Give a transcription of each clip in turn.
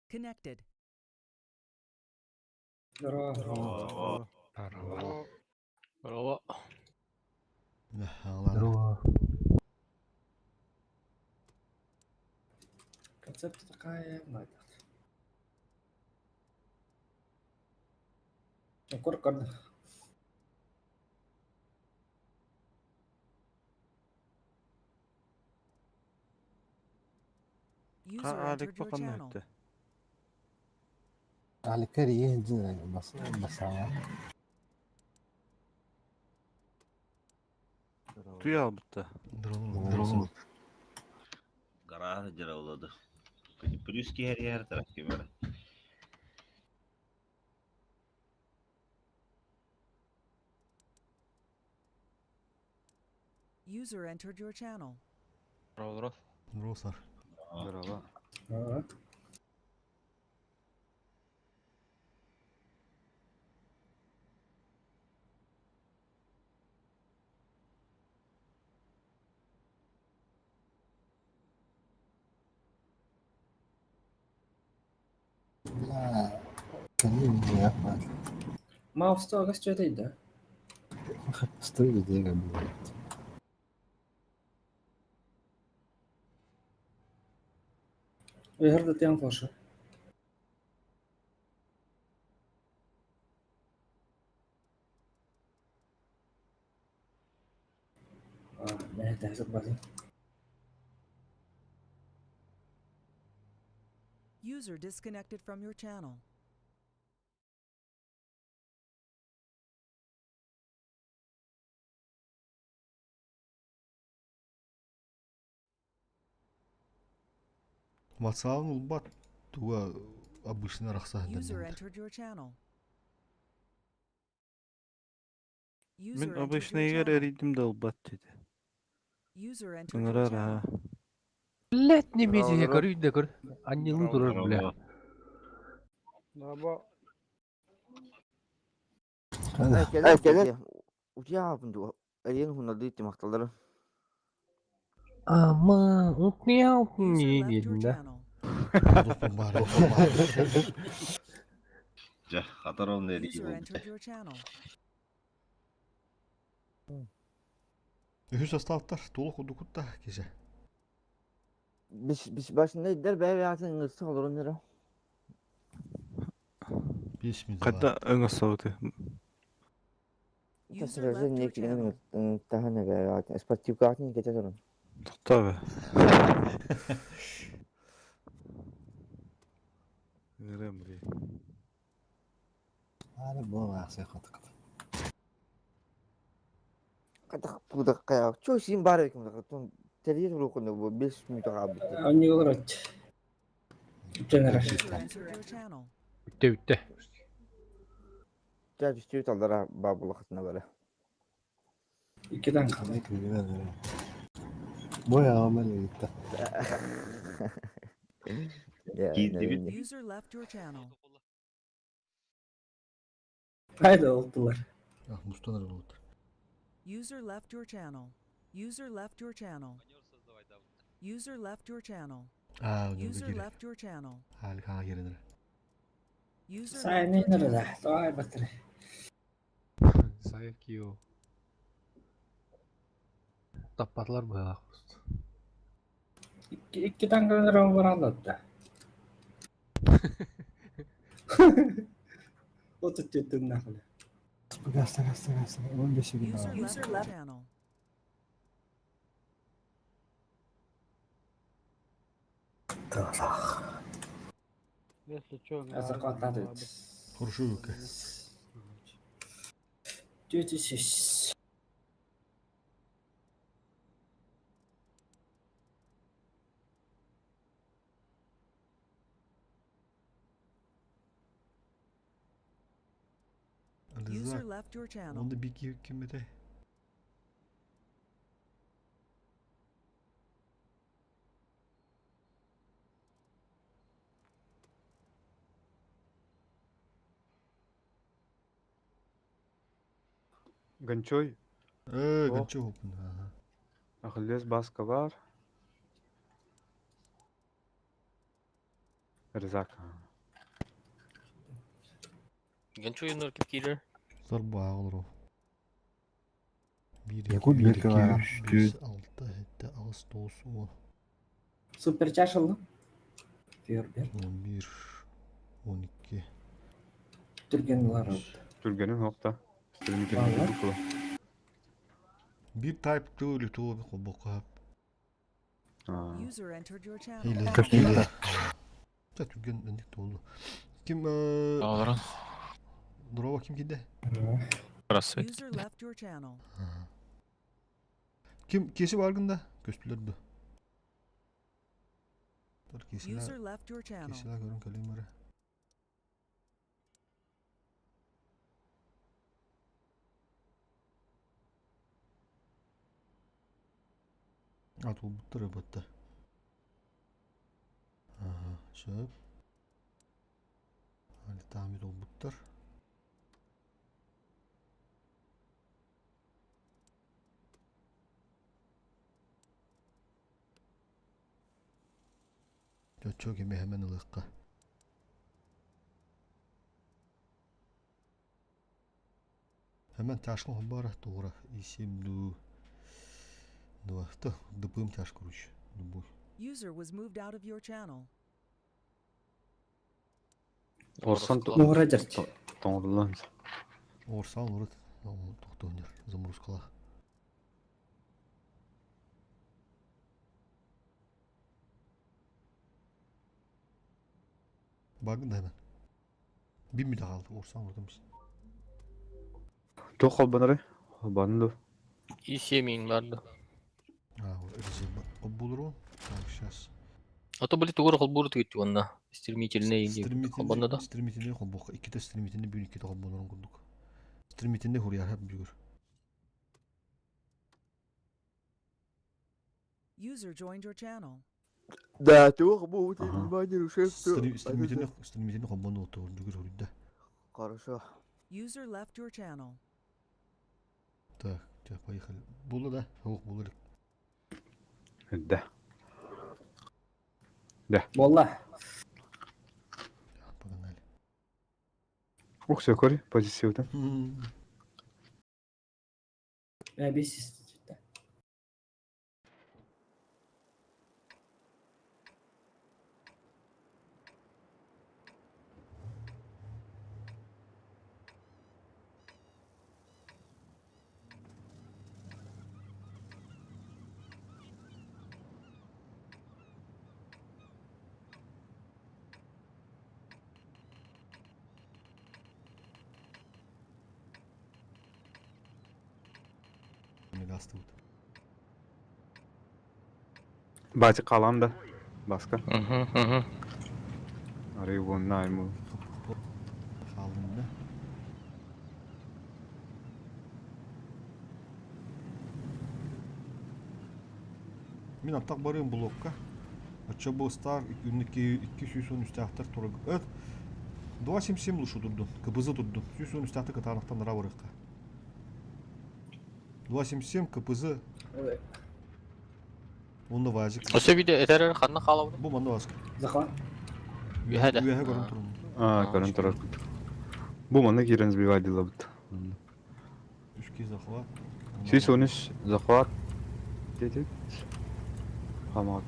Connected. Здорово. Здорово. Здорово. Здорово. Концепция такая, надо. Коркорд. User entered your channel. على كاريه بس Duyal bitti. Здорово. Garaj jaraladı. Plüski her taraf gibi böyle. User entered your channel. Здорово. Здорово, Сар. Здорово. Ага. لا كلمني يا أحمد. Mouse'da gösteriydi. استوي زي قبل. Vi hörde att jag får sig. Nej, det är så bra. User disconnected from your channel. Ватсабын улбат туа обычный рахса User entered your channel. User Мен entered обычно your егер channel. eriydim de olbat dedi. User entered your Ыңырар channel. ha. Let не мези Здорово. гөр үйде гөр. Аннелу турар биле. Келе. Утя бунду. Элин хунады тимакталары. Ама утняу User не left your дедinde. channel. Hatar olun dedi User gibi. entered your channel. Ühüs astavtar толық удукутта кеше. Biz başında der be hayatın ısı olur onlara. 5 минут. Кайда өңө сауды. User Tasarıcı left ne your channel. kilinin daha ne be hayatın. Sportif katını geçer sorun. Tabii. Nerem buraya? أنا بقول أحسن خطك. Katak budak kaya. Çok şeyin bari kim dakika. Teriye turu konu bu 5 minut abi. Они говорят. General. User entered your channel. Bitti bitti. Gel üstü tallara babulakatına böyle. İkiden kaldı. خليك بالله. بويا عمل إيه؟ Ya Gizli ne bir- ne. User left your channel. Haydi oldular. Ah, Mustafa oldu. User left your channel. User left your channel. User left your channel. Ah, öyle User geri. left your channel. Harika geridir. User Sen left your nerede? channel. Doğay batırı. Sayır ki o. Tapatlar bu ya. İkiden kalır var anlattı. O tutuyor nakli. استنى 15 User دقيقة. left your channel. Hazır katladı. Kuruşu yok. Düdüsüz. User Rıza. left your channel. Onda bir iki hükümete. Гончой. О. Гончо опын. Ахиллес баска var. Рызак. Genç oyunlar kim gelir? Зар баа olur o. 1, Яку 2, бирке var? 5, 6, 7, 6, 9, 10, Super çarşıldı. Фейерберг. 11, 12. Türgen var oldu. Түргенің оқта. Vallahi. Bir type tüylü tuğu bir boka. User entered your channel. Hile. Ta tügen endik oldu. Kim Ağlarım. Durova kim gidi? Burası. User left your channel. Kim kesi vargında? Göstülerdi. Dur User kesiler. left your channel. Kesiler görün kalimleri. At ol buttur battı. Aha, şöp. Hadi tamir ol buttur. Çok iyi hemen ılıkka. Hemen taşkın hobara doğru isim du. Duvarda dıbım taş kuruş. Dubu. User was moved out of your channel. Орсан Uğracaktı. тоңырлан. Orsan urut. Tohtuğunur. Zamuruz kala. Bakın da hemen. Bir mi daha kaldı? Orsan urutmuş. Тоқ қолбанары. Қолбанды. İş yemeğin vardı. Ha, o резерва. O bulur o. Так, сейчас. Ata böyle tuğra kalburu tüyüttü onda. İstirmeyiciline yiyince. Kalbanda da. Стримитinde kolboka. İki de streamitinde bir iki de kolboların kurduk. Streamitinde huriyar hep büyür. User joined your channel. Да, тух bu Aha. внимание рушевто. Streamitinde kolboğunda otur. Dügür huriyde. Хорошо. User left your channel. Так, сейчас поехали. Булы да? Soğuk bulur. Да. Vallahi. Pagani. Ух, все, кори, позитивно. Biz istedik. Megastı bu. Бати қалам да. Басқа. Hı hı. Арай вон найму. Kaldım da. Мен аттақ барайын блокқа. Açça bu star günlük 213 tahtar turuk. Evet. 277 лучше durdu. Kıbızı durdu. 213 tahtar katanaktan nara varıqqa. 277 kıbızı. Evet. Onda vacık. O seviyede eterer kanına kalavdı. Bu manda vacık. Zaten Ühede. Üyehe görün turun. Көрін тұрар. Бұл маны керен сбивай дела бұд. 3 kez захват. 213 захват. Дедет. Хамат.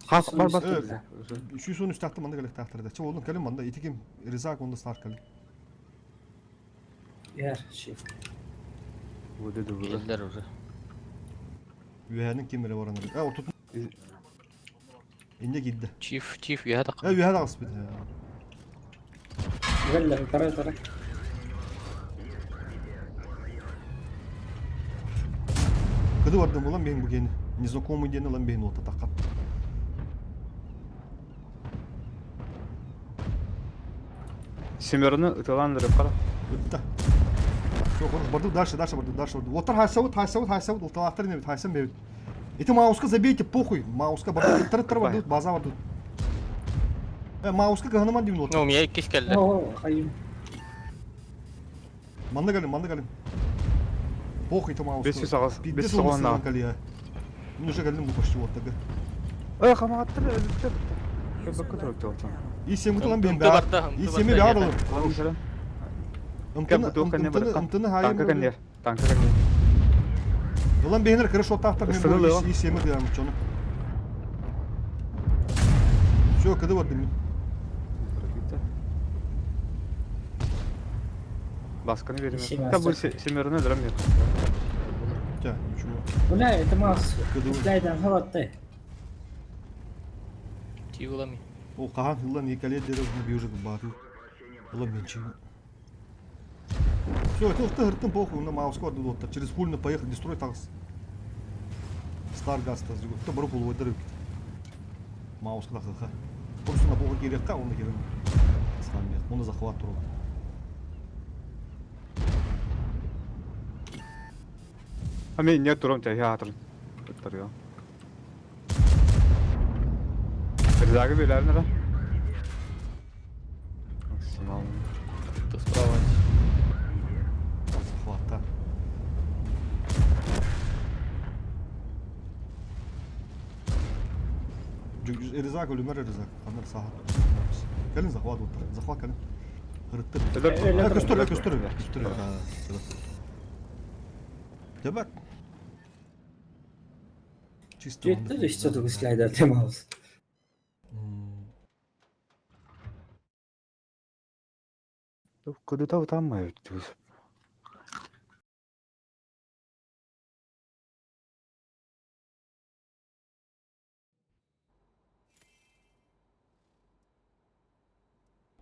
Хас бар бас. Evet. 213 tahtar manda gelek tahtarda. Çı oğlum kelim manda itikim rizak onda start kelim. yer şey. Bu dedi bu. Geldiler oraya. Üyehenin kimleri var anırı. O tutun. İnce gitti. Çift ühede Üyehe de asbet ya. Güzeller. Tara. Kıdı vardı mı lan benim bu geni? Незнакомый дені lan benim orta takat. Семеріні ытыландырып қара. Bitti. Çok olur. Bardı дальше bardı. Отыр хайсауыт. Улталақтар не бит, хайсам бебит. Эти мауска забейте, похуй. Мауска bardı. Тыр bardı. Baza bardı. Mauska gahanaman dimin Ne otur. olmuyor? İkiz geldiler. Oo, hayır. Manna gelin. Похуй там аус. 500 ағыз. 500 соғуына. Мен уже geldim bu почти вот так. Ой, қамағаттыр, өліктір. User Көбөккө left тұрып your өтті channel. Исемі тылан бен Ымты барда, ымты Исемі барда, бе арылым. Қалың сірі. Ымтыны хайым. Танка кәнер. Ulan beğenir kırış o tahtar ben Isırılıyor. bu iş yemi diyorum onu. Şu kadı var demin. Басканы берем. Ищи Да, бұл мастер. семеріні өлірім мен. Gel, şunu. Bu ne? Temas. Kıdı var. Üstlerden havatta. Тигулами. O kahan yıllan yekaliye deri bunu bir ucuk batı. Ulan ben çiğ. Все, ты хыртын похуй, на маус код вот через пульно поехать, дестрой такс. Стар газ таз жигут. Та бұрып ол өйдіріп. Маус кыда кыха. Просто на похуй керек ка, оны керем. Станбек. Оны захват тұру. Мен не тұрым тәйе атырын. Өттір я. Ризағы бейлерін әра. Максимал. Кто справа? Захватта. Ризак ölümer Rızak. Kanır sağa. Gelin захват отыр. Захват gelin. Hırıttır. Küstür. Debak. Чисто. Ciddi de işte bu üstlerden temas. Күді тау танмай өтті.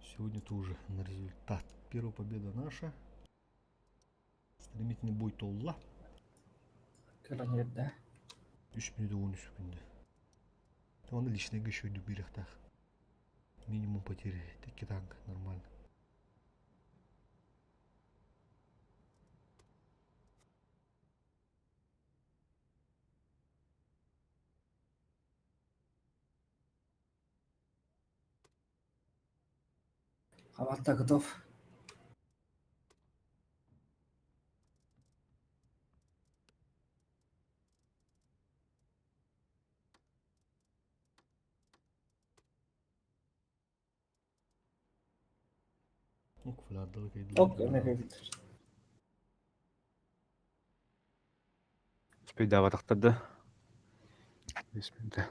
Сегодня тоже на результат. Первая победа наша. Стремительный бой Толла. Karan yerde. 3 минуты 13 секунды. Он личный еще в берегах. Минимум потери. Таки танк. Нормально. Havatta готов. Ok falan kaydı. Ok, öne bitir. Спейдава тақтырды. 5 минуты.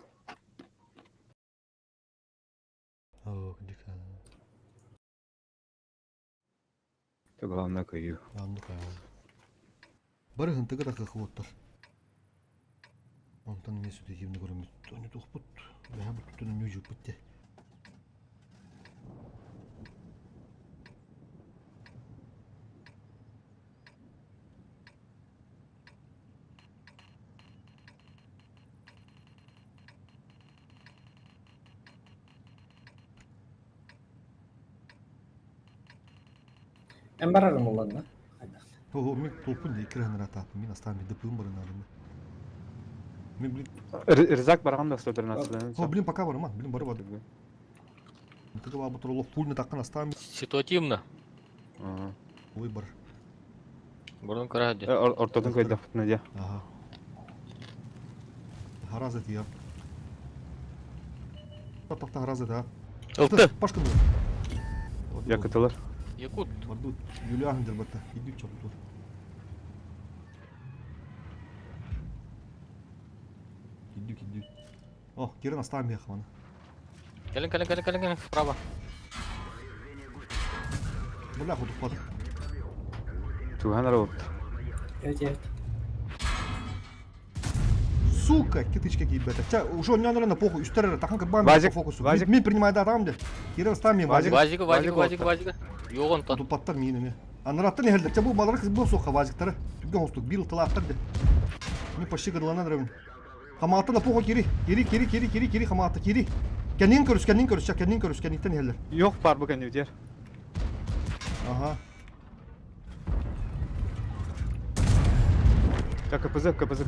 Aa, dikkat. Главное каю. Anlık ya. Bari hıntı kadar kakıvottır. Ondan ne sütü kimde görünmüş. Onu dokput. Veya bu tutunun yücük bitti. Ben bararım olanla. O min topun diye kiranır atapım. Min aslan bir dıpığım barın alımı. Min bilin. Ризак барғанда стөтерін атсылайын. O bilin paka barım ha. Bilin barı barı. Tıkı var bu turulu pulunu takkan aslan bir. Ситуативно. Oy bar. Buradan karahadı. Ортодың көйді құтыны де. Aha. Haraz et ya. Tapakta haraz et ha. Ылты. Başka mı? Якытылыр. Якут. Vardı. Юлия Ахмедер batta. Gidiyor çabuk dur. Gidiyor. Oh, kiran aslan bir yakmanı. Калин. Справа. Bırak o tutmadı. Туған ара болыпты. Evet. Сука, китычка кибета. Ча, уже он на похуй. Üstlere takın kırban Вазик, фокусу. Вазик. Min принимает адам de. Kiran aslan bir vazик. Вазика. Yok ondan. Тут patlar mı yine? Anlattın ya herhalde. Bu balık kız bu soka vazikleri. Tübgen hostuk. Bir tıla atlar de. Min paşa gırlanan revin. Kamatı da poko geri. Geri kamatı geri. Kendin körüs. Kendin heller. Yok бар бұл кәнде бітер. Aha. Ja, кпз.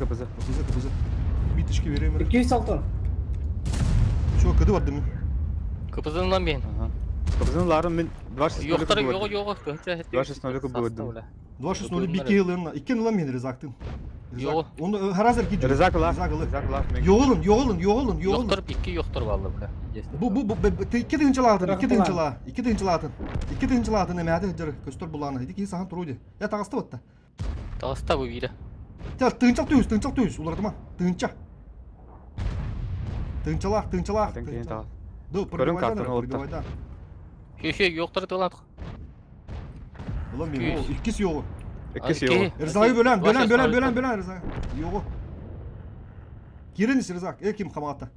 Kızı. Bir tışkı vereyim. 206. Şu kıdı var demin. Kapısından lan ben. Кпз-ның ларын мен 2 Yoktara yok. 2 0 көбі өдім. 2-0 bir yılına. 2 yıla men Rızak'tın. Yok. Onu her hazır gidiyor. Rızak ıla. Rızak ıla. Rızak ıla. Yoğulun. Yoktur, 2 yoktur vallahi. Bu 2 tıncıladın emedi hıcırı köstür bulağına. İdik iyi sahan turuydu. Ya tağıstı battı. Tağısta bu biri. Ya tığınçak döyüz. Ulardı mı? Tığınçak. Tığınçalak. Атын кейін тағы. Dur, Көрün картını oldu. Yoktur dolan. Ulan benim o ikisi yoğu. İkisi yok. Rıza'yı bölen Rıza. Yoğu. Giriniz Rıza. Kim kamatta?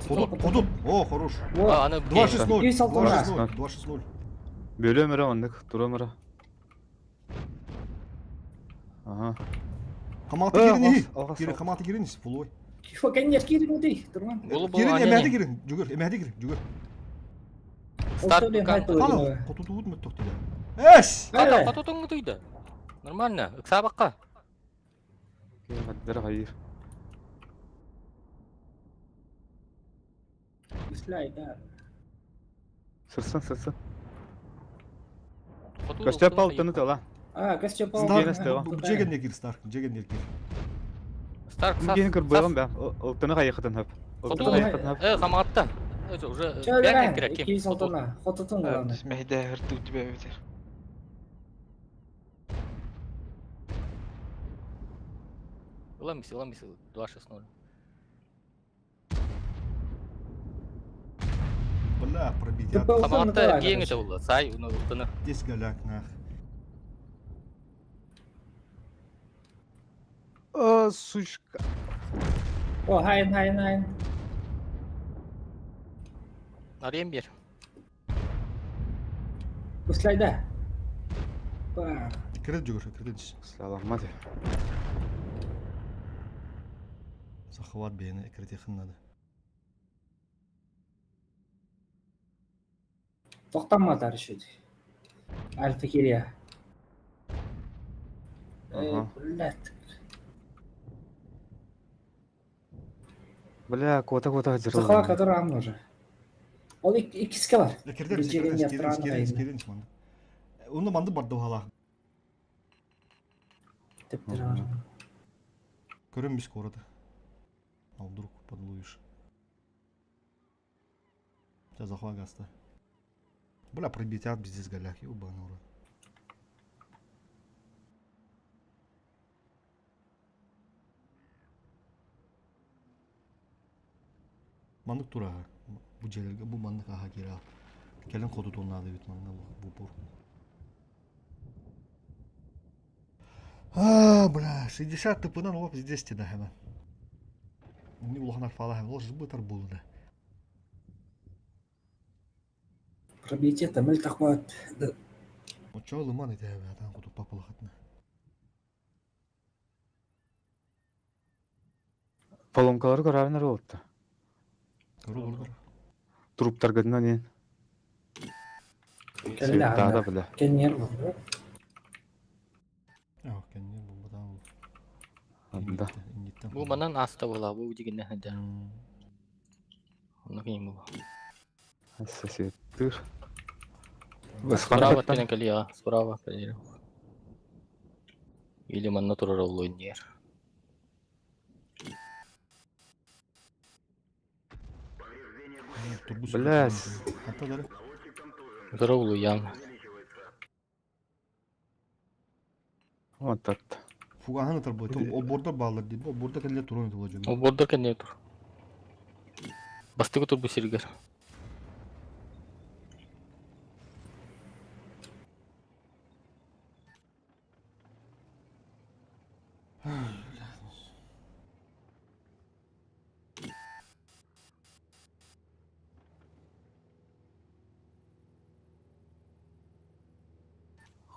Hudut. O, хорош. А, она 2-0. İyi saltın ha. 2-0. Бөлі өмірі ондық. Тұр өмірі. Ага. Kamatta girin iyi. Algas, Girin algas. kamatta giriniz. Full oy. Şu kendiler girin değil. Durman. Girin emedi girin. Emedi girin. Старт Hala. Kututu hud mu toktu ya? Eş. Када катотуңду туйду. Нормально. Ыксабакка. Мәддері қайыр. Сырсын. Көстеп ал тұны тұла. Газ чапал. Джеген не гир Старк. Джеген не гир. Старк сап. Кейін кір бойған бә. Ұлтыны қайықытын хөп. Ұлтыны қайықытын höp. Каматта. Уже Şöyle бәрін ben. керек кем. 200 saltına. Hotutun kullanı. Ламис, 2-6-0. Бля, пробить. Ты был- Каматта кең это булды. Сай, уну ултыны. Здесь голяк нах. О, сучка. O hayın. Арем бер. Uslayda. Bak. Кредит. Саламат. Захват бейне кредит yakın надо. Toxtanma tarışıydı. Alfikiriya. Ага. Kullat. Бля, кота Sıxva жырылды. kadar anlar. O ikisi var. Кредит. Onu bandı bardı hala. Tepdir var. Көрінбес қорады. А вдруг подлуешь. Сейчас захва гаста. Бля, пробитят без здесь голяк. Ёбаный урод. Мандык турага. Bu jelерге bu мандык ага кире ал. Келин коду тоннады бит манда bu бур. Бля, 60 тыпынан олап здесь да hemen. Не улахнар фала hemen. Ол жыбытар булды. Пробитие там или такой. Вот чё лыман это hemen. Там куду папалахатна. Поломкалары көрәвінер олыпты. Курулur. Труптар гыдына нен. Кәллә Светтада, анда. бля. Кенер var. Yok kendine bu da bu. Анда. Бу манан аста була, бу дигенне хәдә. Аны кем бу? Сосеттір. Справа тенен калия, справа калия. Или манна турар улойнер. Блядь. Hatta Дора улуян. Вот так. Фугаханы торбой. О бордор баллар дейді. О бордор кәле турон етіп олжу. О бордор кенне тур. Бастыгы тур бу сиргер.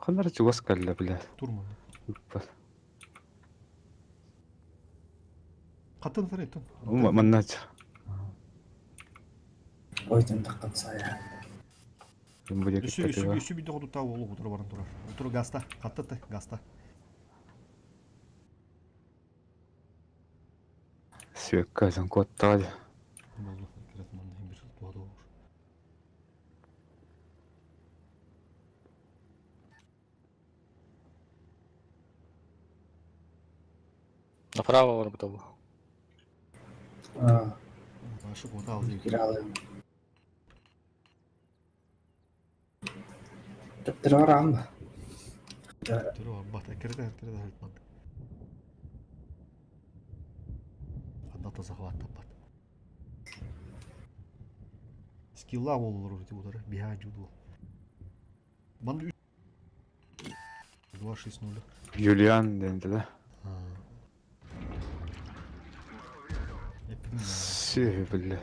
Қандар чугас кәлі, бля. Турма. Қаттан фар еттін. Маннач. Oydan takım saya. Үсі биді құды тау олу құтыры барын тұрар. Құтыры гаста. Қаттатты гаста. Сүйек кәзін коттағады. Болды. Керетін маңда бір туады олур. Направо бар бутабы. Ашық ота алды. Кире алайын. Тіптірі бар ағым ба? Түрі бар, бата кірді әлтман. Қанда таза қуаттап бат. Скилла болылыр өте бұдары, биха жүді ол. Банды 2-6-0. Юлиан денді да. Сүй, білі.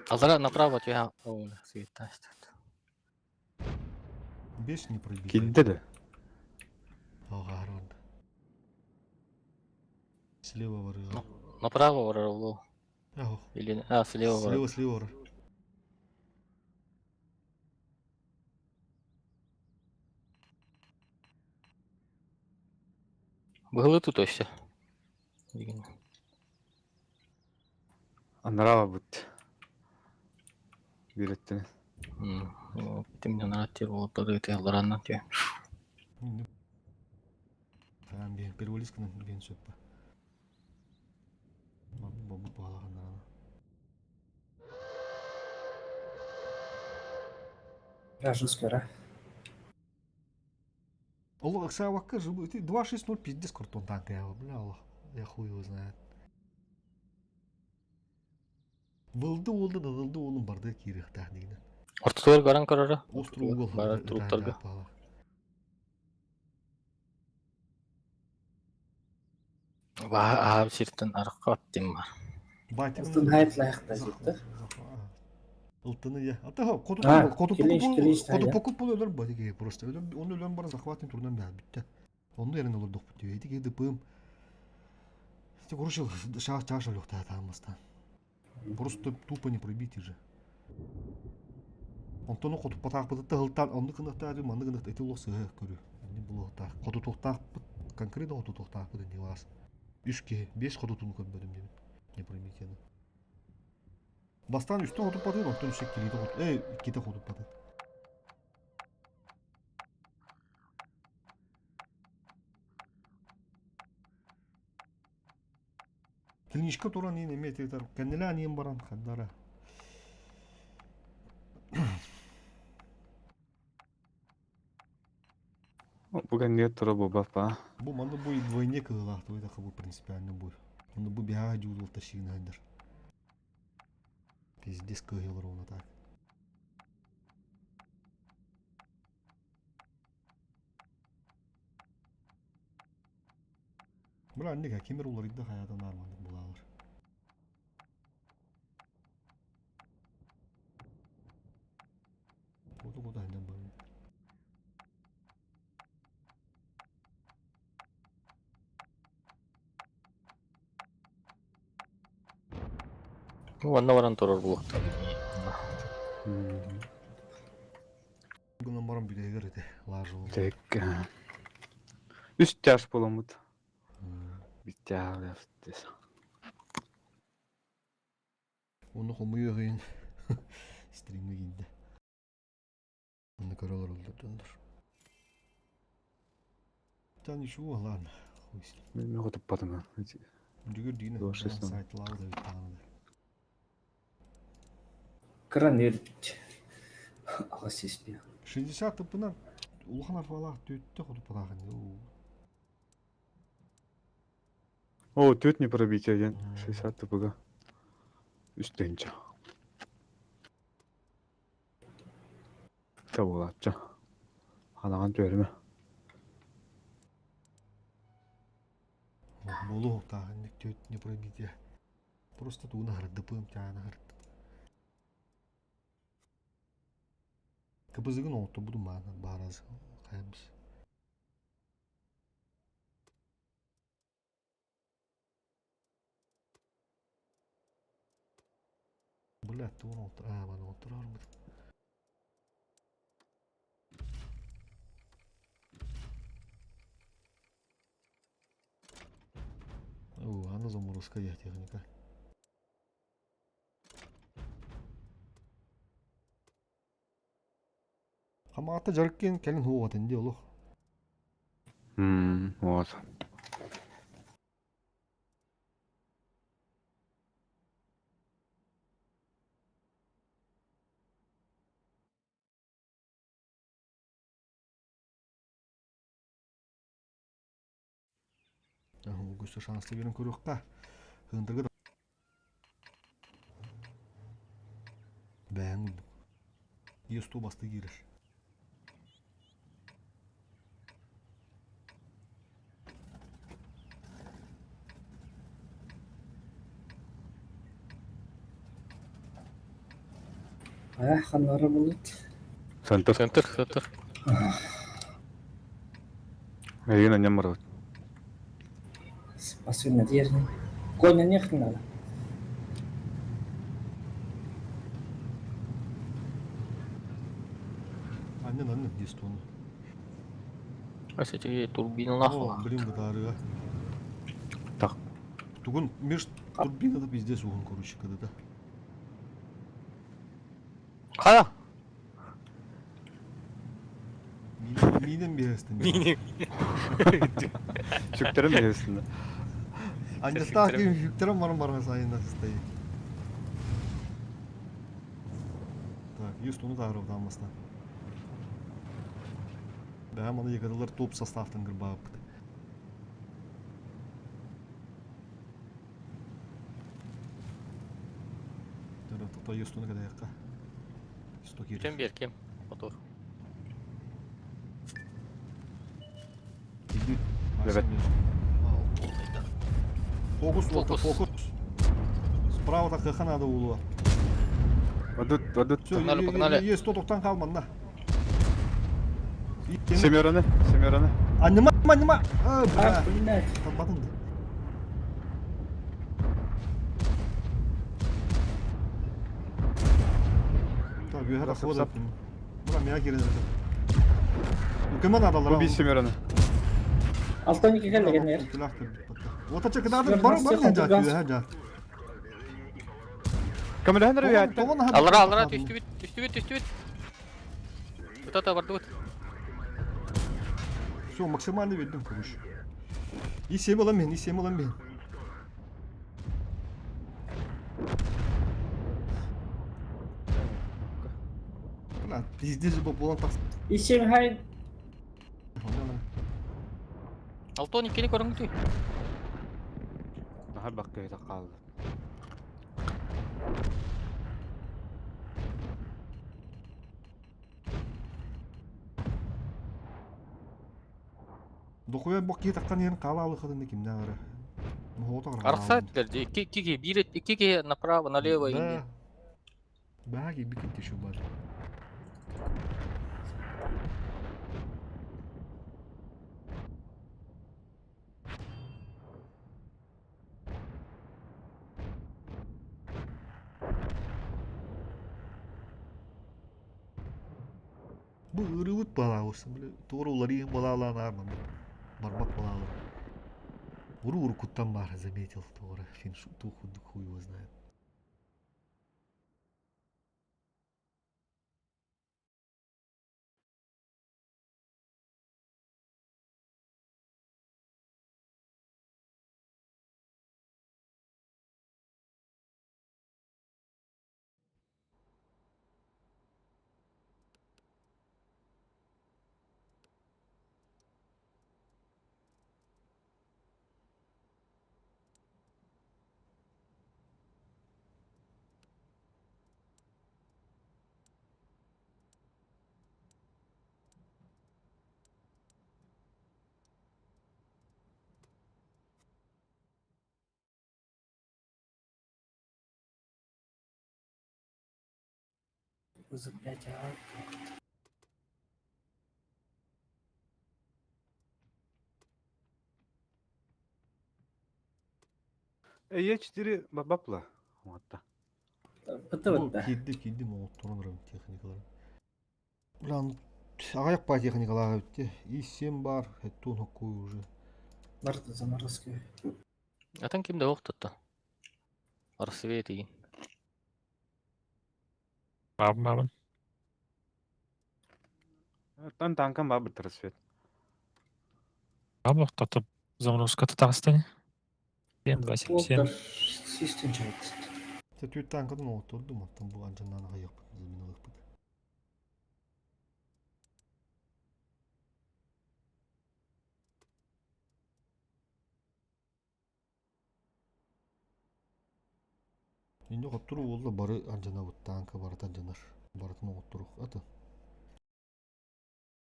Алдара направо тебя. О, света. 5 не пробить. Келді де. Ага, ронда. Слева варыга. Направо воровал. Ага. Или... слева воровал. Слева вара. Было тут все. Анрава бұд. Береттен. Ты меня наратировал, подойти Алдаранна тебе. Там бен перевалисканы бен сөппа. Бабы бағалағандарана. Рәжіс көрі. Ол Аксавакка 2-6-0 пиздец картон танка я, бля, Аллах. Я хуй его знает. Вылды олын барды кирих тәхнигінен. Ортотор гаран карара. Острый угол. Бара туруптарга. Ва сиртен арқа аттым бар. Алтын хайт лайықта жетті. Алтыны я. Ата коду келеш покуп бол өлөр ба деге просто өлөр. Оны өлөн бара захватын турдан бә битте. Оны ерен олар док битте. Эти кеди пым. Ты короче чаша лёгта тамастан. Просто тупо не пробить же. Онтону котуп патак бытты хылтан онды кындыктары манды кындыкта эти улысы көрү. Не було так. Коду токтак конкретно коду токтак бу не вас. 3-5 кодутун көрбөдүм дейм. Не пробить еді. Бастан үстін қотып батыр, онтан үстен келейді қотып. Кете қотып батыр. Клинишка туран ең еме ететар. Кәнелі әнейін баран қаддара. Бүгін не тұры бұл бапа? Бұл маңда бой двойне кығылақты ойда бұл принципиальный бой. Маңда бұл бияға жүгіл ташығын әндір. Пиздец кығыл ровно так. Бұл әндік әкемер олар идді қаядан армандық бұлағыр. Оды әнден бөлім. Ванна баран турар булакта. Бүгінен барам білегер еді, лажыл. Тек... Үст тяж боламыд. Биттяғы яфтес. Оны қомы еғейін. Стримі кейді. Оны көрілер олдырдыңдар. Тән үші ладно. Мен қотып батым. Жүгір дейіні. 2-6-0. Сайтлау да біттағаны. Кран ердік. Аға сеспе. 60 тыпынан улхан арфалақ төтті қотып батағын. О, төт не пробить один. 60 тыпыға. Үстенчі. Табылатчы. Қалаған төрімі. Болу тағын төт не пробить. Просто туына ғырды пым тағына ғырды. Кыбызыгын оңытты бұдым мағынан бағаразы қайымыз. Бұл әтті оны оңытты. Маны оңыттыр армыды. Ана заморозкая техника. Хамаата жарыккен кәлін хуға тәнде олық. Вот. Өгөсө шанслы берен көрөкка. Хындыргы бәң. Есту басты киреш. Ханары болот. Центр. Центр. Эйген аням бар. Спасибо, дерни. Коня не хнала. Аннен естуны. Кстати, турбина нахуй. Блин, бутарыга. Так. Тугун меж турбинада пиздец угун короче, когда-то. Кая? Минен берестин. Чүктерем нересinde. Аннестаа ким жүктерем бармарга сайында стоит. Так, естуны тагырып дамастан. Бәм аны егадылар топ составтан кырбаап. Тото естуны кадайыкка. Есту киреш. Кем бер, кем? Мотор. Evet. Фокус, Фокус. фокус. Справа так хаха надо улуа. Водут. Все, Погнали. есть то тоқтан қалман да. Семераны. Анима. А, блядь. Батынды. Так, bir ara Sap, koda. sap. Buna mea girelim. Kımın adalar. Bu bir Семераны. Алтон iki geldi gene yer. Вот а чекадар бар не жат ha жат. Камера хандар ya. Алра, düştü bit. Тата барды бит. Все, максимально verdim kuruş. İyi sevim olan ben. Lan pizdici bu bulan tak. İşim hay. Алтон ikili көрүнгү түй. Daha bakıya da kaldı. Dokuya bak yedi takkan yerin kala alı kadın kim ne ara. Muhota kara. Арса берди. Iki направо, налево Да. инди. Баги бикити şu бар. Bu ırıvıt bala olsun böyle doğruları yiyin balalar armam. Барбак балалы. Уру куттан бар, заметил тоже. Фин туху хуй его знает. Uzun blядь. Е4 бабапла. Вот да. Быты Bu бытты. kedi motorun texnikaları. Ulan аяқ па техникаларға бітті. Исем бар, это нокой уже. Барды заморозки. Атан кимде оқтатты. Арсвет иген. Бабын. Тан танкам бар бір свет. Топ заморозка татарстане. 277. Систем чайт. Te tyyttään katon oturdum attan bu anjanana hayap. Zimina lıkpık. Indi qotturu oldu bары anjana bu tanka barıt anjanar. Barıtın oturuk atı.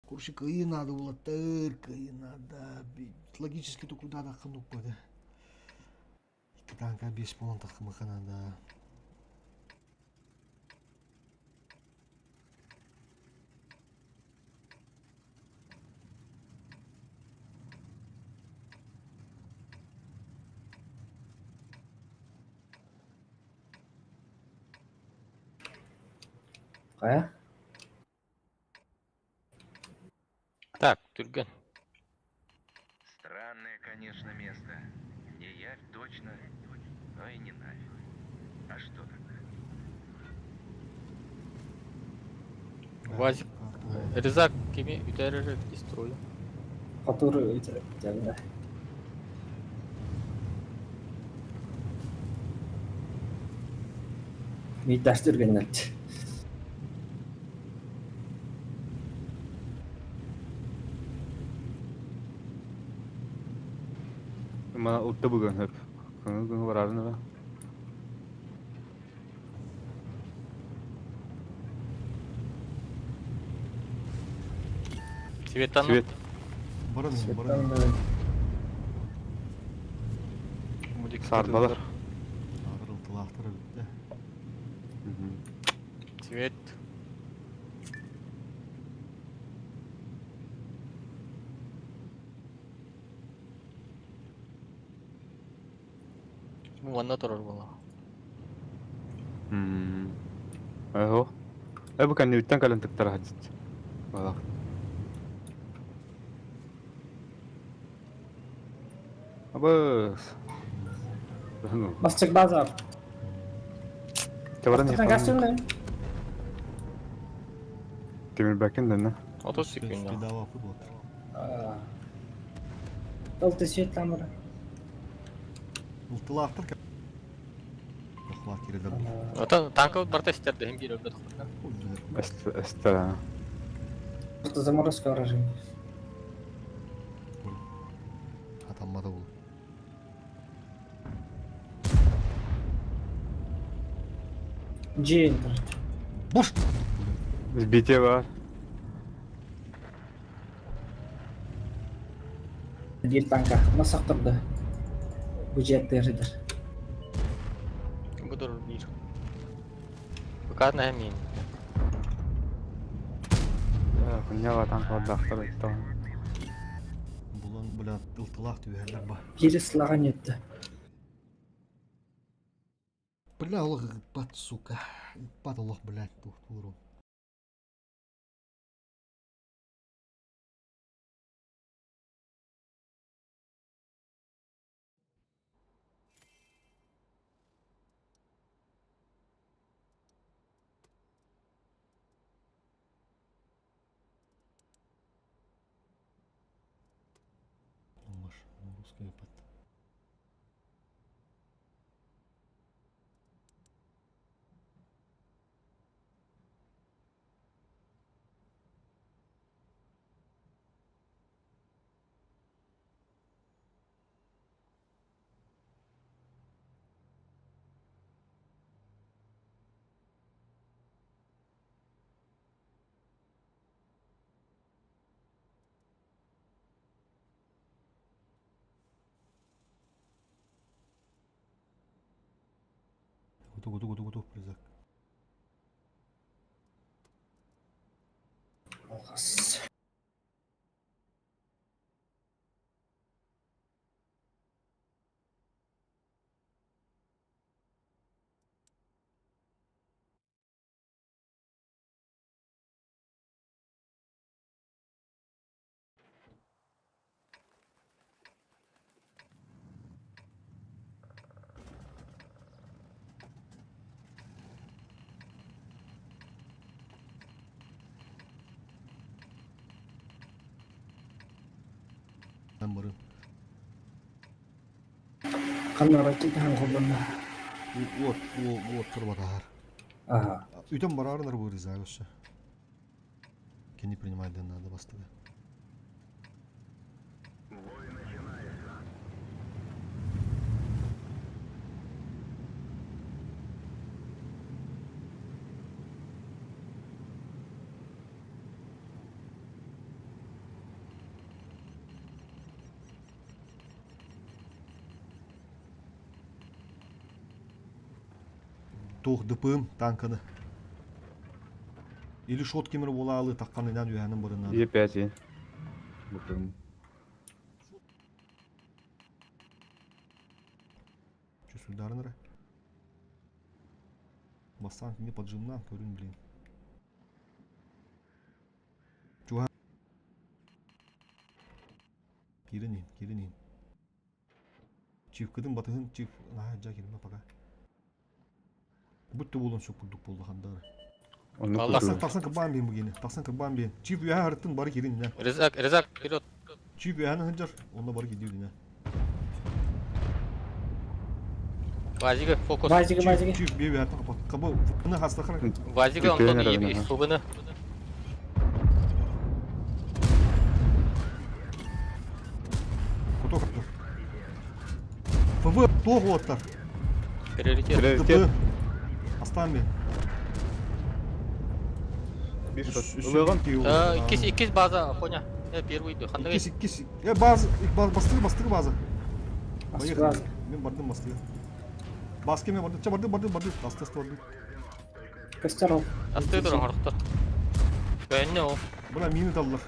Kurşu kıyınadı bulatır kıyınadı. Logически то куда да ханук бады. İki tanka 5 puan takımı kanada. Kaya? Так, Түрген. Странное, конечно, место. Не явь точно, но и не навь. А что тогда? Вазик. Рызак кеме үтәререк дестрою. Который это тягда. Мидас түргеннет. Mana utta bugün hep. Kını var arını da. Светаны. Свет. Barın barın. Sarmalar. Ağır ıltılahtırı bitti. Свет. Муанна турар була. Ayo. Bukan nyutan kalian terhajat. Malah. Abas. Basacak bazar. Coba nih. Kan gaston ne? Demir bakın da ne? 30 секунд. Bedava futbol. Толты свет тамыра. Iltılahtır ki. Bakla kirede bu. Ата танка барта стерде хем бир өбөт. Estela. Просто заморозка режим. Atanmada bu. Джейнтер. Boş. Sbitие var. Дир танка. Масақ тұрды. Бюджеттердер. Будур бир. Бакарна хемин. Kunya var tank var daxtar etti. Bulan bulan ıltılaq tüyerler ba. Бері сылаған етті. Бля, Allah ıpat сука. Ipat Allah блядь tuhturum. Маш, ну русский ıpat. Готов, призак. Алғас. Ben barım. Kanara kita kolonna. Bu otur badar. Ага. Ütön bararlar bu riza gössä. Kendi принимает надо бастыга. Тух дыпым танканы. Или шот кемір бола алы таққанынан үйәнің бұрынады. Е5 ен. Буквально. Че сударыныры? Бассан не поджимнан көрін блин. Чуha. Келінен. Чиф кыдың батығын чиф. Жа келіме паға. Бұтты болын шоқ бұлдық болды қандары. Тақсан кырбан бейін бұгені. Тақсан кырбан бейін. Чиф үйә арыттың бары келін. Резак, вперед. Чиф үйәні хынжар. Онда бары келдеу дейін. Вазига, фокус. Базига. Чиф бей үйәні қапат. Қабы бұны хаста қарай. Вазига, Өткен Антон, арада, и ага. Субаны. Құто қапты. ФВ тоғы оттар. Приоритет. Приоритет. Астан бен. Bir shot. Ылыгын. Иккис база, поня. Первый иду. Хандагай. Иккис. Бастығы база. База. Мен бардым бастығы. Баске мен барды. Барды. Асты барды. Костеров. Асты тұрың арықтар. Бәнне о. Бұна мені талдылар.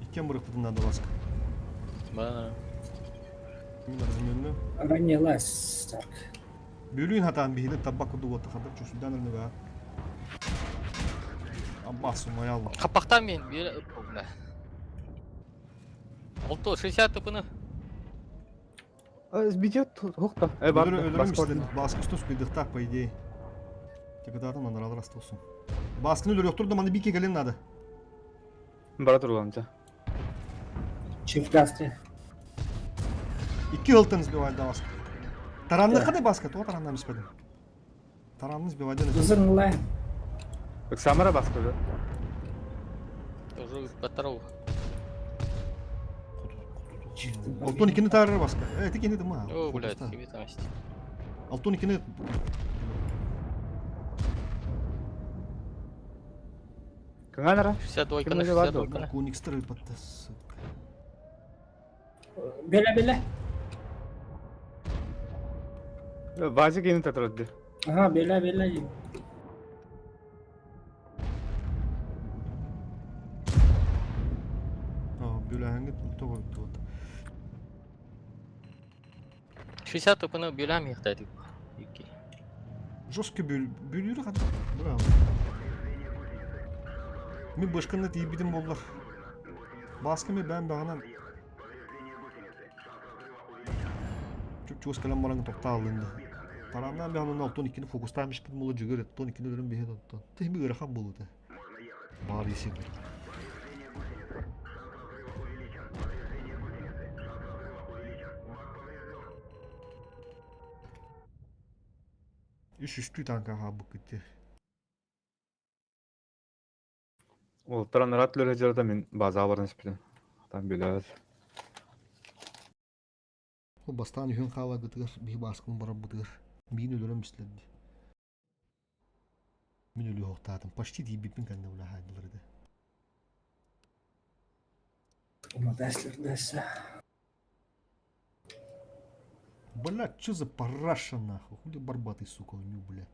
Иккен бұрық тұтынады басқа. Бана. Мен арзыменні. Ранилась. Так. Бөлүйін хатан бейді табақ күрді оты қадыр. Чөсілден ұрны бәа. Амбасы маялы. Қапақтан мен бері бля. 60 тупыны. Сбитет. Хохта. Өлірім істеді. Басқы үсті спидықтақ, по идее. Текадардың анаралар асты olsun. Baskını ölür yoktur da bana bir kere gelin adı. Bara turganca. Çift gazete. İki hıltınız bir valide baskı. Taranlı kadar baskı. O tarandan ispedim. Taranınız bir valide. Zırnılay. Bak Samara bas koydu. Тоже Батаров. Altın ikini tarır baskı. Evet ikini de ma. О, блядь, тебе там есть. Altın ikini. Kanganara. 62 Kim на öyle vardı 62 orada? на. Kunik stırı patas. Bele. Vazı yeni tatlıdı. Aha bele. Böyle hangi tuttu koydu. 60 тупыны бөләм яқтайды. Юки. Жесткий bölüyor hatta. Bravo. Мен başkanına tiybidim bollar. Baskı mı ben bağınan. Çok çoğuz kalan barangı tokta alındı. Paramdan bir anın altın ikini fokustaymış gibi mola cügür et. Ton ikini ölüm bir hed ottan. Teh bir ırıkan bolu da. Bağlı isim. Üstü tanka ha bu gitti. Ол тұран рат лөрі жерді мен база бардан іспедім. Там бөләз. O bastan yün kava gıtıgır. Bir baskın bara bıtıgır. Min ölürüm üstledi. Min ölü hoqtadım. Paşti deyip bitmin kanda ula hadılırdı. Ama derslerde. Блядь, что за параша нахуй? Хули барбатый, сука, у него, блядь.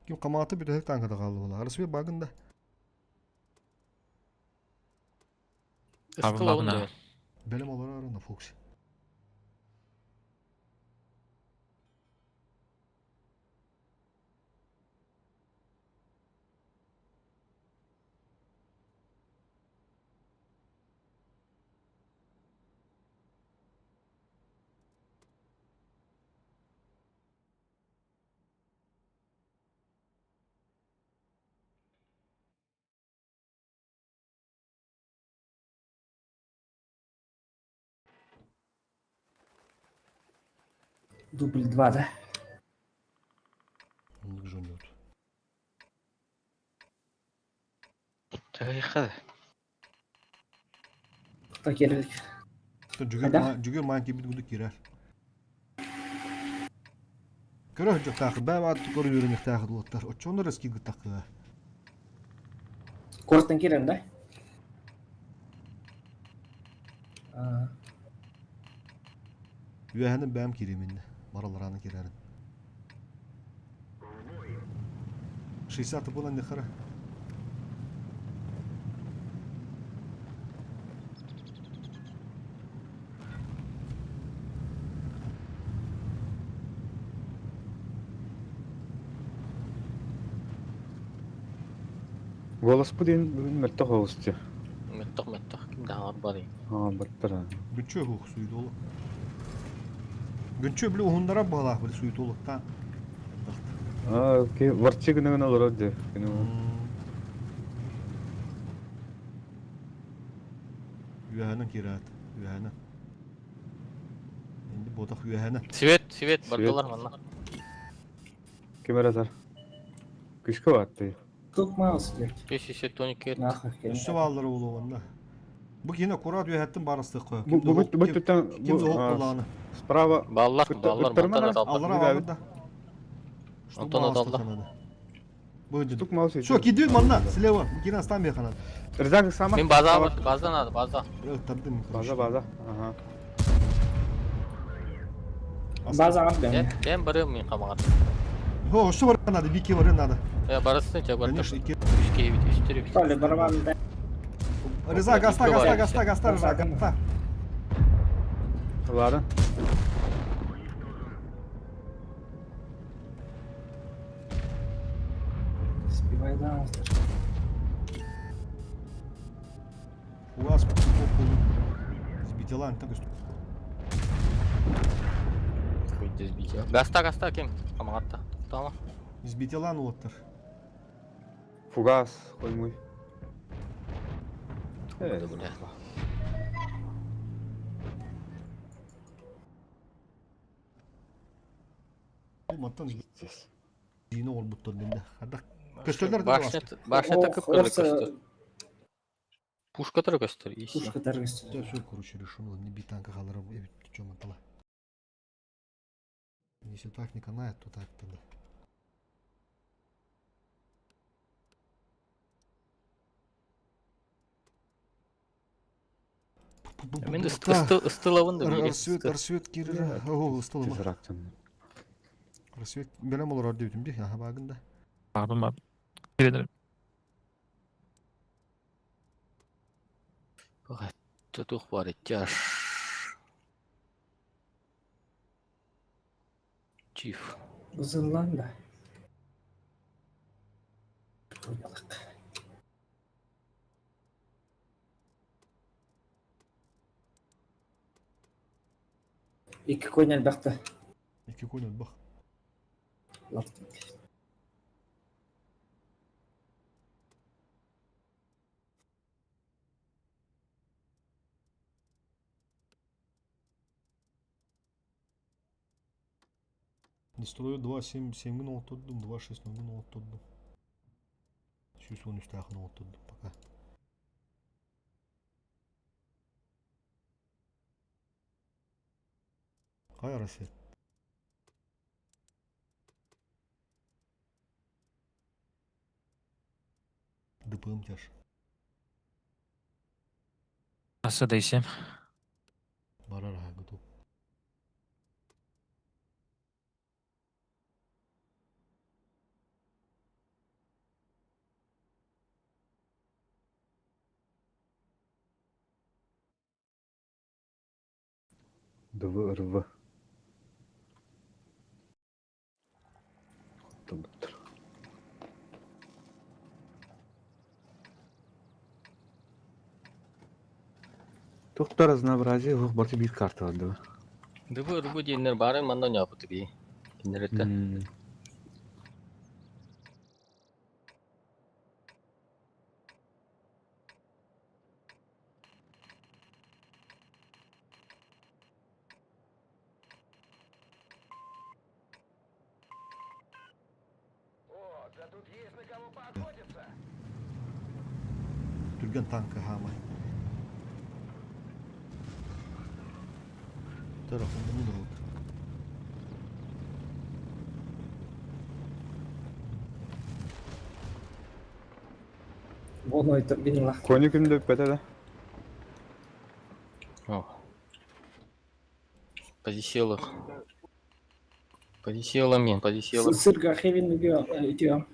Kim kamatı bir de tankada kaldı valla. Arası bir bagında. Abi Ысқылауын бағына. да. Benim oları aranda Foxy. Дубль 2, да? Лык жонет. Тайха. Кто керілік? Қайда? Жүгер маан кебит гуду кирер. Көрө жок тахы, бәбі атты көрі үйренек тахы дулаттар. Очондар эски гыт тахы. Корттан керем, да? Үйәһенен бәм кеременді. Маралараны керерін. 60 болан не қара. Голос будин мертох голости. Меттох. Ким дағар бар ей. Баттара. Гүнчө хук суй долу. Гүнчө биле уһундара балах биле суй долу. Та. Ке вартигнеген олор де. Үйәһенен керет. Үйәһенен. Енді ботақ үйәһенен. Свет, бардылар манна. Кемератар. Күшкө атты. Тут маус лек. Кешесе тоник кер. Нахуй керем. Үсі балдары болу онда. Бұ кені құрат үйәһеттен барысты қой. Бу туттан Кимді оқ болағаны. справа Баллар, монтана да. Аллара бағында. Антона далда. Бұйды. тук маус. Все, кидек манна, слева. Бұ кені астан бейханат. Рзак сама. Мен база надо, база. Табдым. База. Ага. База ат бәм. Мен барым мен қамағат. О, что бар надо, бике бар надо. Барысын тек бар. Конечно, ике. Үшке бит, үстірі бит. Толе барман, да? Рыза, гаста, Рыза, гаста. Ладно. Спивай да. У вас сбитила, так и Көйді збейте. Гаста, кем? Қамағатта. Тұқтама. сбитила, ну вот. Фугас, қоймой. Көйді бұлі. Маттан Здесь. зейіні ол бұттан денді. Ардақ. Көстерлер де Башнета көп көрлі көстер. Пушкатары көстер. Пушка торгости. Да, все, короче, решено. Не бить танка халара. Что мотала. Если так не канает, то так тогда. Мен ыстылауын да бейген. Рассвет кирер. Ого, ыстылы ма. Тезрактан. Рассвет. Белем олар дейтім бе. Аха багында. Барбым Келедір. Тұтық бар етяш. Чиф. Uzunlan da. Oynadık. İki koyun baktı. Екі көйнен бақ. Laftı. Не строю 2.7 gün oturdum. 2.6 gün oturdum. 113 yakın oturdum. Пока. Қай рассвет? ДПМ тяж. Асы дейсем. Барар аға готов. ДВРВ. Тоқтыр. Тоқтар разнообразие, ох, барты бит карта алды. Рыбы дейінлер бары манда не апыты бей. Кендеретті. Türgen tankı hamay. Tarafında mı oldu? Вон ой турбина лахты. Koyunu kim dövüp bete de. О. Позициялық. Позициялы мен, позициялы. Сырга хевинге идем.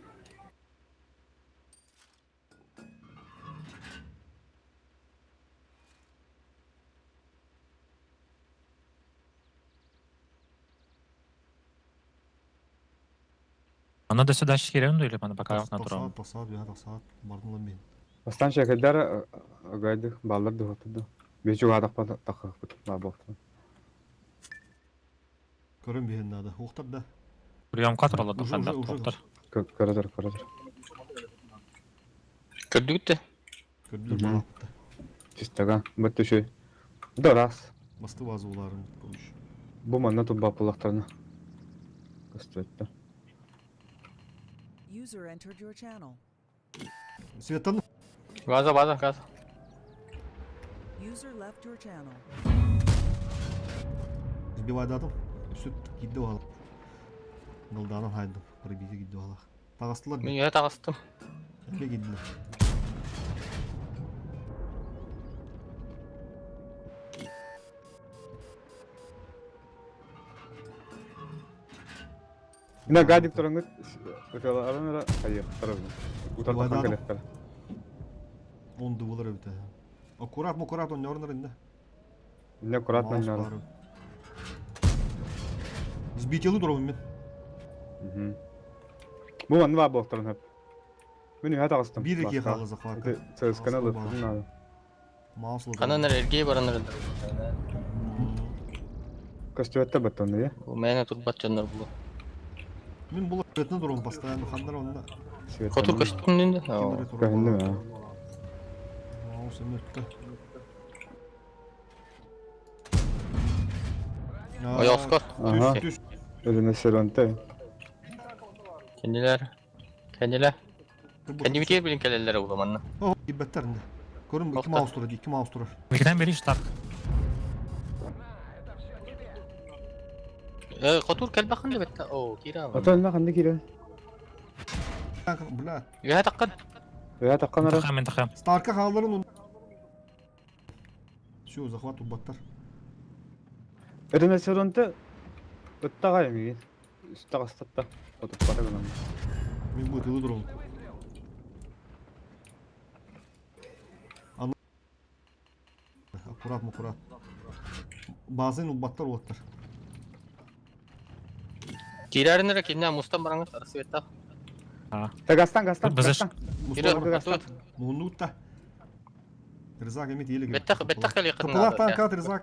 Ана да сюда шкерен дуйле бана бакарак на турам. Тасаат, ya tасаat. Bardın lan ben. Bastan şekiller gaydı ballar da oturdu. Bir çok adak bana takı tutma baktım. Körün bir hennada. Oqtab da. Прием катрала да Уже, хандак уже. топтар. Karadır. Көрдігітті? Kördüler Hı hı. balaptı. Çistaga. Bitti şey. Da ras. Bastı vazuların konuş. Bu manna tutma pulaklarını. Gösterdi. User entered your channel. Svetan'ı Газа, база, газ. User left your channel. sbivayda adam. Süt gitti o halak. Nıldanan haydım. Prebiyse gitti o halak. Tağıstılar Мен mı? үйе тағыстым. Emre gittiler. Yine gaydik duran git. Ötüyorlar aranlara. Hayır. Tarafı. Utar Vay bakan adam. kalefler. Он дывылыр өте. Аккурат, он нернер инде. Ne kurat Маус ben бары. Сбителы durumum ben. Bu manna var baktırın hep. Beni hadi astım. 1-2 қалғызы қуаты. Çalışkanı Маусыл alıp. бары. Маусыл бары. Қананар әрге баранар. Костювette battı ya. Бұл мәне тут батчанар бұл. Мен бұл өтіне durumum постоянно. Хандар онда. Котур көстіңден де? Кемере тұрып Kahindim бары. ya. Маусым өтті. Аяқ скор. Aha. Түс. Ölüne servante. Кәнделер. Кәнделер. Кәнделер білін кәлелер ол заманна. О, ибеттер инде. Көрün iki Bastı. mouse durur, iki mouse durur. Викиден бери штаб. Котур кәлбі қанды бәтті? О, кері ама. Atan ne kandı kire. Kanka, bля. Үйе таққан. Ya takkan ara. Интахам. Старка қалдырын он. Все, захват убаттар. Ölüne servante. Ötta gayım. Üstte kastatta. Otup para gelen. Мен бұл тылы durumum. Аккурат. Bazın ubbattar olаттар. Кері әрінері кенне мұстан бараңыз арасы бетті. Ta gastan. Biz de- Кері Mustafa Котур. Мұнды ұтта. Рызак емет елі Бетті кәлі Капылар қырнады. танкат Рызак.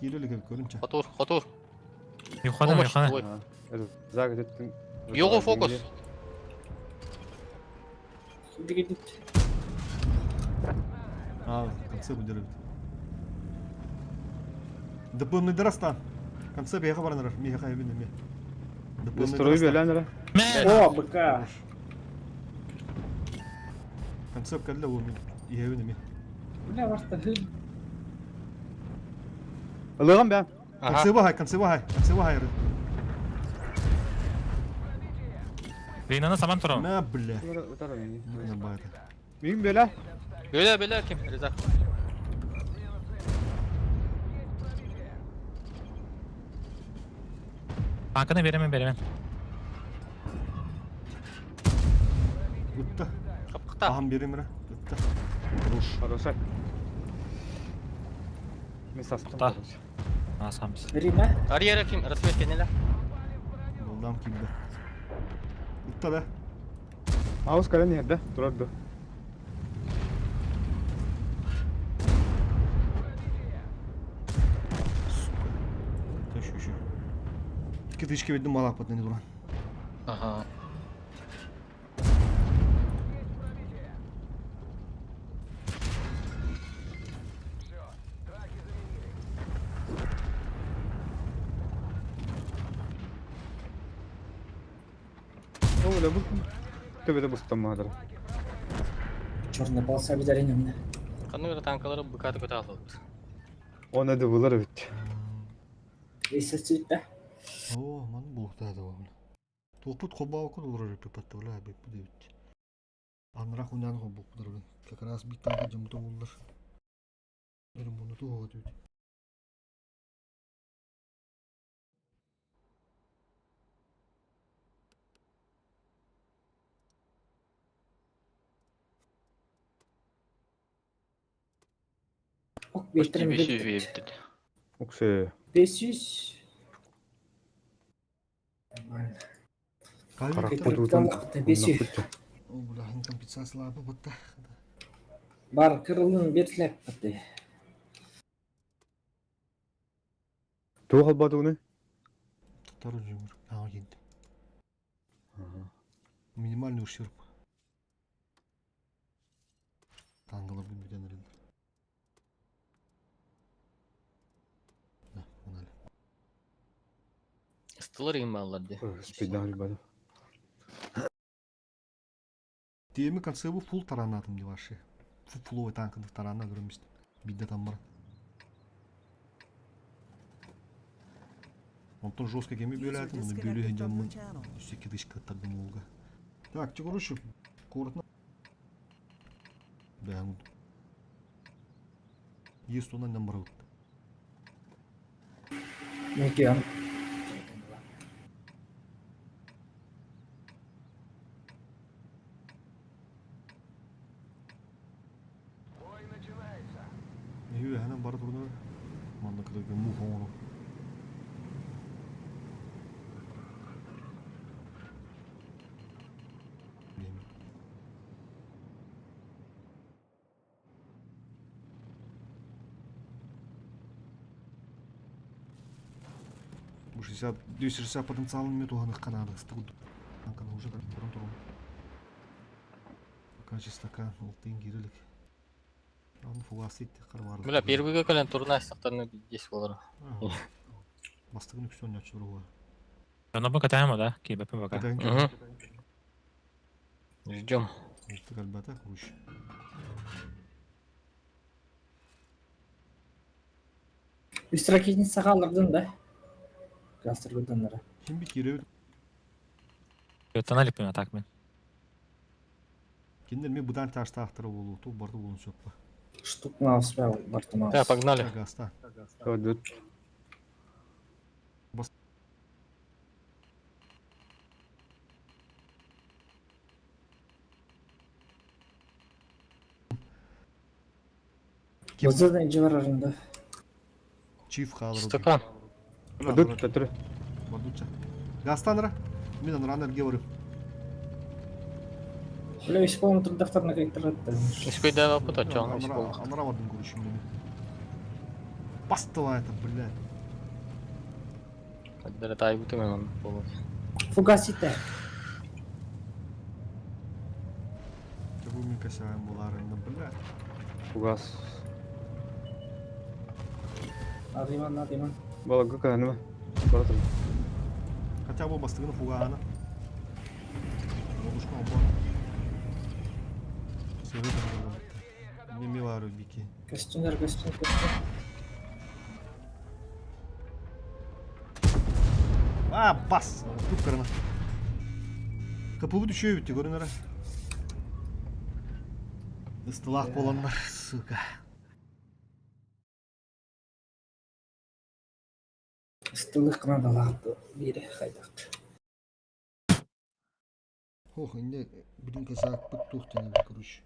Елі көрінче. Котур. Юхана. Ой. Zag ettin. Його фокус. Дигидит. А, в конце выдержит. Dıpımlı dırastan. Конце беға баранар. Меха хайбин еме. Destroyu belen ara. О, БК. Концеп кәлі ол мен. Ехевин еме. Бля, варта хыл. Alığım ben. Концева хай. Рейнаны саман турам. Мә, бля. Ötarım yani. Мен байты. Mühim böyle. Бөлі кем, Ризақ. Tankını veremem. Үтті. Қапқықта. Ағам беремірі. Үтті. Руш. Хорошо. Мен састым. Да. Асамыз. Рима. Арьері кем, арасы бет кенелі. Олдам килді. Үтті да. Ağız kale nerede? Durardı. Төш. 2 тышки веддім мал апат не durан. Ага. Ne oluyor bu? төбөтө бустамадыр. Черная полоса обязательно. Қаны бір танкалары бұқаты көте алды. Оны да булар бит. Если цвет, да? О, ман булуктады ол. Топут колбау код урар пепатты бля, бек будет. Анрах унан го булдыр. Как раз бит танка жымты булдыр. Бер муну туга түт. Ок, Почти бештерем 500 бет. вебді. Уксе. 500. Нормально. Карак Кайы подутан. Там 500. О, бля, компенсацияларды бутта. Бар кырылын берсілеп бітті. Туу халбады уны? Второй жумур. Ага, келді. Минимальный ущерб. Таңғылар бұл бүйден әрін. Да, онайлы. Стылар ең балаларды. Спиддан халбады. Теми конце бұл фул таранатым деп вообще. Фуловый танкыды тарана көрместі. Бидде там бар. Онтон жестко кеме бөләтім, оны бөлі Disconnected from хенжамын. your channel. Үстеке дышқы тардым олға. Так, че короче, коротно. Бәңін. Есть онан нәмір өтті. Мекиан. Үйе, әнен бары тұрды. Манда кірді, мұх оңыру. Bu 260 потенциалын мен туғаны қанады студ. Анканы уже тұрын тұрын. Качество стакан, алтын кирилик. Аны фугасы етті қарварды. Бля, первыйға көлен тұрына астықтарына 10 болар. Бастығын үксен ячы бұруға. Оно пока тайма, да? Кибапы пока. Ждем. Өлтік әлбәті құруш. Üst raketini sağaldırdın da. Gastırgıldın da. Ким бит кереу. Тонали пойма так мен. Кендер мен бұдан ташты ақтыры болу. Тұл барды болын сөппі. Штук маус бәу, барты маус. Да, погнали. Гаста. Өдіт. Gözlerden civarlarında. Чиф қалыр. Стакан. Өдіт, тәтірі. Бардуча. Гастаныра. Мен аныран әлге барым. Бля, исполнен трудовторна как-то. Успейді апыт атчағын. Аныра бардым көрішім мен. Бастыва это, блядь. Дәрі тай бұты мен оны болады. Фугасите. Бұл мен кәсәйін боларында, блядь. Фугас. Надиман, надиман. Балага кәнімі. Баратыр. Хотя бұл бастығыны фугағаны. Олушқан бұл. Сөрі дұрды. Неме бар өбеке. Костюмер. А, бас! Тут кырына. Kapıbı düşüyor bitti görün ara. Istılak olanlar, suka. Стылых надо ладно. Бери, хайдак. Ох, инде билин кесак пыттух-тен, короче.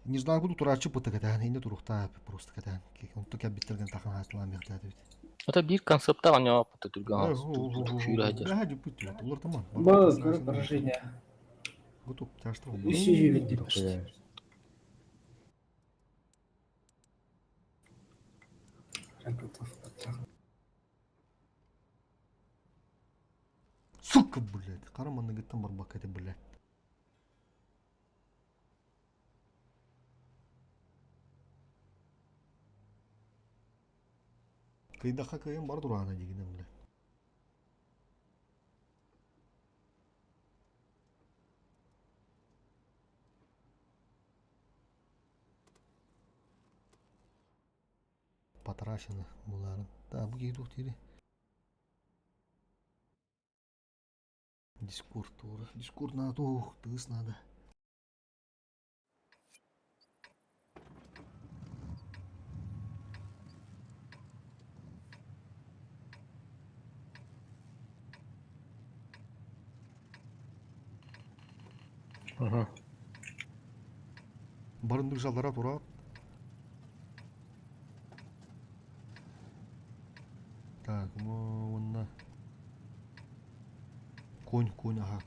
Не знаю, куда турачы пыты кәтән, инде турухта просто кәтән. Он токя биттерген тахын хатылан бияқтады бит. Это бір концепта ғана апыты түрген шүйір әдер. Бәді пыты, олар таман. Было поражение. Готов, тяжты ол. Еще живет не почти. Сука, блядь, қараманды кеттен бар бақ кәте, блядь. Кайдақа кайын бар тұрағына дегенем, блядь. Патрашины буларын. Да, bu geydi oktiri. Дискорд тура. Дискорд надо, ох, тыс надо. Ага. Барындык жалдара турат. Так, онна. Конь, ага.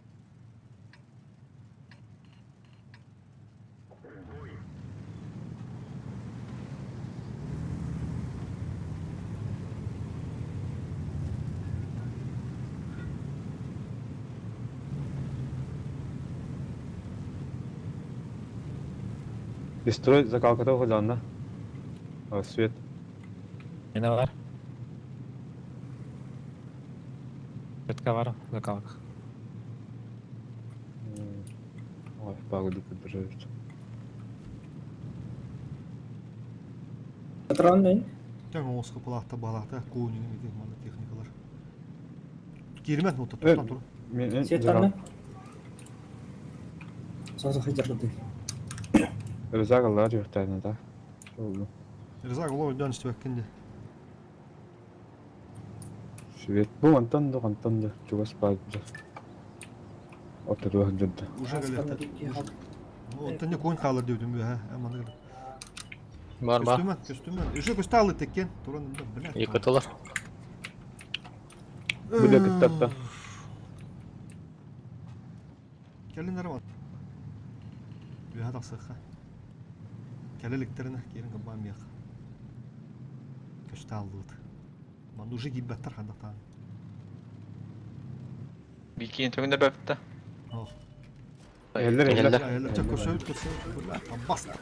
Дестрой закалката ходжанна. Свет. Не var. Светка var. Закалка. Ой, погоду поддерживает. Патрон değil. Жаңа осқы пылақта балақта көңінің екен мана техникалар. Керемет нота Э, тоқтан тұр. Мен Светлана. Соза хыжырды. рызагалар жақтайны да. Ризак олар дан істеп әккенде. Свет. Бұл антанды чугас бады. Отыр уақыт жүрді. Уже галетті. Оттан не көң қалыр деудім бе, ә? Аманы қалыр. Бар ба. Көстімен. Уже көсті алды теккен. Тұрын біләт. Екі аталар. Бүле кіттатта. Келін әрі Бүйә тақсыққа. Кәлеліктеріне керін қабан бияқ. Көсті алды ұты. Ман уже кейбәттір қандақтан. Бейкейін түргінде бәпті. Елдер. Әйелі тек көсөйт. Басты.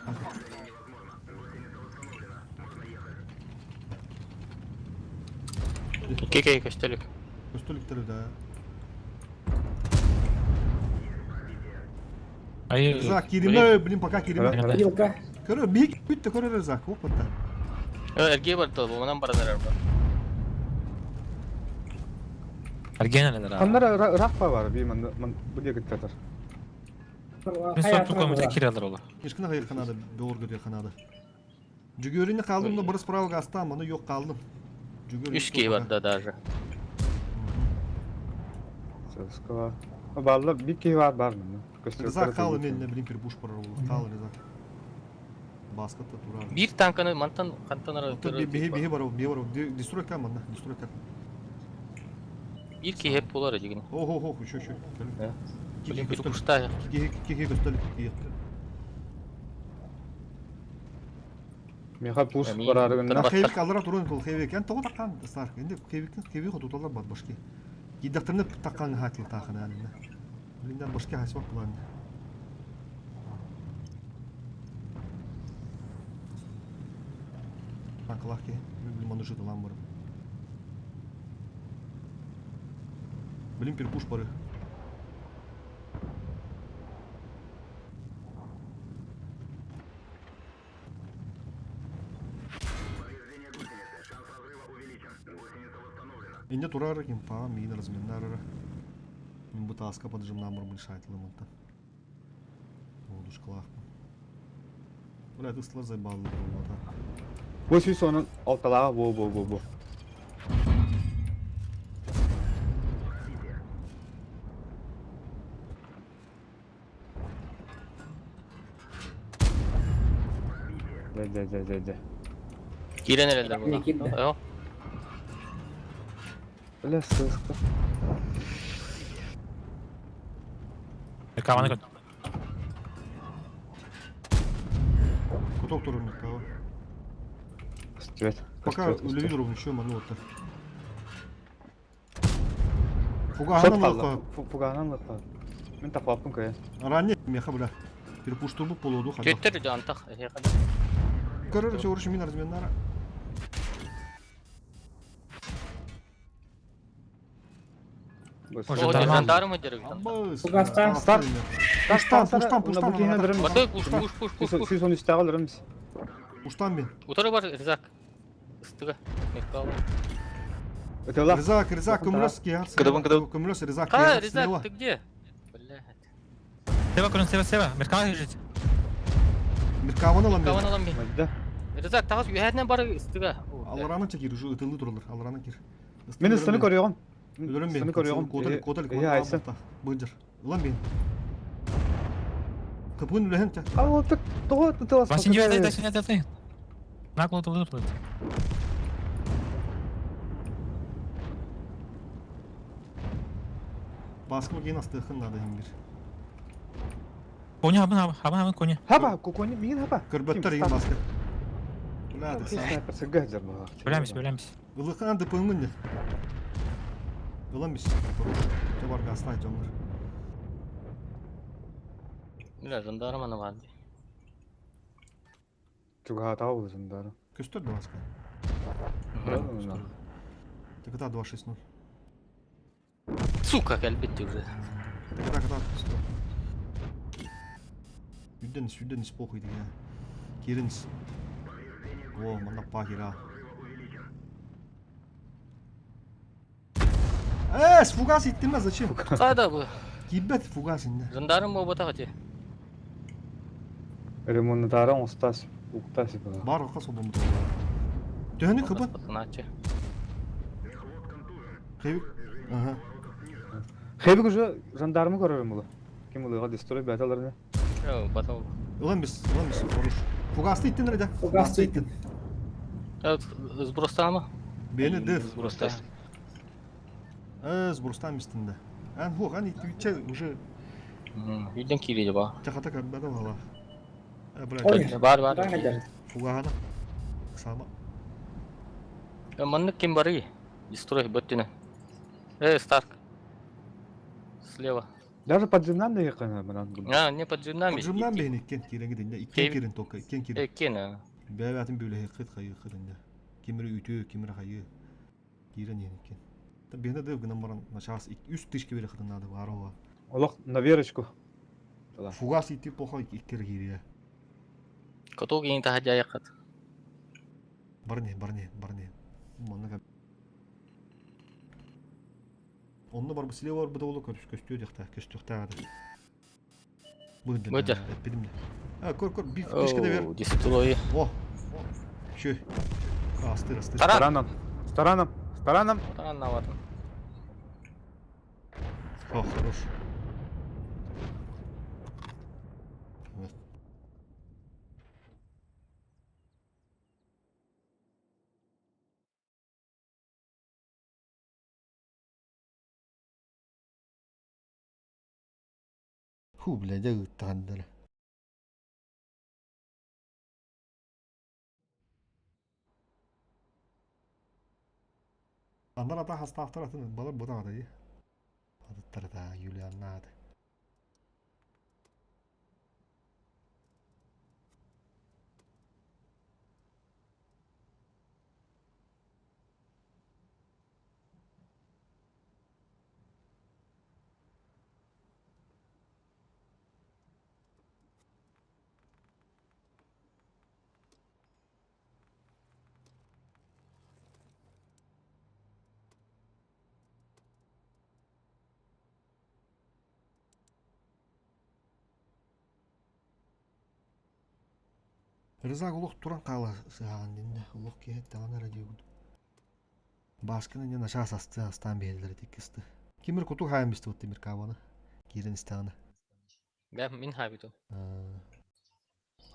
Кекей көстелік. Көстіліктері де. Ай, Ризак, кереме, блин, пока кереме. Yılka. Көрі, бейік бүтті көрі Ризак, опытта. Әрге бар тұл, бұнан баранар бар. Арген әлі. Қандар рақпа бар, беймін, бүле кіттатыр. Мен соп көмірді кері алыр олар. Ешкіні қайыр қанады, беғыр көтер қанады. Жүгеріне қалдым да бір справа астам, мұны yok қалдым. Үш кей бар да даже. Сәсківа. Балла bir key var mı? Ризак қалды мен, не білейін, пер буш барар олар. Қалды Ризак. Басқытта тұрар. Bir tankını mantan kantanara Беге бар, беге бар. Дестройка манда, дестройка. Bir key hep bolar acıgını. Ох, еще. Блин, bir puşta. Кеге көстілік. Меха пуш Әмин. барары гынна. Тырбат. Хейвик алдыра тұрын бұл хейвик. Ән тоғы таққан дыстар. Енді хейвик отуталар бад башки. Еддақтырны таққан хатил тақын әлінде. Білінден башки хайсвақ бұлан. Танқылақ ке. Білім оны жыды лан бұрым. Білім пер пуш бары. Инде турар кем па мин разменнарара. Мин бутаска поджим намыр большайтылы мынта. Олдушкалах. Бля, ты слаз заебал вот. Bu süs onun altalağı bu. De. Giren herhalde buna. Ekip de. Yok. Öyle sıkı. Kavanı götür. Куток турын кого. Evet. Пока лидеру еще манута. Сот Фугахан қалды. лақа. Фугахан лақа. Мен тапаппын көе. Ранне меха бля. Перепушту bu полоду хада. Götür de antak. Көрөр чорыш мин разменнара. Уже O tamam. jandarı mı diyor? Амбы. Фугастан. Пуштан. Батой push. Süs onu üstüne alırım biz. Пуштан мен. Utarı var Rızak. Истыга. Меккала. Өтелах. Рызак, көмілес кейар. Кыдабын. Көмілес Рызак Ха, кейар. Резак, ты где? Блядь. Сева, көрін, сева. Меркаға жүреді. Миркаваны алам Каван мен. адам бе. Майда. Резак, тағыз үйәдінен бары истыга. Аларанын чекер, уже ытылы тұралар. Аларанын кер. Мен üstünü koruyorum. Өлөрüm мен. Üstünü koruyorum. İyi aysa. Быджыр. Улам мен. Кыпын үләһен ча. Алtık. Doğu tutulas. Васин жібәді. Нақыл отырды. Баскы кейін астықын надо еңгер. Коня, абын, коня. Haba, kokoni min haba. Кырбаттар ең баскы. Улады. Снайпер сыгажар бага. Бөлеміз. Улыққан дыпыңын не? Улам біз. Жабарға астай жоңғыр. Бля, жандарм ана var. Чуга тау зындар. Көстер де баскы. Теката 260. Сука, әлбетте уже. Теката. Үйденіс похуй деген. Керініс. О, маңап па кера. С фугас иттің ма, зачем? Қайда бұл? Кибет фугас инде. Жандарм бұл бота қате. Ремонтаран устас. Уктаси бага. Бар оққа сол болмыды. Төхені қыбын? Наче. Қейбік? Ага. Хебик уже жандармы көрөрüm була. Ким улыга десторой бәталарына. Йо, батал. Улам біз, оруш. Фугасты иттің рәді? Фугасты иттің. Сбростан мı? Бені дef. Сбростан. Сбростан мистінде. Ән хуқ, ән итті уже Үйден келеді ба. чақата кәрбәді вала. Ой, Бар. Buradan gidelim. Фугағана. Сама. Маннык кем бары? Дестрой, бөттіне. Старк. Слева. Даже под землям якына менен бу. Не под джимнами. Жымнан бейін еккен керенгі дейінде. Икен керен тоққа, икен керен. Кен. Бәбәтін бөлі хеқет қайы қырында. Кемірі үйті, кемірі қайы. Керен ең екен. Бені дөв гынан баран шағас 3 тышке бері қырынады баруға. Олох на верочку. Фугас итті поқа иккер керия. Котол кейін тахаджа яқат. Барне. Манныға. Онны бар бұсыле бар бұда олы көріш көстеу декта, көстеуқта ады. Бөді. Әтпедімді. Көр, бір тышке де бер. Дестрой. О, шөй. Астыр. Таранам. Таран навадым. О, хорош. Ху, блядь, ұттағандары. Андар ата хаста авторатын балар бұда ады. Адыттары да Юлианна ады. Рызак улық туран қала саған дінде. Улық кейт тағаны радио бұд. Башқыны не наша асасты астан бейелдері теккісті. Кемір күту хайын бісті өтті Миркаваны. Керен істағаны. Мен хайбиту.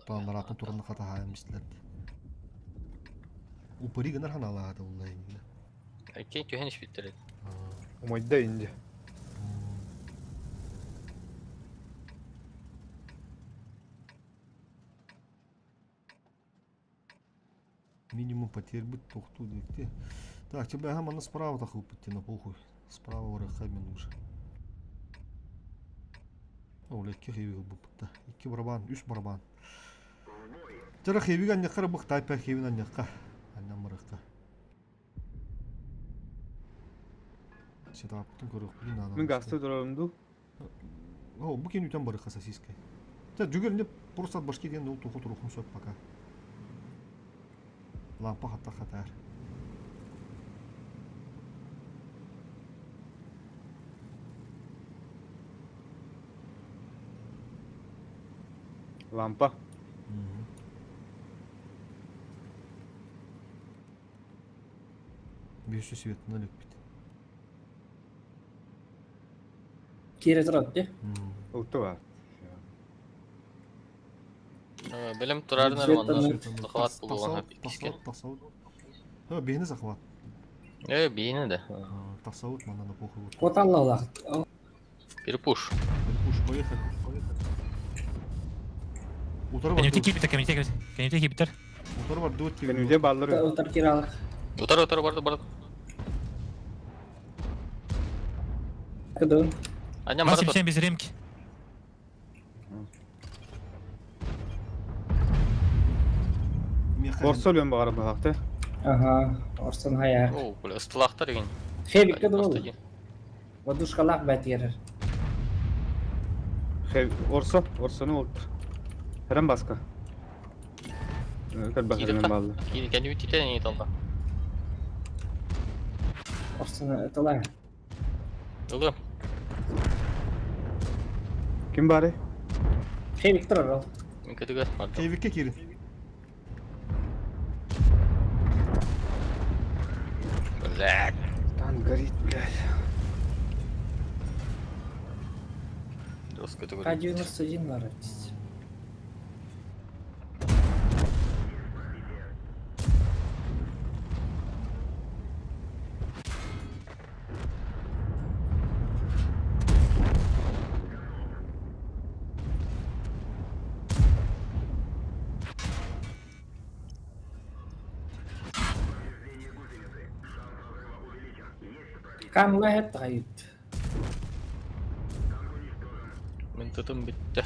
Баландаратын тураны қата хайын бістілерді. Упыри гынар хан алағады олай еңді. Кен түйен іш біттереді. Умайда инде. Минимум потерь быть тухту декте. Так, тебя гамма справа так упыти на похуй. Справа варыха мен уже. Оле хеви бупта. 2 барабан, 3 барабан. Жара хевига някара бық тайпа хевина някқа. Анна мырыққа. Сетаптың көріп бинаны. Мен гасты дұрымду. О, бұл кен үтен барыққа сосиска. Жүгерінде просто башки ден ол туху тұрухым сөп пока. Lampa hatta hatar. Lampa. Büyüsü sivetini ölüp bit. Kiri turadi. Oldu var. Білім тұрардың арманда Светлана. лықват бұл оған пикіскен. Tasavvut. Ha beyni zakvat. Бейіні де. Tasavvut мана на похуй. Вот. Кот аллах. Перепуш. Уж поехали. Утары бар. Кеневте кибитер, кеневте кибитер. Утары бар дөт Ben gibi. üde balları. Утар киралах. Отар барды. Кыдын. Аням Масим барды. сен без ремки. Orsa ölüyorum bağırım bakta. Ага. Орсон хаяк. О, бұл ыстылақтар еген. Хевик кыдын. Водушкалах бәтер. Orsa ne oldu? Herem baska. Kal bakırım bağlı. Кәне өтетен не талға. Орсон тала. Жылы. Kim bari? Хевик турар. Мен кәдігі барды. Keyvik'e girin. Блядь. Там горит, блядь. Жестко это К-91 бар. Kan lehet тайып. Мен тұтым бітті.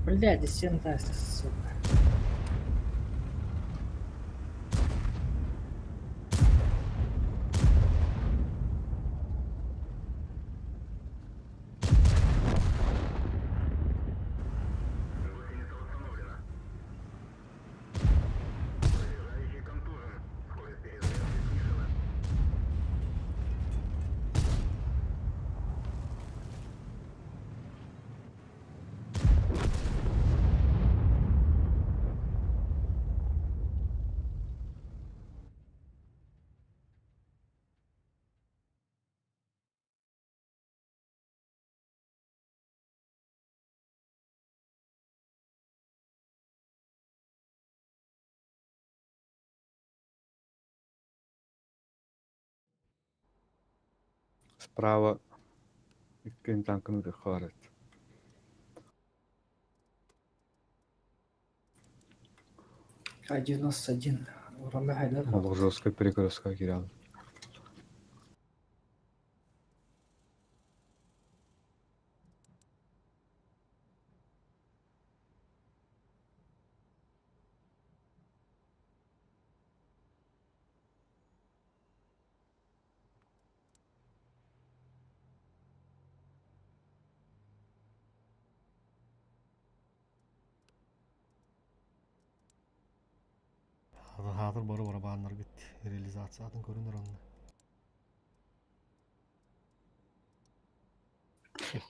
Блядь, сен тасты, сука. Справа. İlkin tankını da xaret. К-91. Уралда хайдар. Олық жестко перекрестка кирал. Hazır bara bağlanır bit. Realizasyonun görünür onda.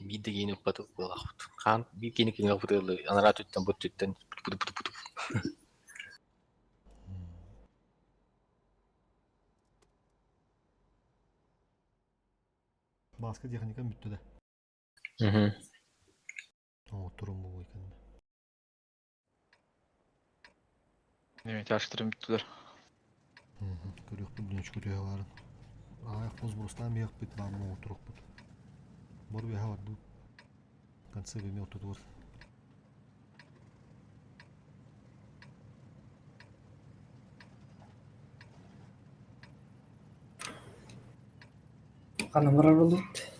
Биді кені бұты болақ. Қан, би кені кені бұтылы. Анарат өттен, бұт өттен. Бұты. Baskı техникам bitti de. Oturum bu ekan. Evet, açtırım bittiler. Көрөк бұл дүнч көтөе барын. Аяқ боз бурустан бияқ бит бамын отырук бут. Бор бияха бар бұл. Конце беме отуду бар. Kanamara bulut.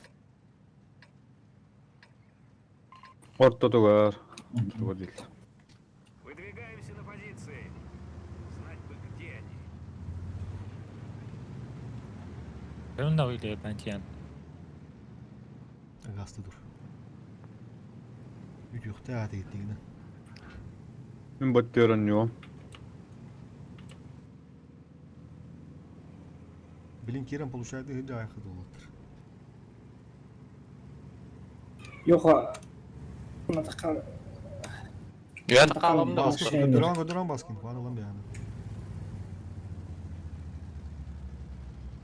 Orta da var. Bu değil. Выдвигаемся на позиции. Знать бы, где они. Ben de öyle bence yani. Agastı dur. Ütüyük teatı gittiğine. Ben battıyorum yok. Билин керем получает и жайы хыдылыктыр. Yok o. Buna da kal. Я қаламда Бас- болса. Şey- Gödüran baskın. Bağlılan bir yani.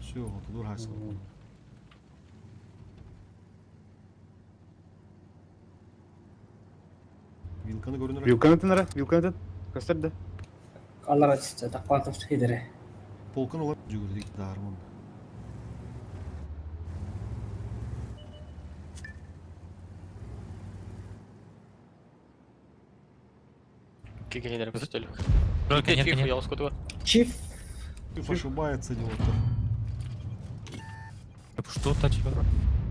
Все, вот dur haysın. Vilkanı görünür. Вилканатын ара, вилканатын. Кастырды. Allah açıkça takvatıp şeyleri. Polkan olan жүгірді darımın. Кегейлер пистолет. Тройка, нет, Чиф, нет. я ускоту. Çift. Ошибается дело-то. Что то чего?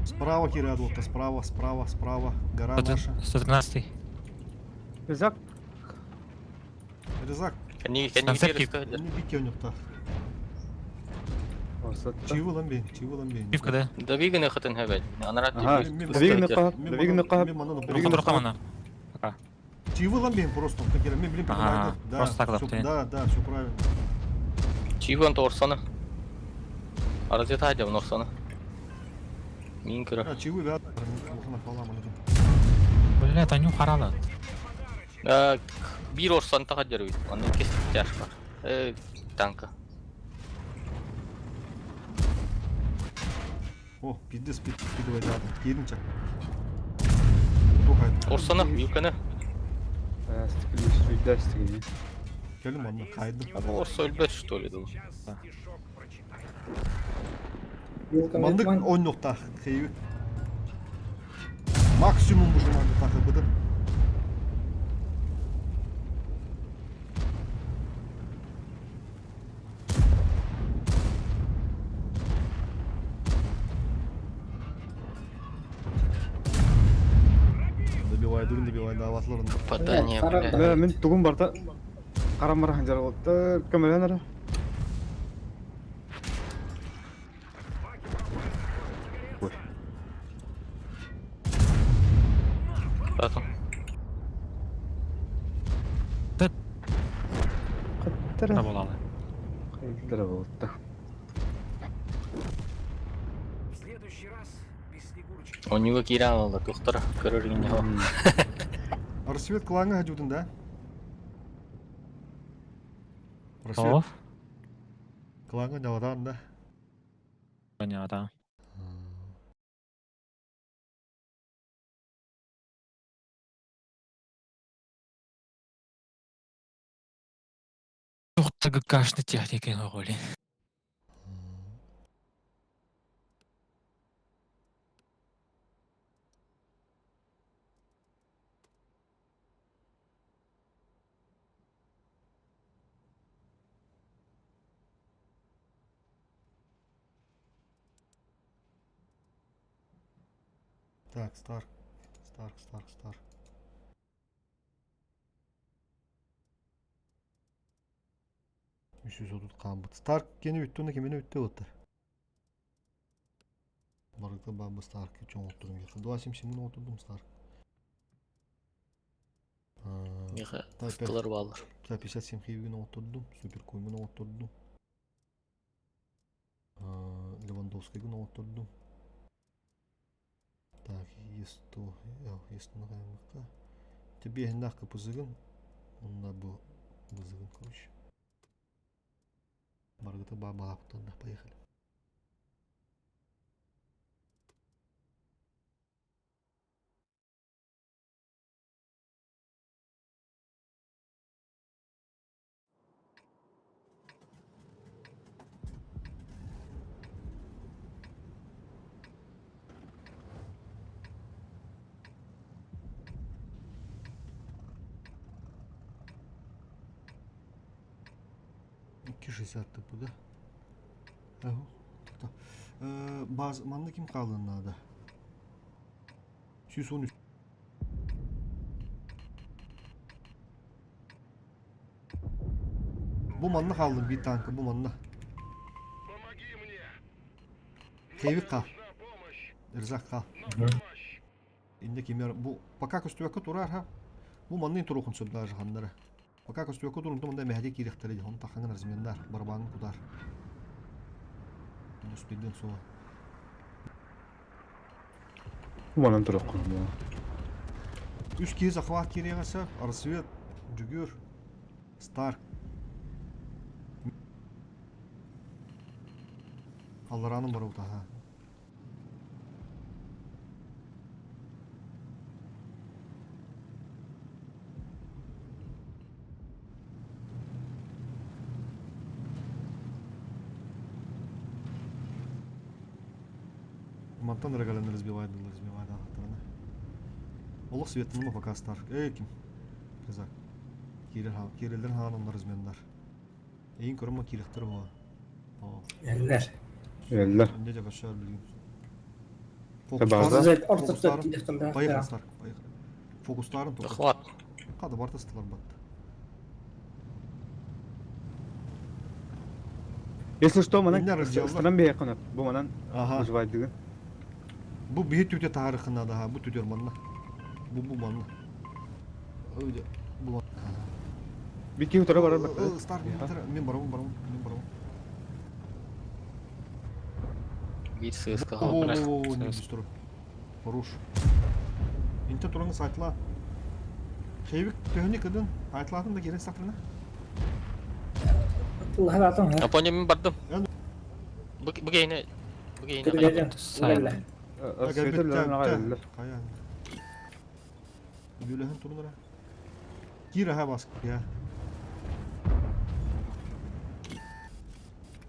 Справа кирят, вот справа, справа, справа. Гора наша. 113. Зак. Резак, Они Концепт перестали. не бики у них-то. Осатта. Чивы ламбейн, чивы ламбейн. Чиф когда? Да виганы хатын хавет. Она Ага, двигай накап, двигай накап. Руку рукамана. Чивы ламбейн просто. Как я, блин, Ага, да, просто так всё- лаптин. да, все правильно. Чиван торсана. Аразет хайда норсана. Мин кыра. А, чивы, да. Мухана фалам, алады. Бля, Таню харала. Бир орсан тахаджар бит. Анын кесип жаш бар. Танка. О, пиздец, спидовый, да. Керінча. Орсана, вилканы. Стекли. Келім анна, қайды. Орса өлбөт, что ли, думаю. Yılkan Мандык etmen. 10 нокта, хейвик. Максимум бұл жуманды тақы бұды. Добивай, да, ватларын. Попадание, Evet, бля. Мен тугун барта. Карамара ханжар болду. Камераны ара. Потом. Каттара. Да болалы. Кайдара болду. Он него киран алды, тухтар. Көрөргөн жоо. Арсвет клаңа хажудын, да? О, Арсвет клаңа жаладан, да? понятно. Ух ты, какашный техника на роли. Так, Старк. 330 қамбыт. Старк кені үттіні кемені үтті өтті. Барықта бабы Старк чоң отырдым. 270 отырдым Старк. Меха, кылар балыр. 57 хейвген отырдым. Супер коймен отырдым. Левандовскийген отырдым. Так, есто қаймыққа. Тебе хендаққа пызығын. Онда бұл бызығын көріш. Баргыта балаптан да поехали. İki 60 bu da. Aho. Bazı manda kim kaldığında da. 213. Bu manda kaldım bir tankı bu manda. Keyvik kal. Rızak kal. İndi kimler bu пока көстөккө турар ha. Bu manda интрухун сөбдә жаһаннары. Пока көстөккө турунда мында мәһәди кирехтәре җаһан тахаңын размендар барбаңын кудар. Üstünden soğa. Umanın тұрық қылым. Üç kez захват кере қасақ, Арсвет, Жүгер, Старк. Аллараның бар ұлта, ха. Монтан рогален разбивает ахтарына. Олық светінің ма пока Старк. Кім? Қызақ. Керелден ханымдар измендар. Ең көрім ма керектір оға. Eller. Eller. Önce de kaçar bileyim. Tabii. Zed orta tut diktirler. Поехали, Старк, поехали. Фокустарын только. Захват. Қады барта стылар батты. Если что, Меня мұның разделала. ыстыран бей қынып. Бұл мұнан Ага. ұжвайдығы. Bu bir tüte tarihine daha bu tütür manla. Bu manla. Öyle bu. Bir keyif тұры барар бақы. Старк мен барам. Бит ССК О, қалып біраз. не дистро. Поруш. Инте тураңы сайтла. Хейвик төхіне кідін айтлатын да керек сақтырына. Бұл халатын ха. Япония мен бардым. Ян- Бұгейіне. Кіргеден. Eller. Светерлерін аға елдер. Қаян. Бөлеген турнара. Кира ха баск я.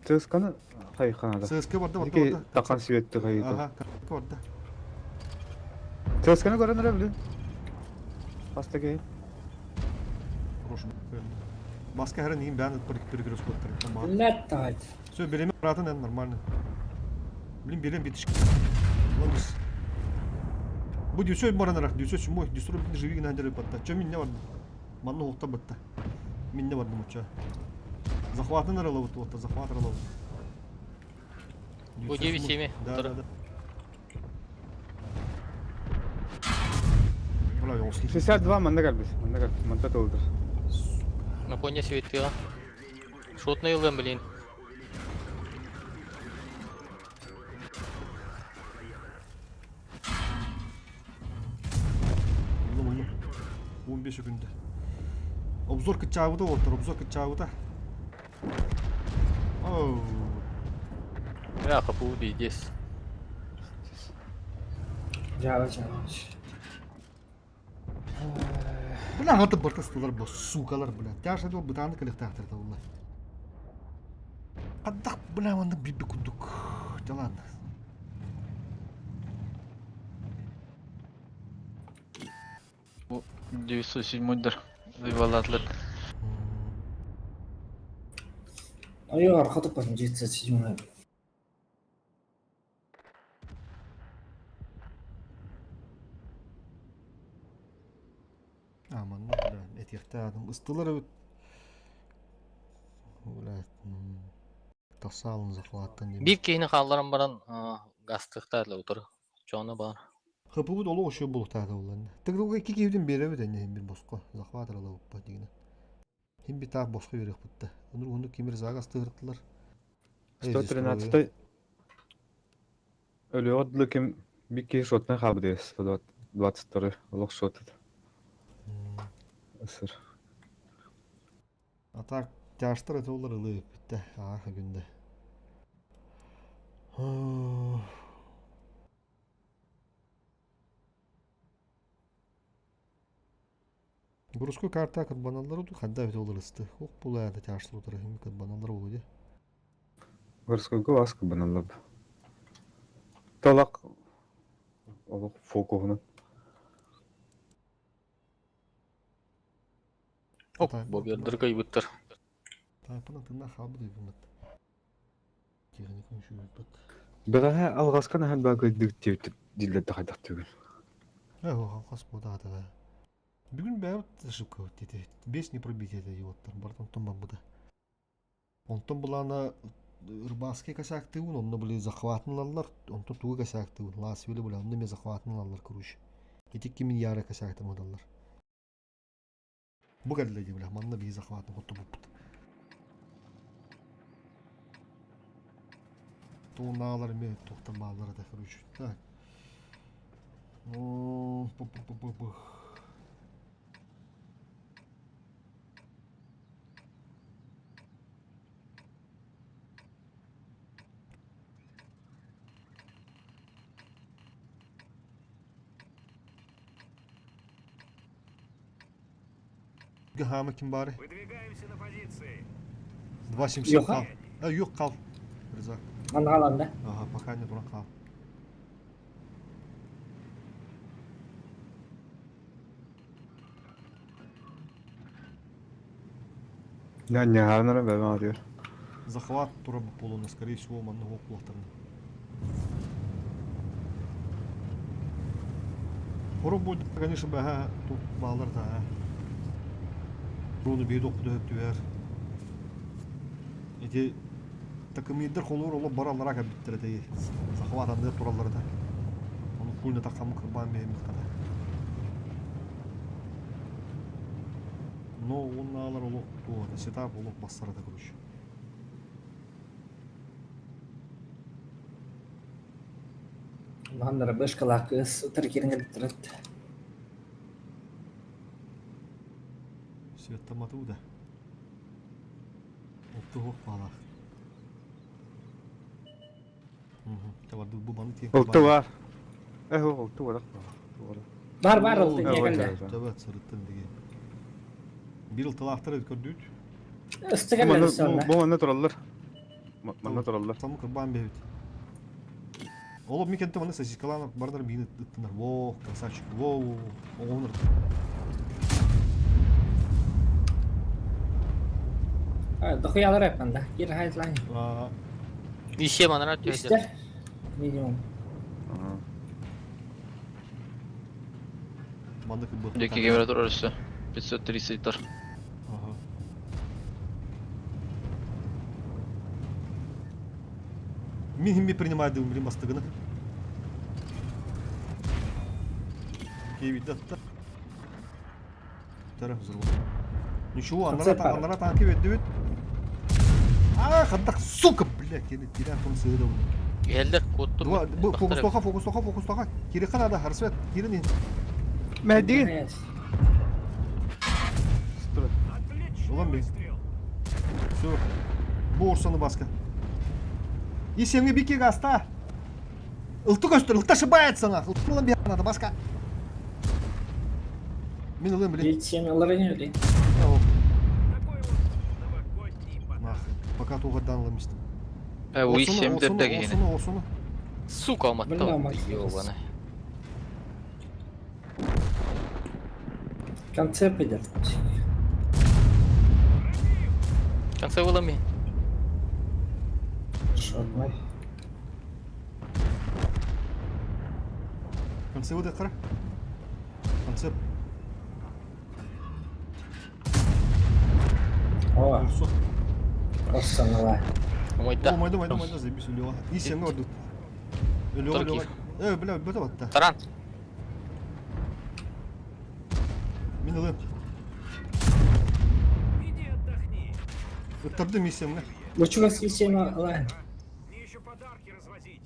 Тысканы қайыққанада. ССК барды. Неке таққан светті қайыққа. Ага, барды. Тысканы көрінірі білін. Баста кейіп. Поруш. Баска хәрін ең бәнді бір көттір. Let tight. Все, беремен братан ән нормально. Блин, берем битиш. Ладос. Bu diyor maranarak diyor şu mu diyor bir живи гнандеры патта. Чё минне var? Манны ухта батта. Минне var муча. Захватын аралау вот захват аралау. Bu 9-7. Да. Бля, я усли. 62 мында кәлбіз. Мында толдыр. Япония светіға. Шотны елден білейін. Oğlum. 15 günde. Obzor kıçağıda otur, obzor kıçağıda. Oh. Ya kapı diyeceğiz. Java. Бля, надо бартастылар бо, сукалар, бля. Тяжа дол бытаны кілік тақтырды, олай. Қаддақ, бля, онды бибі күндік. Жалан. Bu 907'dir. Rivalatlar. Ayı arka bakın ciddi seçimler. Aman, bля, etiyektadım. Istılар öt. Бля, тасалын захваттан. Bir кейіні қалдарым баран гастықтарлы отыр. Жоны бар. Хыпыбыт олу ошо болуктады улан. Тыгылга iki кевден беребит эне бир боско. Захват аралап ба дегене. Хим бит так боско берек бутта. Уну кемер загас тыгырттылар. 113 Ölü odlu kim bir kez şotdan xabı deyis. 23 olaq şotu. Isır. Атак жаштар это олар ылып битте арка күндө. Буруску карта катбаналар уду хадда бит олар ысты. Ок булады жаштар утура хим катбаналар болду. Вырскойго аскы баналап. Толақ олақ фокуғынан. Оп, бұл бердір көй бұттыр. Тайпына тына хабы дейбімет. Техникын шүйбет. Бұға алғасқан әхәл бағы дүгтеуті дилдерді қайдақ түгіл. Алғас болды атыға. Бүгін бәуіт жып көт деді. 5 не пробить еді еуаттар. Бартан томбан бұда. Онтон бұлана Рыбаски косяктыгын, онны были захватнылар, онтон тугы косяктыгын. Лас вели были, онны ме захватнылар күрүш. Этик кимин яры косяктым одалар. Бу кәділді бля, манна бей захватны хотты бұппыт. Туналар мен тоқтамалары да, короче. Так. О, пу-пу-пу-пу-пу. Гахама ким бары? Выдвигаемся на позиции. 277 Yok ha? кал. Yok кал. Риза. Аны алам да. Ага, пока не туран кал. Не гарнера бәбәң атıyor. Захват тура полуна, скорее всего, манного плохтарны. Хору будет, конечно, бәһә тут балар да. Руны бейд оқыды өттүер. Эти такымидер холур олып баралар ага биттер эти захват анда туралар да. Оны пульна такамы кырбан беймит када. Но онналар олып, сетап олып бассары да көрүш. Маннары бышкалак утыр кирин битирет. Свет матуда. Опту хоп бала. Таварды бу баны тек. Oltu var. Oltu var. Бар улты Ой, негенде. да. Тават сырыттын деген. Bir yıl talahtarı gördük. Истигелер сонда. Bu ne turallar? Manna turallar. Tamı kırban bebit. Oğlum mikente bana sessiz kalan barlar beni ıttınlar. Wow, красавчик. Wow, oğlum. Дохуялар япканда. Кир хайтлайн. Еще манара түйдер. İşte minimum. Bandaki bu. Декеге температура өрісі 530 литр. Ага. Мен химми принимаю дым блин бастыгына. Кевит атта. Тарах взорвал. Ничего, анара танки ведет. А, хандак, сука, блядь, я теряю он сыдал. Елдер кодтур. Фокус. Кири канада, Харсвет, кири не. Mehdi. Ulan be. Все. Борсаны баска. И семья бики гаста. Илту көстір, илта ошибается нахуй. Уlan bir надо баска. Мен ылым блин. Geçen yılları ne öyle? Нахуй. Пока туғадан ылымыстым. Уйсем деп дегені. Осыны. Сука алматта. Блин, алматы. Ёбаны. Концепт идет. Конце вылами. Шотмай. Конце выдай қара. Концепт. О, Все. останова. Майда. Майда, заебись, улева. И семья ордут. Улева. Бля, бөті батта. Таран. Мен ылым. Иди отдохни. Өттірді мен семья. Bu çok geçen lan. Мне еще подарки развозить.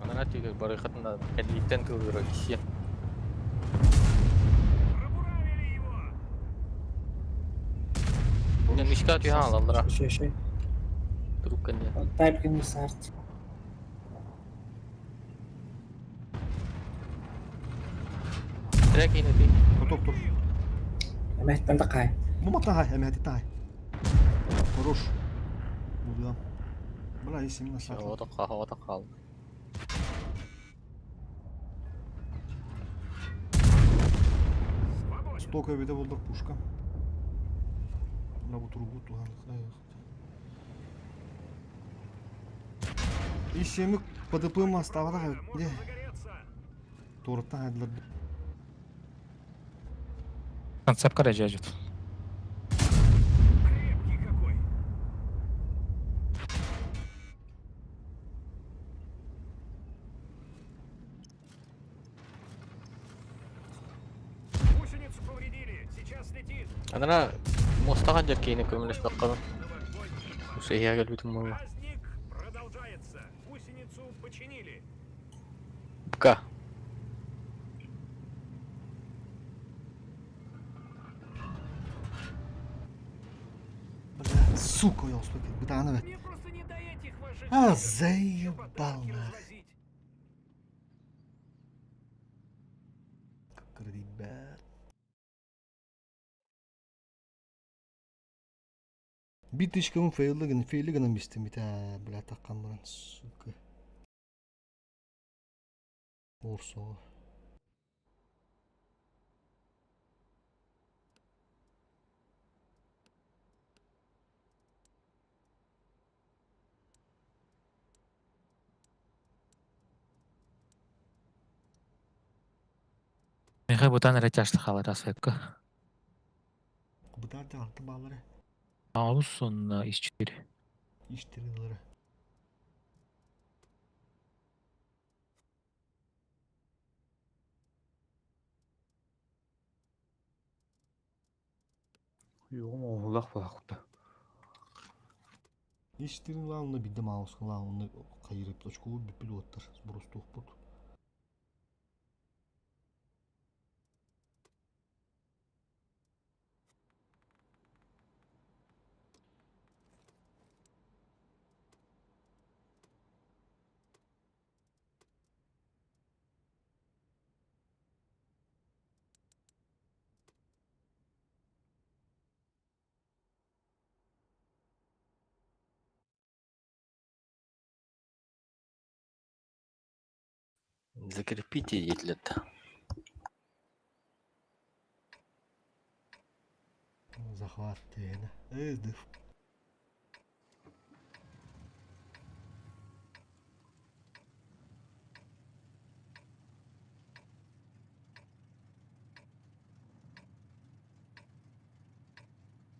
Анара түйдер бары қатында кәділіктен көлдері иші. Пробуравили его. Мен мишка түйхан алалдыра. Şey. Тұруп кәнде. Type gibi sert. Direkt yine değil. Тур. Mehten de kay. Bu matan hay, emniyeti tay. Хорош. Buradan. Bırak isimle sakla. Havada kaldı. Столько вида болдыр пушка. На bu трубу туған. Ишемік ПДП-ма ставада не. Торттан әділер. Концепт гаража идет. Крепкий какой. Гусеницу повредили. летит. Анара мостаға жер кейіне көміліс баққаны. Осы ия кәлбетін мұңға. Праздник продолжается. Гусеницу починили. Бұқа. Бля, сука, я успел. Бля, она... Мне просто не до этих ваших А, дел. заебал Подарки нах. развозить. Как ребят. Битышкам фейлиган мистем бита, бля, таккан баран, сука. Орсо. Меха бутан речашты хала разведка. Бытар да алты балары, Аус сон из 4. иштирилары. Yo'q, oğlaq balaqda. Иштирин лауна бидде маускан лауна кайрып точку бипил оттар, сбростук бут. Закрепите етлет. Захват тена. Эздыв.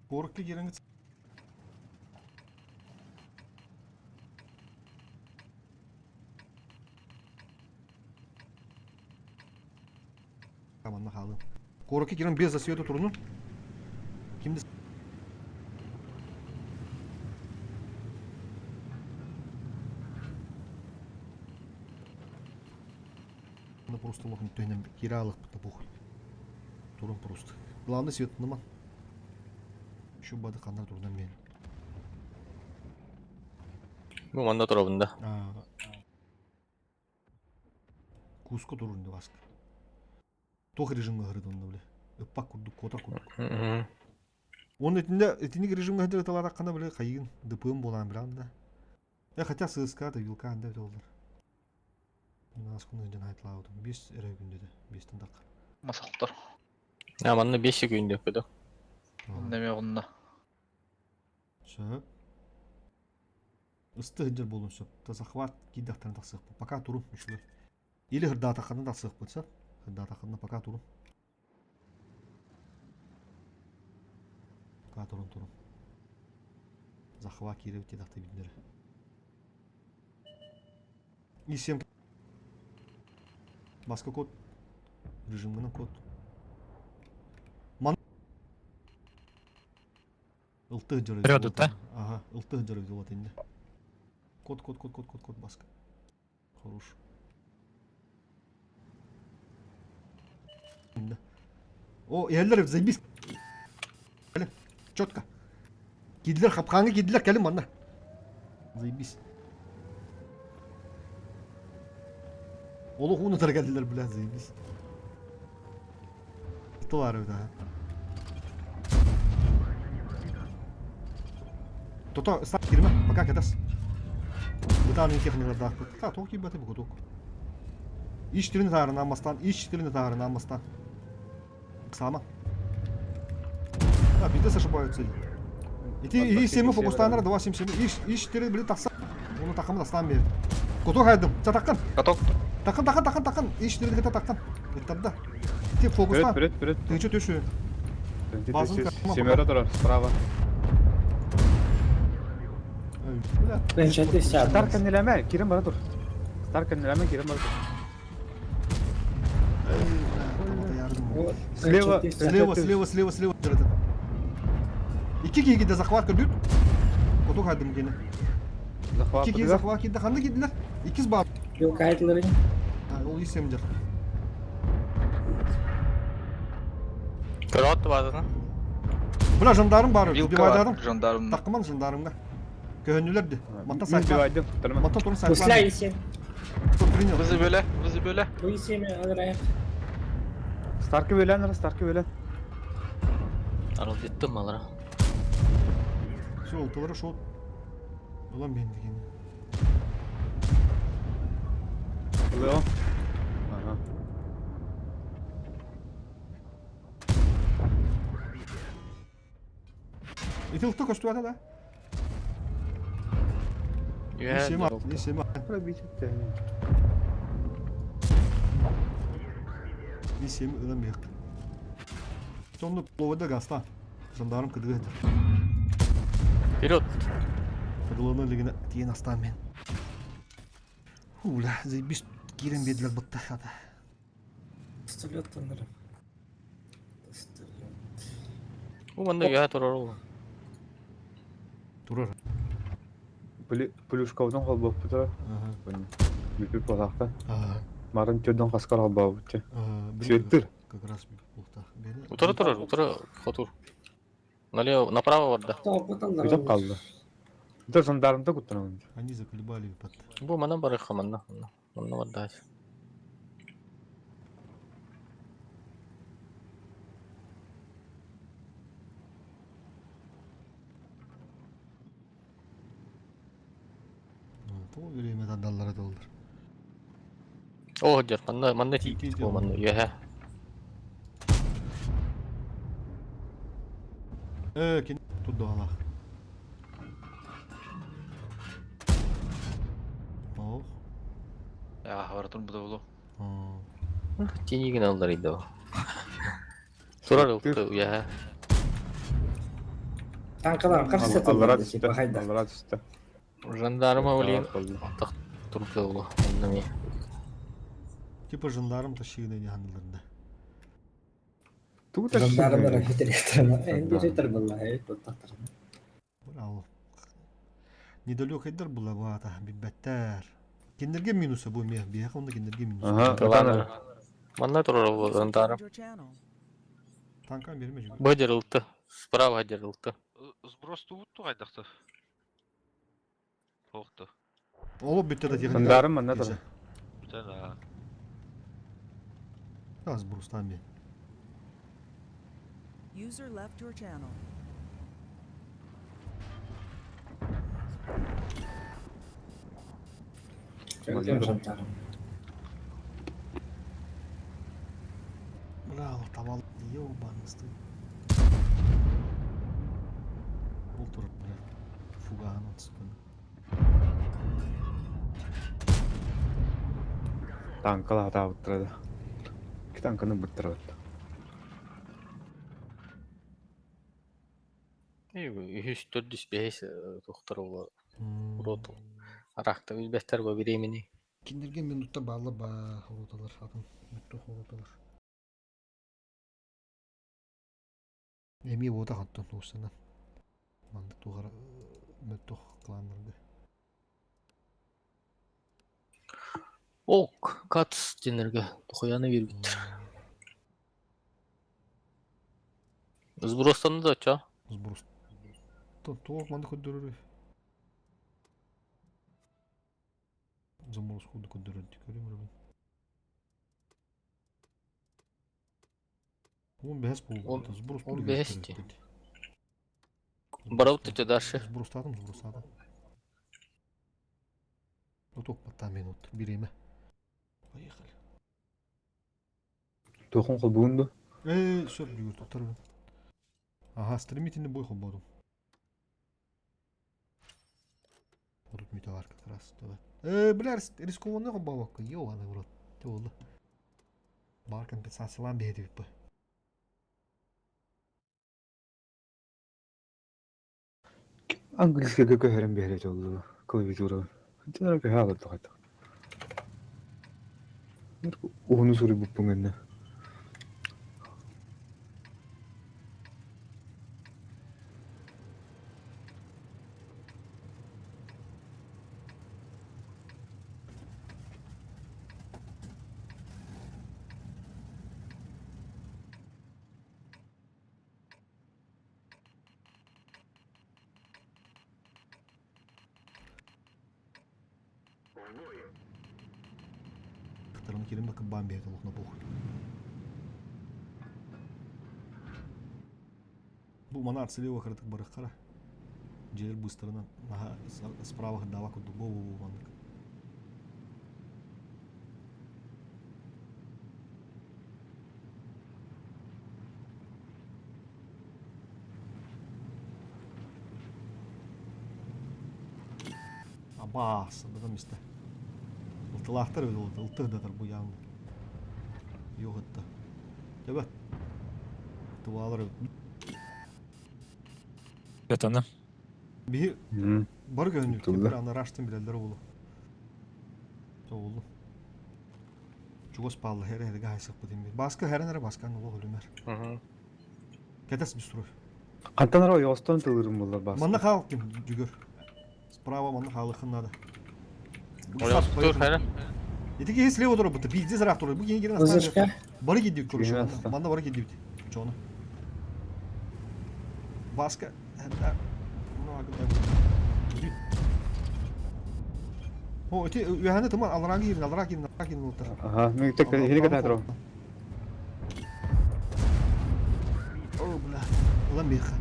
Коркли кереңіз. Команда қалды. Коркли керің без засвету тұрыны. Kimdi? Да просто лохнем тойнем киралых похуй. Турун просто. Главный свет нема. Еще бады қандар турдан мен. Бұл манда тұрабында. Куско турунды басқа. Тох режимға ғырды онда біле. Өппақ күрдік, котар күрдік. Onun etini rejimga hıdır atalar hakkında böyle kayın dıpığım bolan bir anda. Хотя сыска da yılka anda öyle olur. Нас күн önce hayat laudum. 5 ere günde de 5'ten dakika. Масақтар. Аманны 5 күнде көді. Неме оғында. Söp. Isты hıdır bolun söp. Ta захват киддақтан тақсық. Пока турun müşkül. Или hırda ataqından taqsıq bolsa. Hırda ataqından пока турun. Турун. Захват кире өте дақта бейдері. И7. Басқа код. Режимгінің код. Ылты жыры. Вперед, да? Ага, ылты жыры вот енді. Код басқа. Хорош. О, ерлер заебись. Четко. Кидлер хапхаңы кидлер келім анда. Заебись. Олы хуынытар келділер, бля, заебись. Тұлар өйді, Тото, стап кирме, пока кедас. Бұтанын техникаларды ақпыт. Та, тоқ кейбәті бұғы тоқ. Иш-тіріні тағырын амастан. Сама. Бізде ошибаются. И 7 фокустандар 277. Иш 4 білі тақса. Оны тақымы астан берді. Коток айдым. Са таққан. Каток. Таққан. Иш 4 кета таққан. Беттарда. Тек фокустан. Вперед. Тыңчы төші. Семеро тұрар, справа. Бенчете сяд. Старкан нелеме, кирим бара тұр. Слева, Слева. Жаратан. Икки киги захват көрдүт. Коту кадым кені. захват. Икки киги захват киді. Қанды киділер? Иккіз бап. Yok kayıtları. Ол есем жар. Көріп атты базаны. Бұна жандарым бар. Вилка Дивайдадым. бар, жандарм. Тақыман жандарымға. Көхөнілерді. Мата Мен сайклар. дивайдым. Тұрма. Мата тұрын Пусля сайклар. isem. Принял. Вызы бөлі. Bu isemi alarak. Старкы белен, Старкы белен. Арыл жеттім алыра. Все, ұлтылары шот. Олам мен деген. Лео. Ага. Итилтті көшту ата да. Есема. Пробить. Есем ылам бек. Сонды пловыда гаста. Жандарым кыдығы еді. Вперед! Кыдылыны лігіні тиен астан мен. Ула, зайбіс керен беділер бұтты ата. Пистолет tanırım. Пистолет. Бұл манда ұя тұрар ол. Тұрар. Плюшковдың қол болып бұтыр. Бүпіп болақта. Марын төден қасқар қол болып бұтты. Светтір. Как раз бұлта. Утра, Хотур. Направо варда. Көтеп қалды. Бұтыр жандарымда күттін. Они заколебали пат. Бұл мана бары қаманна. Мана варда. Бұл время тандаллары долдар. О, жар, манда тиіп. Бұл манда ұя. Кен тұдды ала. Оқ. Я хавартын бұда болу. Тенеген алдар еді ол. Тұрар ұлтты ұя. Tankalar karşı Аллара satıldı. түсті. Bakaydı. Аллара түсті. Жандарыма өлейін. Ақтақ тұрды ол. Оннаме. Типа жандарым тащигіне не хандыларында. Туғыта Жандарım da rakit elektrona. En biridir vallahi. Tuttatırım. Ал. Недалек айдар бұла бата. Биббәттәр. Кендерге минуса бұл мех. Бияқ онда кендерге минуса. Ага. Манда тұрар ол. Жандарым. Your channel. Танка берме жүгір. Бұ жарылты. Справа жарылты. Сброс туғытты қайдақты. Тоқты. Олып бітті техника. Жандарым мында тұр. Бұтен Аз бұрыстан мен. User left your channel. Çöktüm jandarım. Bravo, табал. Ёбанысты. Бұл тұрып бір фуганы түспін. Танкала хата бұттырады. Ки танканы бұттырады. Үхіс 405 тоқтар ол. Уроту. Арақта үзбәстер бұл біремені. Кендерге минутта балы ба уроталар атын. Мүтті уроталар. Эми ода қаттан туысынан. Манды туғар мүтті қыланырды. Оқ, қатыс денерге тұқияны бергіт. Сбростанды да, ча? Сброс. Тоқ манды көддірірі. Заморыз құлды көддірірді. Көрем рөбін. Он бәс бұл. Сброс Он бәсті. Барауты те дальше. Сбростадым. Отоқ бата минут. Биреме. Поехали. Тоқын қол бүгінді. Сөп жүгір тоқтар бен. Ага, стремительный бой қол болдым. Будут металлар как раз. Бля, рискованный қол бабаққа. Ёғаны бұрат. Те болды. Бар компенсациялан бейді біп. Английский көкөһөрөн берет олду. Клавиатура. Тенер көхалы тохат. Уну суру буппунгенне. Кытырын керем да кыбан берді лукна бух. Бұл мана арцелева кырдык барык кара. Жер быстрынан наха справа дава куду бу мандык. Абас, бұдан месте. Ұлтылақтар өз олды, ұлтығдатыр бұл яғында. Йоқ етті. Дәбәт. Тұвалар өз. Бетаны. Бейі бар көнді, кебір ана раштың білелдері олы. Олы. Чуғыз палы әрі ғайсық бұдың бер. Басқа әрін әрі басқаны олы өлімер. Кәтәс бір сұрой. Қантанар ой остан тылырым болар бас. Манна халық кем жүгір. Справа манна халықын нады. Тур хәле. Етеке слева тұры бұты, бізде зырақ тұры. Бұл ені керін Лазышка. Бары кедеу көрші. Керін аста. Манда бары кедеу. Чоны. Басқа. О, өте өйәні тұман алыраң керін ұлттар. Ага, мен тек хелі кәтә тұру. О, бля. Ұлан бейқі.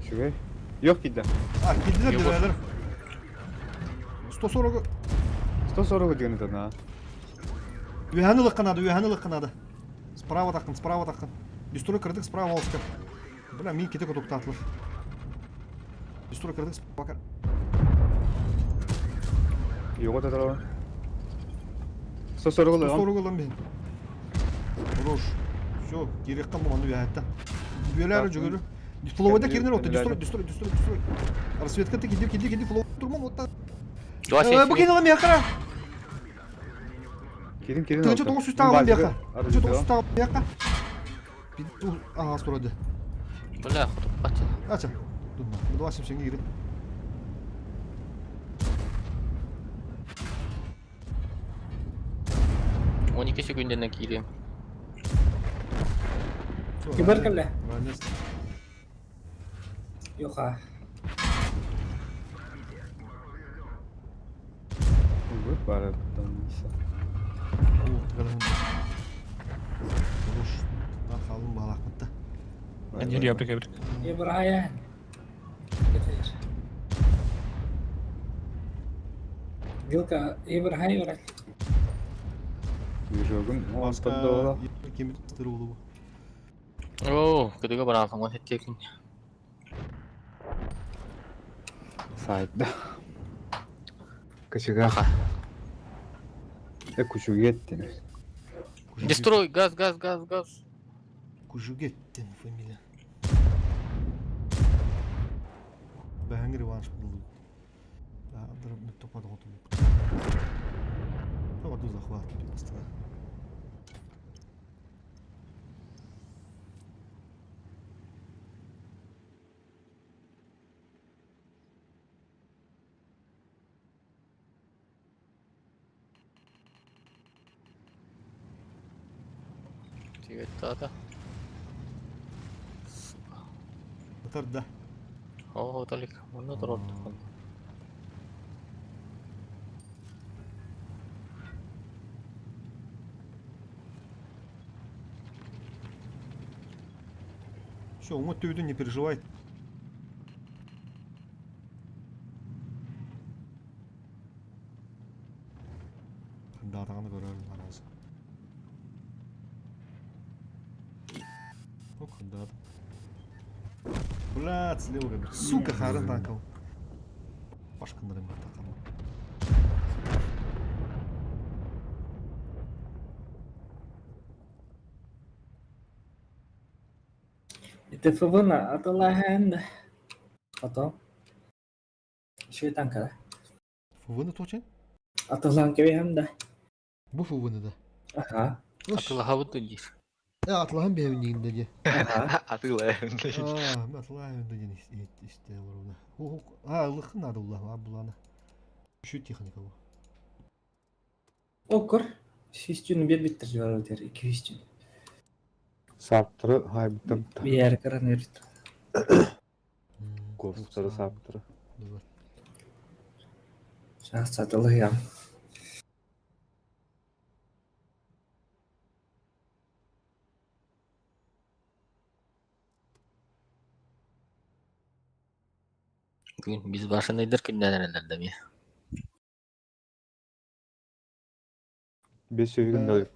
Шүгей? Yok gitti. Kediler dilerler. 140 140 diyorsun da na. Üyehanılık kanadı. Справа takın. Дестрой кырдык справа волска. Бля, мен кете кодук татлы. Дестрой кырдык справа. Yok da тұру. 140 lan. 140 lan ben. Хорош. Всё, керек кам маны üyehatta. Üyeler жүгөрү. Флоуда кирнер отты. Дестрой. Рассветка ты кеди флоу турман отта. Бу киналам якара. Келin. Тыгычы 900 таган бияка. Тыгычы 900 таган бияка. Бит ага сторады. Бля, хатı. Ача. Думаю, 280 кирip. On iki günden gireyim. Kibar kala. Yok ha. Bu para tanısa. Хорош. Қалың балақпытты. Ябрик. İbrahim. Getir. Vilka İbrahim var. Yürüyorum. Басқа Ortada ola. кемір тұтыры болу. Oo, 그대가 바람 한번 했대군. Sayda. Кышыга. Күшіге еттін. Дестрой, газ. Күжігеттен фамилия. Бәңгі реванш болды. Дұрып мүт топады ғоты болып. Воду захват. Тигетта. Бітірді. О, далеко. Оны тұрады. Все, умыт төвді не переживай. Датағаны көрерін аразы. О, қындады. Блядь, слева габір. Сука, харын танкал. Башқындырым бар тақамы. Это фавна, аталахан. Потом. Еще и танка. Фувыны точен? Аталан кевем да. Бұл фувыны да. Ага. Атыла хавыты дейір. Атлаған бәуінен де. Ага. Атыла. Атлаған бәуінен істе оруда. Лықын ады ұллағы, абыланы. Şu техника bu. Okur. 100 gün bir bitir var öder. 200 gün. Saptırı hay bitti. Bir yer karan erit. Ковстары саптыры. Сейчас сатылы ям. Biz başındaydır ki nerelerde mi? Бес сөйгін дәу.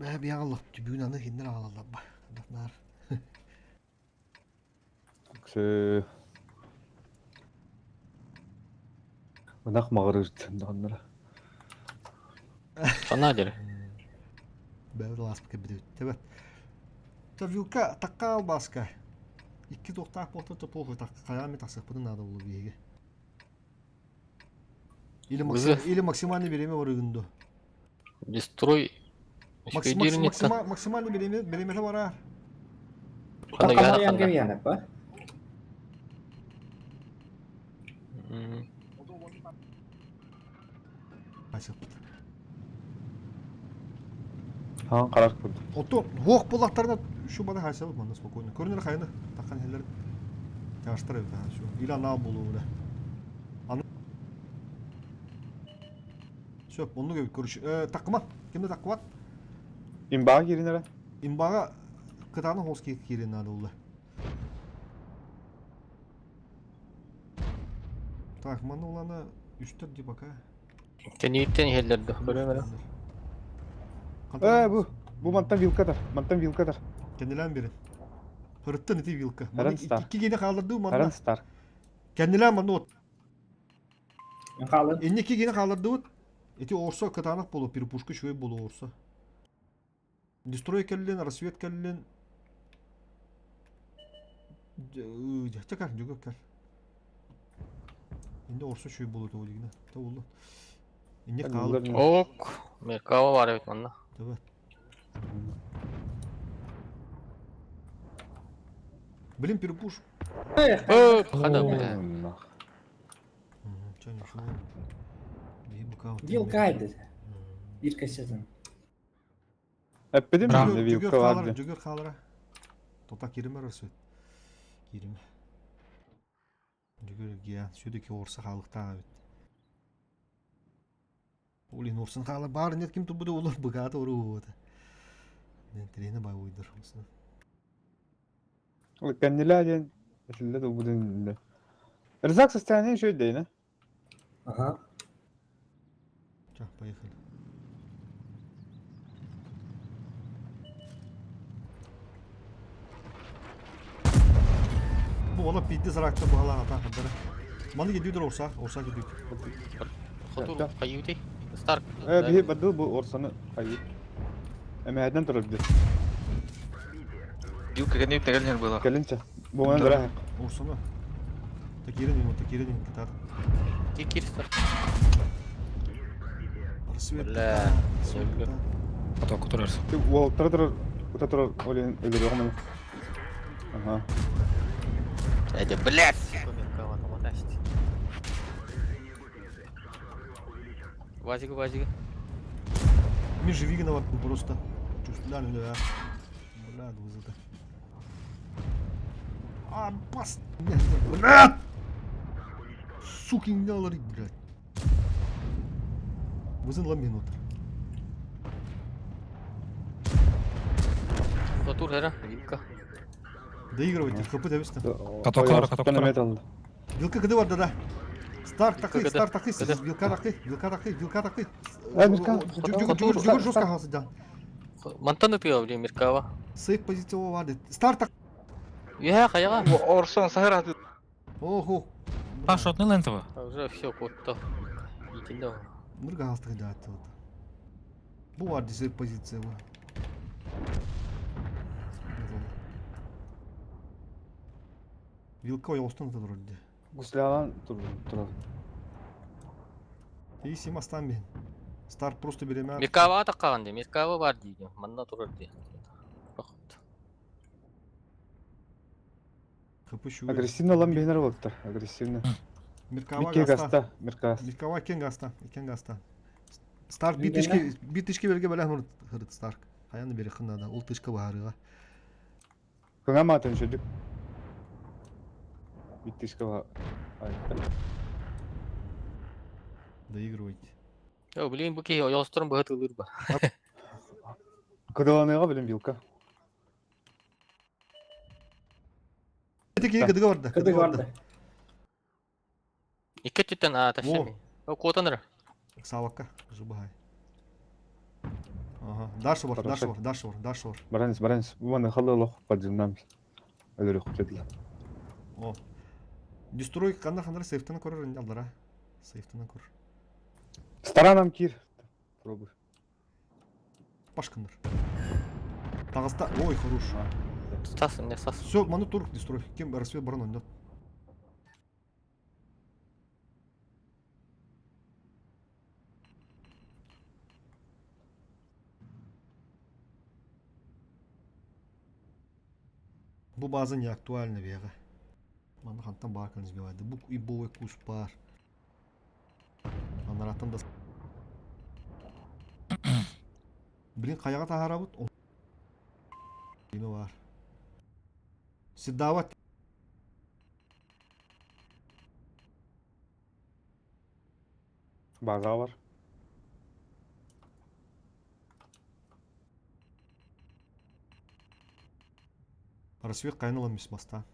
Бә бия алып, бүгін аны хендер алалар ба. Дақнар. Кісі... Мынақ мағыры жүрттен дағанлары. Sana göre. Бәуір ласпы кәбіді өтті. Тәбәт. Вилка таққа ал басқа. 2 тоқтақ болты топлығы таққа қаями тақсық бұдың ады болу бейге. Или максимальный береме бар үгінді. Destroy. Максимальный береме бар. Таққамай ям кем янып ба? Қайсық бұд. Haan қарақ көрді. Отто, оқ болақтарына şu bana қайсық бұд, манда спокойно. Көрінер қайны, таққан елер тяштыр өті. Или ана болу өді. Сөп, оны көбі көріш. Таққыма, кемді таққымат? Имбаға керінері? Имбаға қытаны хоз керін ады олды. Так, мана оланы үстір деп ақа. Тенеттен yerlerde. Bu mantan vilkadır. Kendilen biri. Hırıttın eti vilka. Herren Stark. İki gene kaldırdı mı? Herren Stark. Kendilen bana ot. Қалын. Enne iki gene kaldırdı ot. Eti orsa katanak bolu, bir puşku şöyle bolu orsa. Destroy kellin, rasvet kellin. Çakar, juga kal. Indi orsa şöyle bolu da oligine. Ta oldu. Enne kaldı. Ok. Merkava var evet bunda. Evet. Блин, перепуш. Hadi be. Çanı şunu. Bir bakalım. Вилкайды. Bir kaçırdın. Öpmedim mi? Vilka vardı. Jugger kalır. Totak yerime rasvet. Yerime. Jugger ya. Şuradaki orsa kalıkta evet. Olin orsun kalır. Bari net kim tubuda olur. Bıgata oru. Trene bay uydur. Kendiler yani. Mesela da bu dönemde. Rızak состояние şöyle değil ne? Ага. Так, поехали. Bu ola piddi zarakta bu hala hata kadar. Manı gidiyordur orsa gidiyor. Otur kayıtı. Stark. Bir badıl bu orsanı kayıp. Ama herden dururdu. Вилка гонит на гальнер было. Gelince. Bu bana bırak. Orsana. Tekirin kadar. Kikir Stark. Rasvet. Бля. Söyle. Поток oturursun. Bu tırtır. Bu tırtır. Olin ölüyor mu? Aha. Hadi blядь. Merkava tamam taştı. Вазига. Межевигнова просто. Чувствляли, да. Бля, вызыта. А, бас. Блядь! Сукин доллары, блядь. Вызын ла минуту. Otur hera. Вилка. Доигрывайте, ХП довести. Katoklar. Dynamite aldı. Вилка кыды бар да. Старк такой, Кыды. Вилка такой. Вилка. Жүгір жестко қалсы да. Мантан öpüyor bile Merkava. Сейф позиция vardı. Старк так. Ya kayağa. Орсон сыграть. Охо. Шотный лентово. Уже все котто. Идите. Мырга қалсы да. Bu vardı сейф позиция var. Вилка ояустан да dururdu. Gusляlan durur. И Симастан ben. Старк просто береме. Merkava takkandı. Merkava var diyeceğim. Manda durur diye. ХП şu. Agresivni olan beynir baktı. Agresivni. Mirkava Mikke gasta. gasta. Mirkas. Mirkava ken gasta. Старк bir tişki belge böyle hırıt Stark. Hayanı beri xınada. Ol tişki baharıga. Kına mı atın çocuk? Биттишка Доигрывайте. Yo, bileyim bu ki yolsturun bu hatırlır ba. Кыдыланыга билим билка. Эти кыдыга барды. Кыдык барды. İki tütten a taşımi. O kotanır. Савакка. Жубай. Ага. Дальше бар, Хорошо. дальше бар, дальше бар, дальше бар. Баранс. Вон халлах паджинам. Өлөрүк кетиле. О. Дестрой кандай сейфтаны көрөр инде алдара. Сейфтаны көр. Сторонам кир. Пробуй. Башкандар. Тагыста. Ой, хорош. Tutasın ne sas. Все, маны тур дестрой. Кем рассвет баран ойнат. Bu база не актуальна вега. Маны хантан баркан избивайды. Бу и бовой кус бар. Анараттан да. Блин, каяга тахарабыт. Yine var. Siz davet. База бар. Рассвет кайнала мис моста.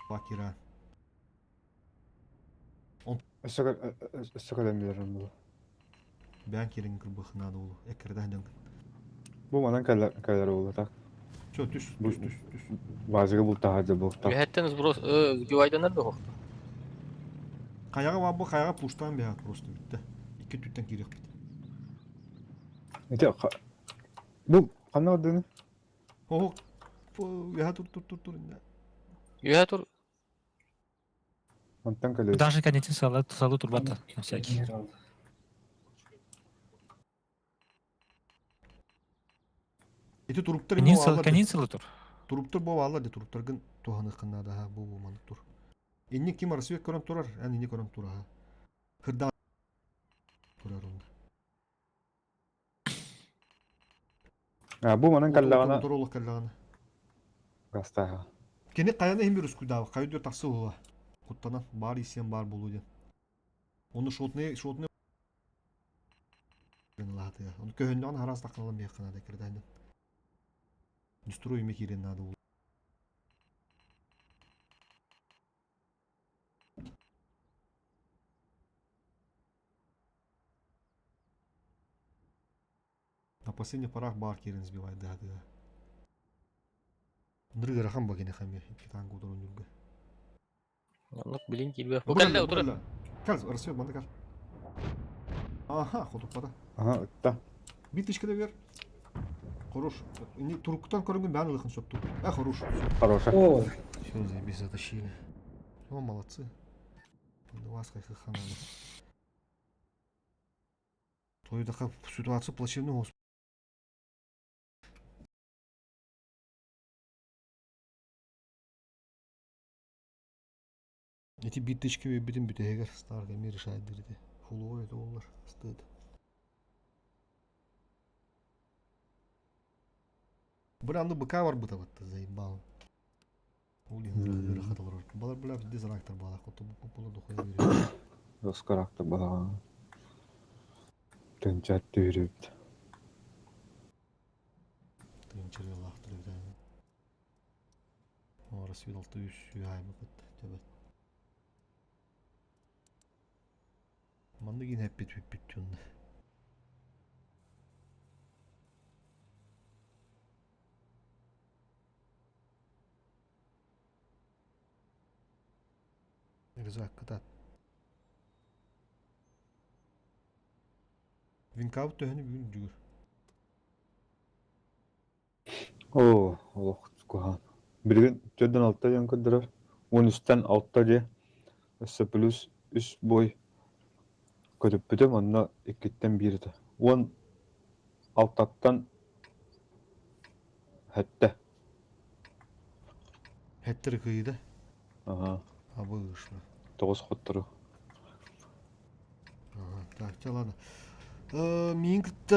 Бакира. Өссөкөлөн берем бул. Бән керин кырбых надо улу. Экерден. Бу манан калер болду так. Чё, түш. Базага бул тахады бул так. Yühetteniz burası güvayda nerede o? Каяга бабы каяга пуштан бе просто битти. Икки түттен керек бит. Эте бу кандай ордуну? О, я тур. Yühet ur. Онтан калер. Даже конец салу турбата. На всякий. Эти туруптар Конец салу тур. Туруптар бу алла де туруптаргын туханы кыннада ха бу маны тур. Энни ким рассвет көрөн турар, энни көрөн тура. Кырда турар онда. Бу манан каллагана Турулук каллагана. гаста. Кене каяна хим бирүс кудава, кайдыр таксы ула. Куттанан бар исен бар болу ден. Оны шотны латы. Оны көһөндөн харас такылын бекана да кирден. Дестрой ме кирен надо ул. На последних порах бар кирен сбивает, да. Дрыга рахам багене хаме, китан гудро нюрга. Anlık bileyim ki bu kadar otur. Каз, рассвет манда каз. Ага, ходуп пада. Ага, та. Битишкеде бер. Хорош. Не турктан көрөнгөн бааны лыхын сөптү. Хорош. Хорошо. О, Все, заебись, затащили. О, молодцы. У вас как хананы. Той такая ситуация плачевная, господи. Эти битычки битим битегер старый мир решает дырды. Фулой доллар стыд. Бранды быка бар быта вот заебал. Улин да хаталар. Балар бля дизрактор бала хоту попула дохуя берет. Роскаракта бала. Тенчат дүйрүп. Тынчыры лахтыры да. О, рассвидал ты ещё айбы быт. Тебе. Мандыгин hep bit tünde. Güzel kadar. Винкаут төхөне бүгүн жүгүр. О, Аллах кухан. Бирген жөдөн алтта жан көдөрөр. 13-тен алтта же. Өссө плюс 3 бой. Көтүп бүтөм, онна 2-тен 1-ді. 10 алтаттан хәтті. Хеттер кыйды. Ага. Абы ышла. тоғыз хоттыру. Так, все, ладно. Мингт.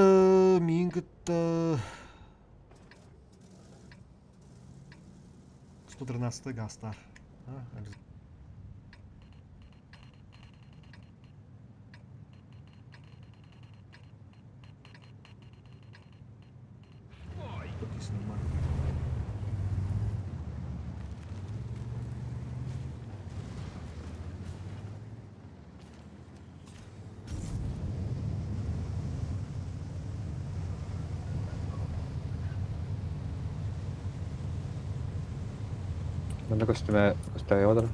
113 гастар. Подписано нормально. Mennä kostimme sitä ei odota.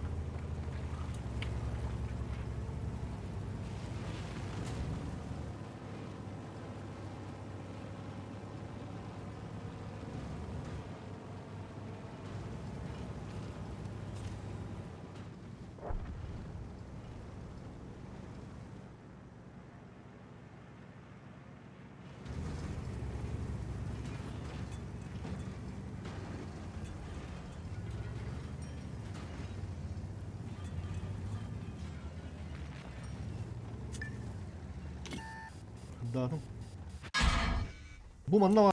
Dağıdım. Bu manna var.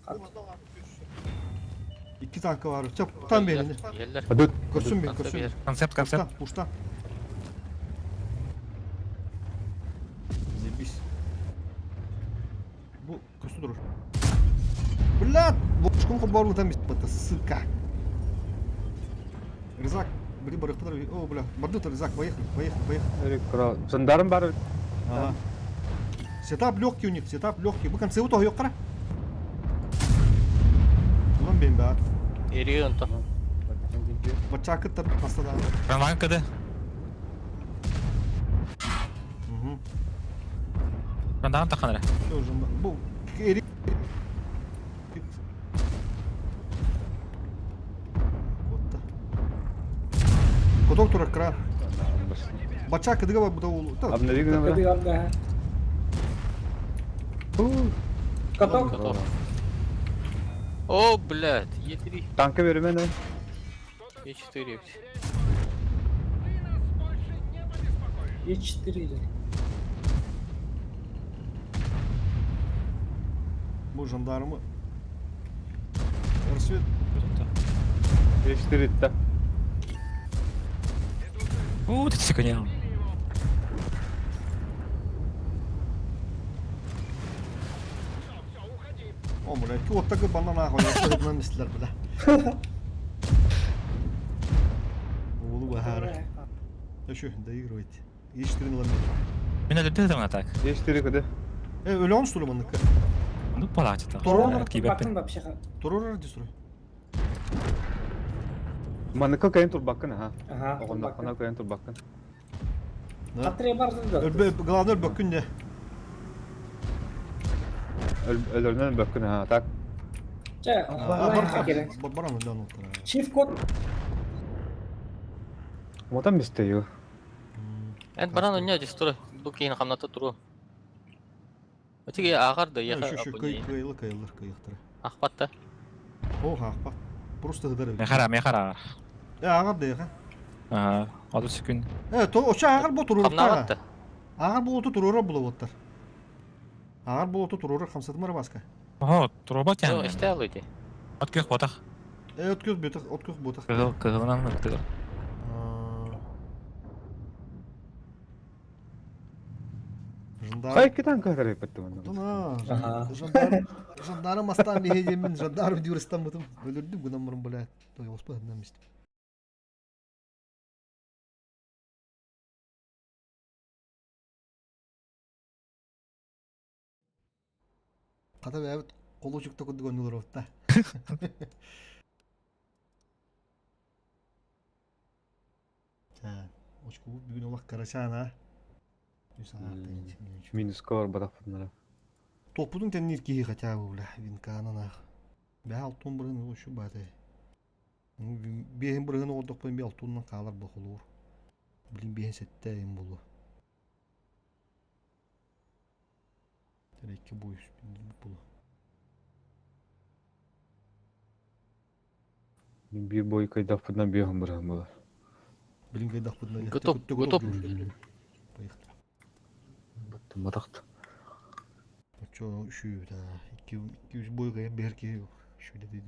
İki tankı var. Çabuk tam belini. Yeller. Hadi. Görsün beni, Konsept görsün yer. beni. Концепт, Uçtan, концепт. uçtan. Zebis. Bu kötü durur. Блядь! Бошком хобору там бит, сука. Рызак, бери барыктар. О, бля. Бардыт Рызак, поехали. Eri kral. Sandarım var. Ага. Сетап легкий у них, сетап легкий. Bu концепт того yok kara. Ulan benim be. Eriyor ondan. Bıçağı kıttır hastada. Прям ванкады. Жандарм таханара. Все уже. Bu eri. Kodok turak kara. Bıçağı kıdıga bak bu da oğlu. Abi ne diyorsun Kadi lan? ganda. Katok. Готов. О, блядь, Е3. Tanka verim ne? Е4. Hiç diriydi. Bu jandarmı. Rasyet. Değiştir itti. Ты все коня. О, блядь, вот так bana nahol yaptırdılar misler bile. Oğlu bahar. Ya şu доигрывайте. Yetiştirin lan. Меня любит там так. Değiştir hadi. Öyle olmuş durmanlık. Ну, плачет. Торон Bakın bak bir şey. Toror destroy. Manıka kayın tur bakın ha. Aha. Oğlum kana kayın tur bakın. Katraya barzın da. Glavner bakın ne? Ölüründen bakın ha. Tak. Bana mı lan otur? Çift kod. Motan misteyo. Энд баран онья дистро. Бу кейін қамната тұру. Өтеге ағар да яха Şu абоней. kayılır. Ақпатта. Oha bak. Просто hıdır. Мехара. Ağır da ya. Ага. 30 секунд. Evet, o ağır bu turur. Қамнағатты. Ağır bu otu turur bu otlar. Ağır bu otu turur. Kamsatım var başka. Ого, труба О, тянет. іште алуйды. От кех ботах. Ötküz büyütük, ötküz büyütük. Кыгылынан кыгыл. Kay iki tanka kadar yapıttı bana. Tuna. Jandarm aslan bir heyemin jandarm diyor İstanbul'da. Öldürdüm bu numaramı böyle. Doy olsa anlamıştım. Kata be evet. Kolu çıktı kudu gönüller orta. Ha, oşku bugün olak karaşana. Minus kor badak bunlara. Topudun tenir ki kaça bu la bin kanana. Be altın burun o şu bade. Behin burun o dokpan bir altından kalır bakulur. Bilin behin sette en bulu. Tereki bu iş bulu. Bir boy kayda fırdan bir hamur hamur. Блин, гайдах подна. Готов, готов. Поехали. Матахт. Чё, üşüyor da. 200 boy gayan berke yok. Şöyle dedi.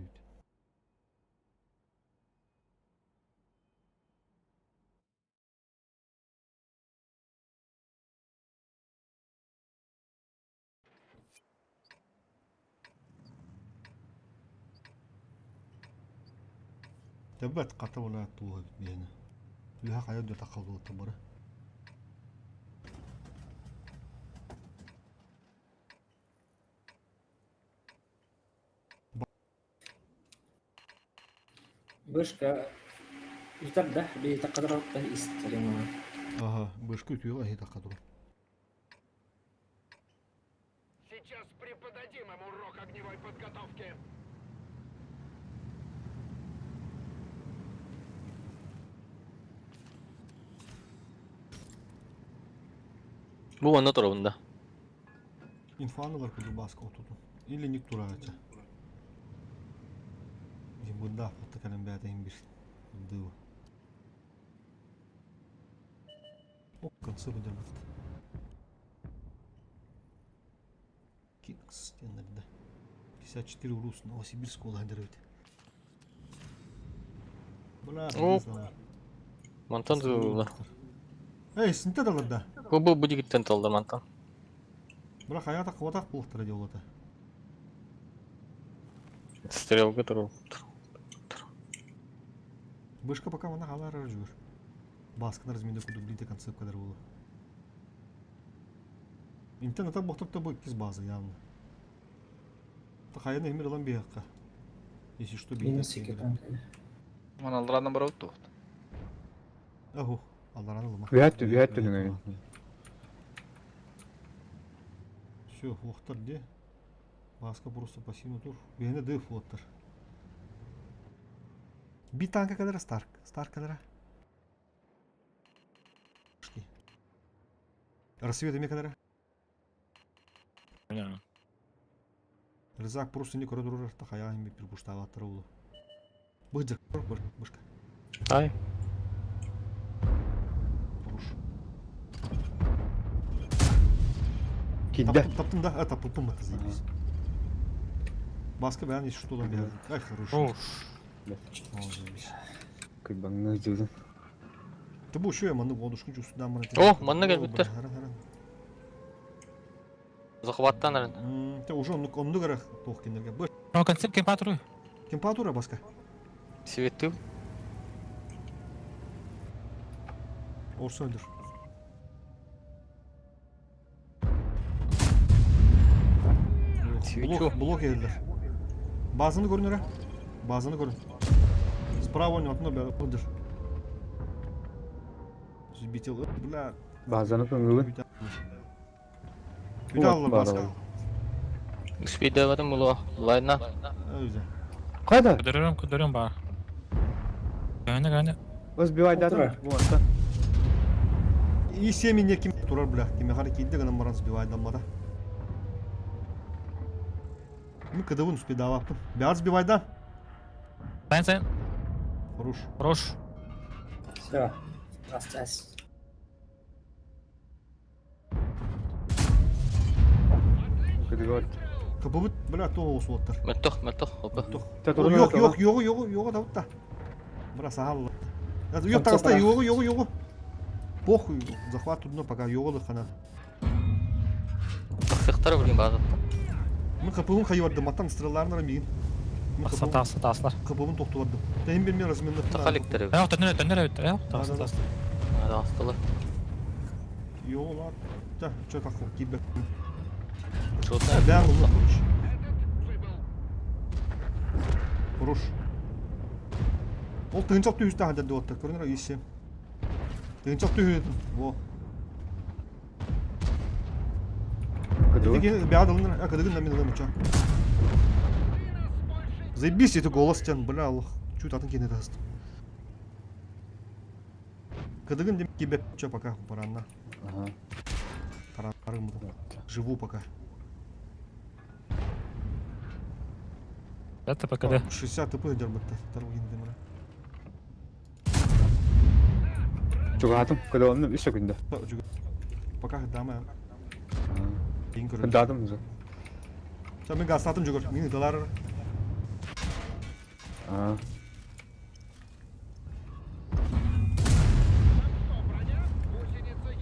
Tabat qata wala tuwa bitmeyene. Laha qayda taqaldı tabara. Вышка. Ждать, да? Или так кадров история. Ага, башку тюла и тaqadı. Сейчас преподадим им урок огневой подготовки. Bu bana tarafında. Инфаны бар kudu baskı oturdu. Или ник турача. Бunda hatta kalem bädäin bir dığı. O конце выдавать. Кингс стенлerde. 54 урус Новосибирск оладырыт. Бля, Оп. Мантан зылы. Эй, синте даларда. Bu будет тенталды мантан. Бля, хаята кватак булыктыр делота. Стрелка тұру. Бышка пока мана халар жүр. Баскына разминде куду блите концепт кадар болу. Интернетта боқтыртта бұл кез база явно. Тахаяны эмир алан бияққа. Если что бейте. Минус 2 там. Мен алдарынан барып тоқт. Аху, алдаран алма. Вият деңе. Все, уқтыр де. Баска просто пассивно тур. Бейне де флоттар. Bir tanka kadar Stark. Stark kadar. Рассветами kadar. Рызак просто не коридор тахая им припуштава отрулу. Быдзак, бышка. Ай. Поруш. Кидде. Таптым да, таптым это заебись. Баска бән если что там бегает. Ай, хорошо. Оу. Кыйбаңны жүзүн. Ты был еще я манны водушкин чувствую мана. О, манны келбиттер. Захваттан арын. Ты уже онду керек тоқ кендерге. Быш. Но концепт кемпатуру. Температура баска. Светті. Орса öldür. Блок geldiler. Bazını görün öyle. Bazını görün. Справа oynuyor, бля, öldür. Сбитил, бля. Базаны көңүлү. Bir daha alalım baska. Спиде вадым було. Лайна. Öyle. Кайда? Көдөрөм бар. Гана. Özbivaydadan. Bu анда. И семьи ким турар, бля. Ким хар кийди гана маран сбивайдан бара. Мы когда вон спидавап. Бяз сбивайдан. Сайн. Хорош. Хорош. Все. Осталось. Кыдыгот. Kapıbıt, bля, то осуаттар. Мәттох. Опа. Yok, Davut'ta. Burası hallı. Yok, Tağız'da yok. Похуй, захват трудно, пока yok хана. Тақсықтар білген базы. Мы kapıbın kayıvardım, atan sıralarına rameyim. Таслар. Kapıbın toxtuladım. Тайым бермей разменді. Тақаликтер. Аяқ төнер өтті. Аяқ таслар. Астылы. Yok lan. Да, что такое, кибе. Шотна. Бәң ұлы, короче. Хорош. Ол тыгынчақ түйісті хадерді отты, көрінер есе. Тыгынчақ түйісті. Во. Кыдыгот. Бәғад алыныр, кыдыгын да мен алым ұча. Заебись это голос тян, бля, Аллах. Чуть атын кені тастым. Кыдыгын демек кебеп ұча пока паранна. Ага. Тарарым бұды. Живу пока. Это пока да. 60 типу йдер бітті. Тару енді демірі. Чугатым, когда он еще күнде. Пока дама. Ең көрі. Күндадым уже. Sen ben gazlattım Cugur. Mini dolar.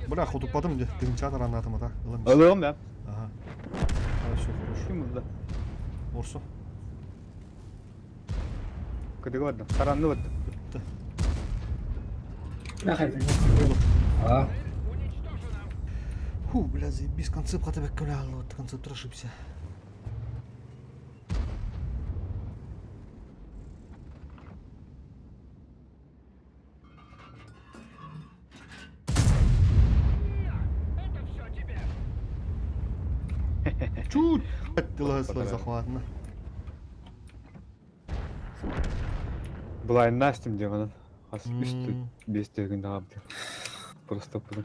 Bırak oturtmadım diye. Dedim çağır anlatım ata. Alırım ben. Aha. Хорошо, хорошо. Kim burada? Orso. Kıdık vardı. Karanlık vardı. Фу, бля, заебись, концепт тебе клял, вот концепт ошибся. Чуть! Дела захватно. Blind Настим дегенен. Асбишті бестегінде абды. Просто бұдың.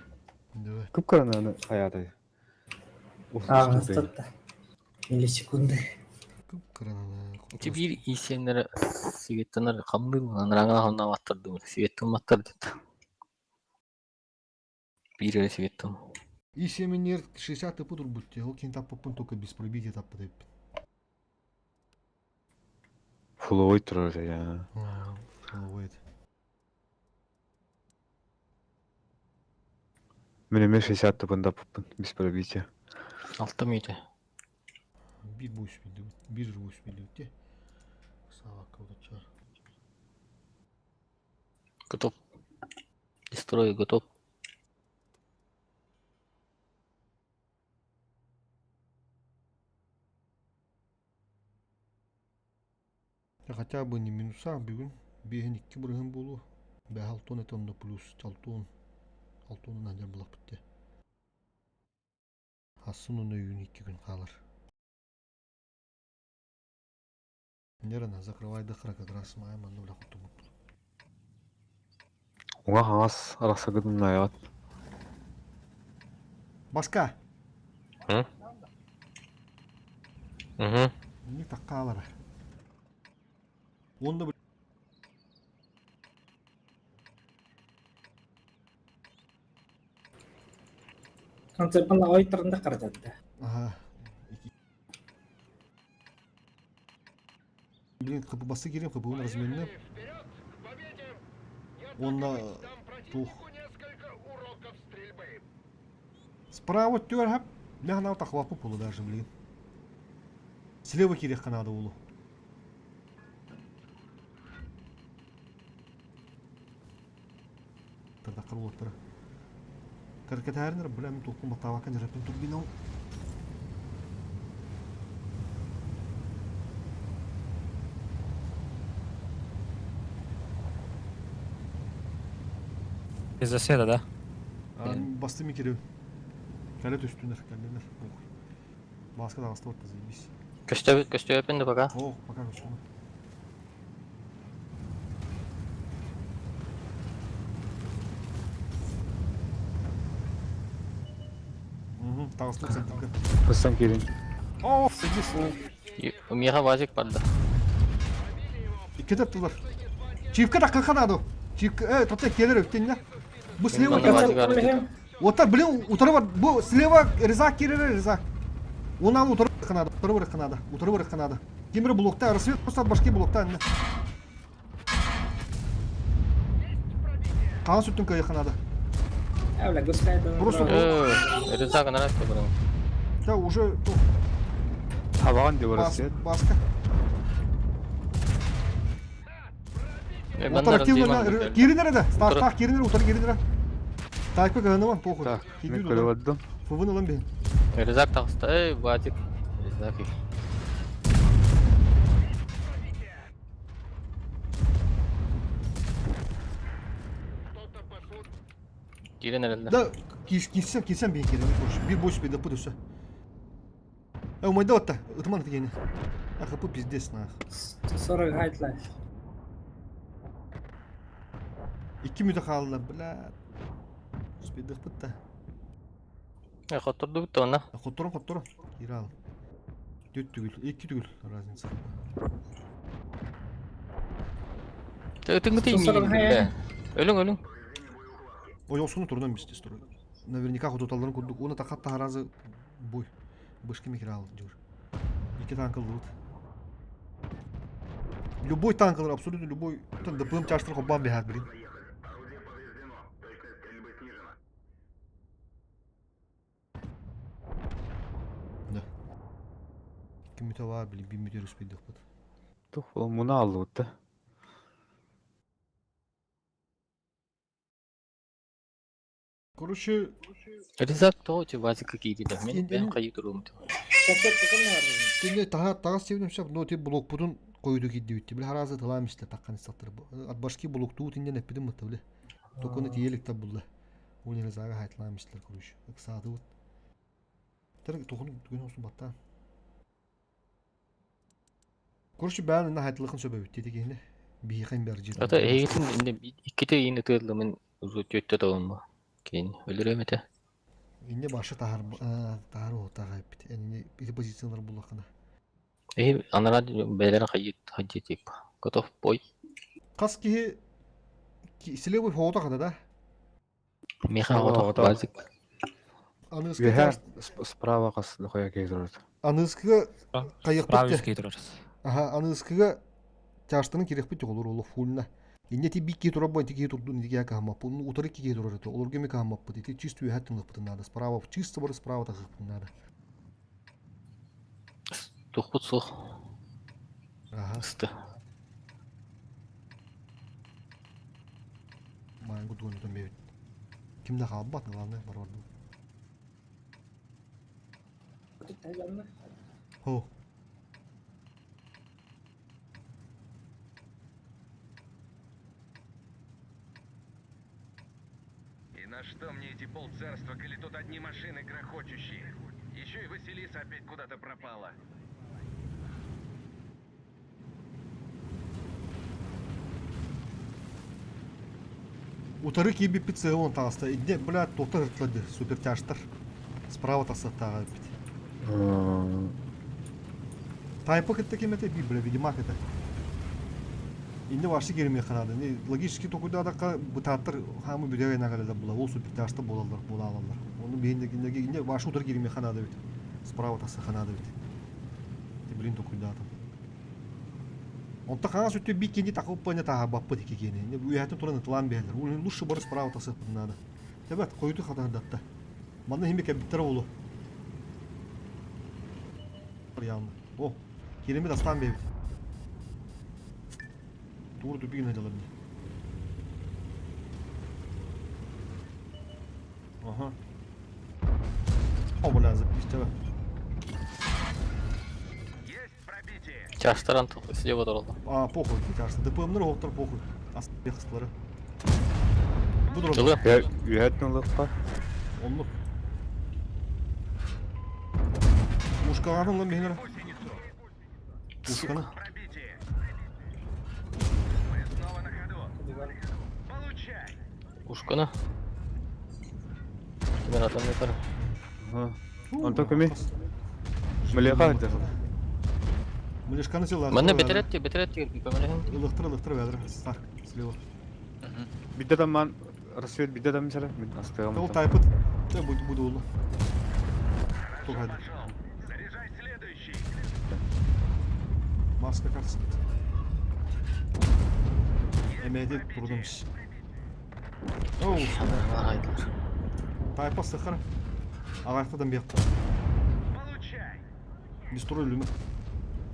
Давай. Көп қараны аядай. Ағыстатта. Миллисекунды. Көп қараны. Bir isimleri sigettenler kamdı mı? Ranga hamna battırdı mı? Sigetten battırdı. Bir öyle sigettem. И семенер 60 пудр будьте. Окей, там попун только без пробития тап подает. Фуловой тұрар ya. Фуловой. Менеме 60 тапында попын. Без пробития. 6 mıydı? Bir bu iş bildi. Bir bu iş bildi. De. Sağ kaldı çar. Готов. Destroy, готов. Хотя бы не минуса, бегун. Бегин 2 бұрығын болу. Бә 6 етонда плюс 6. 6 надер бұлақ бітті. Асын оны үйін 2 күн қалыр. Нерана закрывайды қырақыдырасы май манды бұлақ ұттым. Оға қаңас арақсағыдың аяғат. Басқа? Hı? Не так қалыр. Onda bir... Konserpanda oytarında qaratadı. Aha. Блин, kapı bası gireyim kapının размерine. Onunla... Тух. Справа төр hep. Ne hanal takvapı pulu даже, блин. Слева керек қанады олу. Тогда крыло тора. Каркатарнер, бля, мы толком батавака не рапим турбинал. Из заседа, да? Bastım bir kere. Kalet üstünler, kendiler. Baskı da bastı orta zaybis. Көстөп енді пока. Oh, пока üstüne. Tağıslı centilka. Kıssam келin. Oh, 8. Миха вазик барды. İki tatlılar. Çiftke dakika kanadı. Çiftke, tuttu gelir öptün. Bu слева Bana vazик vardı. Otar bilin, utarı var. Bu слева Rızak gelir Rızak. Ondan utarı kanadı. Utarı var kanadı. Kimir blokta, рассвет просто başka blokta anne. Kaan süttün kaya kanadı. Evle gösterdim. Просто Rıza kadar açtı bunu. ya уже Табаған деп орасы еді. Баска. Ben Utar активно. de Geri nerede? Start geri nerede? Utar geri nerede? Takip kanı var похуй. Так, мен көріп алдым. Фывын алам ben. Rızak takısta. Vazик. Rızak. Girin herhalde. Да, кисем ben geri. Bir boş bir de pudursa. У меня вот-то, утман ты гений. Ах, по пиздец нах. 40 haytlar. 2 müde kaldılar, bla. Speed'lik bitti. Oturdu bitti ona. Kotorum. Geri al. 4 tügül, 2 tügül. Razница. Ötün gideyim Sorun miyim? hayal. Ölün. Оёсуну турдан бисти строй. Наверняка хототаларын курдук. Уна такатта харазы бой. Бышки микрал жур. Iki танкл вот. Любой танкл, абсолютно любой. Тан ДПМ чаштыр хоббан бехат блин. Да. Ким-то var блин, bir müdür üspeydik bud. Тух ол муна аллыбыт да. Короче, Ризак тоочу базы какие-то да. Ин- Мен ин- кайы турум. Капсет таком var. тенде тагас sevdim şap no te blok budun koydu giddi bitti. Bil harazı talam işte takkan sattır. Atbaşki blok tu tingen epidim mı tavle. Tokunu diyelik tab bulla. Oyunu zaga haytlam işte kuruş. Iksadı bu. Ter tokunu gün olsun battan. Короче, бәрін хайтлықын сөбе өтті дегені бейхен бәрі жеті. Ата эйтин инде икките ийне тырлы мен узу төттө тоонма. Кейін өлөрөм эте. Инде башы тахар о тагайып бит. Эне бир позициялар булакына. Анара бәләрен хайыт тип. Готов бой. Кас ки силебой фото када да. Меха Ого, готов да. базык. Аныскы Веха справа кас лохая кейдерет. аныскы кайык Справа битте. кейдерерс. Ага, аныскыга чаштының керек бит олар ол фулна. Инде ти бикки тура бой ти турду ни я кама. Пун утары ки турар это. Олар геме кама бит. Ти чисто я хаттын бит надо. Справа чисто бар справа так надо. Тухпут сух. Ага. Сты. Мангу дуну да мебит. Кимде калбат главное бар орду. Тут наверное. О. И на что мне эти полцарства, коли тут одни машины грохочущие? Еще и Василиса опять куда-то пропала. Утары ки бит пицца он таста. Иде, блядь, токтор ыртлады. Супер тяжтар. Справа таса тагы бит. Тайпы кетті кемете би бля, видимо кете. Инде вашы кереме канады. Не логически токуйда да бутаттыр хамы бидеге нагалда була. Ол супер тяжты болалар, болалар. Оны бейиндегиндеги инде вашы утар кереме канады бит. Справа таса канады бит. Ти блин токуйда там. Онта қаңа сөтте бик кенде тақып пойна тағы баппы деке кені. Не уятын туран ытылан бәлдер. Ол лучше бары справа тасып надо. Тебет койду хатардатта. Мана химик биттер болу. Явно. О, керемет астан бейбит. Тур тупик найдалар мне. Ага. О, бля, запись Есть пробитие. Чаштаран тухпут слева доролду. Похуй, кажется. ДПМ'нер оқтар похуй. Астбек қыстылары. Бұдыр Жылы. Уятын лықпа. Онлық. Ушкаларын lan бейнер. Ушканы. Пробитие. Мы снова на ходу. Получай. Ушканы. Мен атам етер. Онта көме. Мілеға әді. Мілешканы сыйлар. Менне бетеретти көмелеген. Илықтыр бәдір. Стар. Слева. Биддеден ман рассвет биддеден мисары. Мен Ол астығам. тайпыт. Те буду олы. Тоқайды. Пошел. Заряжай следующий. Маска карсын. Эмеде турдумш. Оу. Айдылар. Тайпа сықыр. Ағақтадан бияқта. Получай. Дестрой үлімі.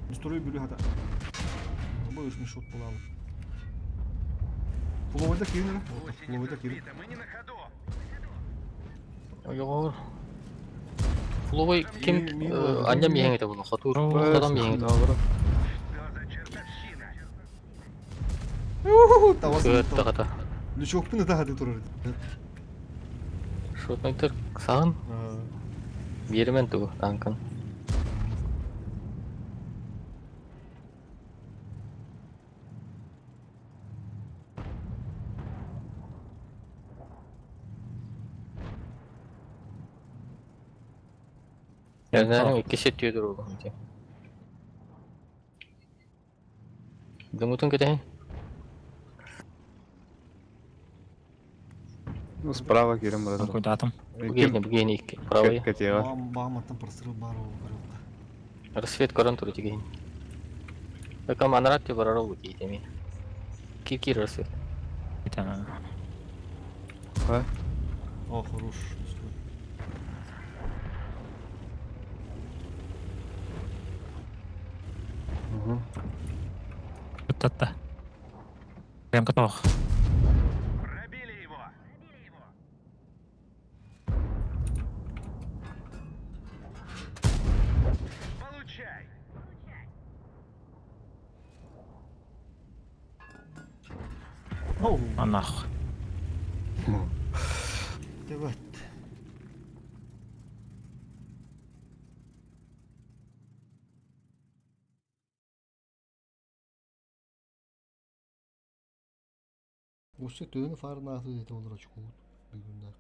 Дестрой бүлі хата. Бұл үшмі шот болалы. Фуловайда керін әрі? Фуловайда керін. Бита, мы не на ходу. Йогор. Фуловой ким Мен- аням еңете бұл. Хатур. Хатам еңете. Что за чертовщина? Тавасын. Көтті қата. Лючокпен это хаты турар. Шотмектер сағын. Берімен тұғы танкын. Yazarın iki set diyordur oğlum. Dumutun kedehin. Ну, справа кирем burada. Какой датам? Бугейни икки. Правая. Кетега. Бағаматтан пырсыры бар ол көрөкка. Рассвет корон туру тигейни. Бека манрат те барарау букейтеми. Кир рассвет. Это Ха? О, хорош. Угу. Та-та. Прям готов. Пробили его. Получай. Оу, А нахуй. evet. Осы төні фарнаты деді олар очку.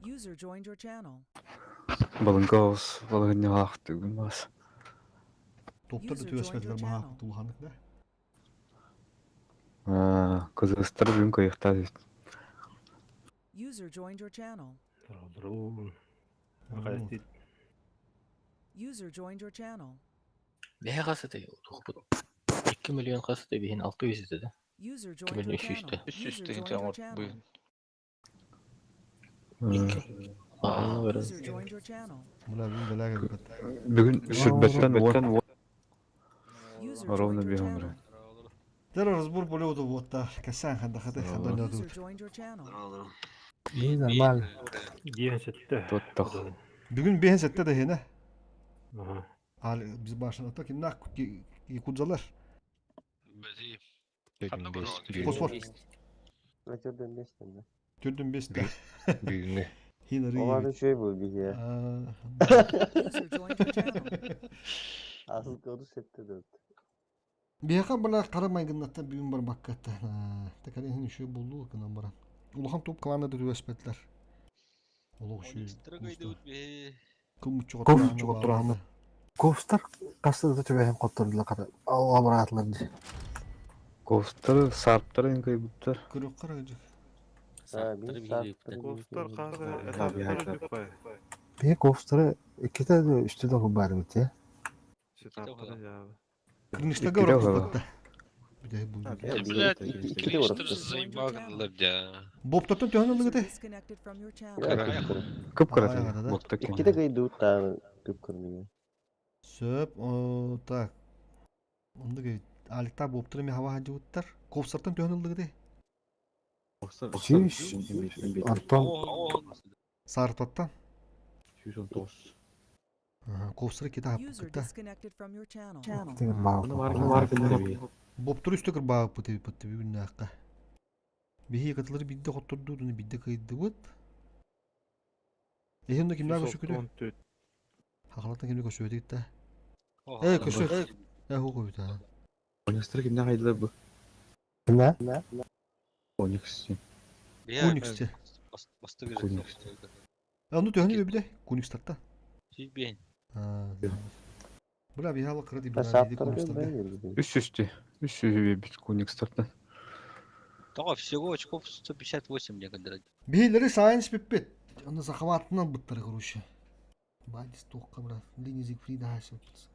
User joined your channel. Балынгаус, балыгынны ақты гүмас. Топтарды User төбесмәділер joined your маға channel. тұлғандық да. Кызыстыр бүгін кайықта дейді. User joined your channel. Растит. User joined your channel. Беhe касыты. 2 миллион касыты бейін 600 деді. User 2 joined your миллион channel. 300. Үш User жүз joined деген your жаңа channel. бұйын. Аны User көрөз. joined your channel. Мұна бүгін бәләге бүкіт. Бүгін сүрбеттен User ровно joined your бегом channel. Дәрі разбор боле оды бұлатта. Кәсән қанда қады қаданы User өді. joined your channel. Не, нормально. тоттық. Бүгін бейін сәтті де хені. Ал біз башын ата кім нақ кудзалар. Фосфор. Түрдің бесті. Хинары. Олардың şey bu bir ya. User joined your channel. Asıl kodu sette de. Бияқан бұла қарамай гыннаттан бүгін бар баққатта. Тәкәрен хин үші болду кынан баран. Улахан топ қаланы да төбәспәтлер. Олу үші. Кылмычы қоттырағаны. Ковстар қасырды төбәйін қоттырдылы қара. Алға мұратыларды. Ковстар, сарптар ең кай бұттар. Көрек қара жүк. Bir kovstara iki tane üstü de var mı diye. Кырныштағы көрек қылбатта. Боптаттан түйін User алығы де. disconnected from your channel. Көп Ай, қарады. арада. Боттак İki de kıydı tane kıpkırmıyor. Сөп, так. Онды кей. Алықта боптыры ме хава ханжы бұттар. Ковсартан түйін алығы де. Şiş. Anton. Сарыптаттан. Ковсыры кета хаппы User кітті. disconnected from your channel. Деген мағын. Боптыр үстікір бағы пыты пыты бүгін аққа. Бейі қатылары бидді қоттырды ұдыны бидді қайдды бұд. Ехенді кімді көші күді? Хақалаттан кімді көші өді кетті? Көші. Ху қойды. Оникстар кімден қайдылар бұл? Ne? Оникстен. Куниксте. Onu tühünü öbüde. Kunikstar'ta. Бля, бігала кради бігала дейді Kunikstар'да. Үш бит Коникстартан. Того всего очков 158 мне когда. Бейлері сайынс беппет. Оны захватынан бұттары құрышы. Байдис тоққа бля. Линия Зигфрида хайсы өтпіз.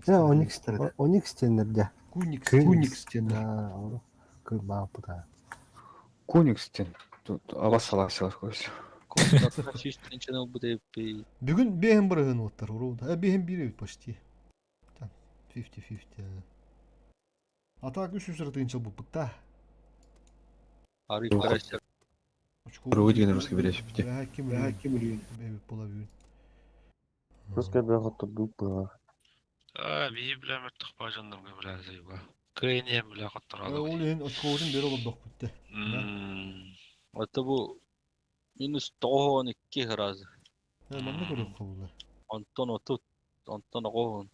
Ya Onyx'tir. Onyx'tir de. Kunikстен. Ha, kır mağın bu da. Коникстен. Ава саласылар көз. Бүгін бейін бірігін оттар ұруда. Бейін бірі өт почти. 50-50. Атақ үш үсірі тыйыншыл бұл бұтта. Ұрығы деген русский білешіп бітте. Кім үлейін. Бейбіп бола бүйін. Rus bir hatta büyük bu. بيجيب لعبة تخبى جنم قبل زي با كرين يعمل خطر هذا Ол ең очкоудың бері олып доқ бұтты. Это был минус 102 раза. Маңда көріп қабылды. Антон отут. Антон оғын.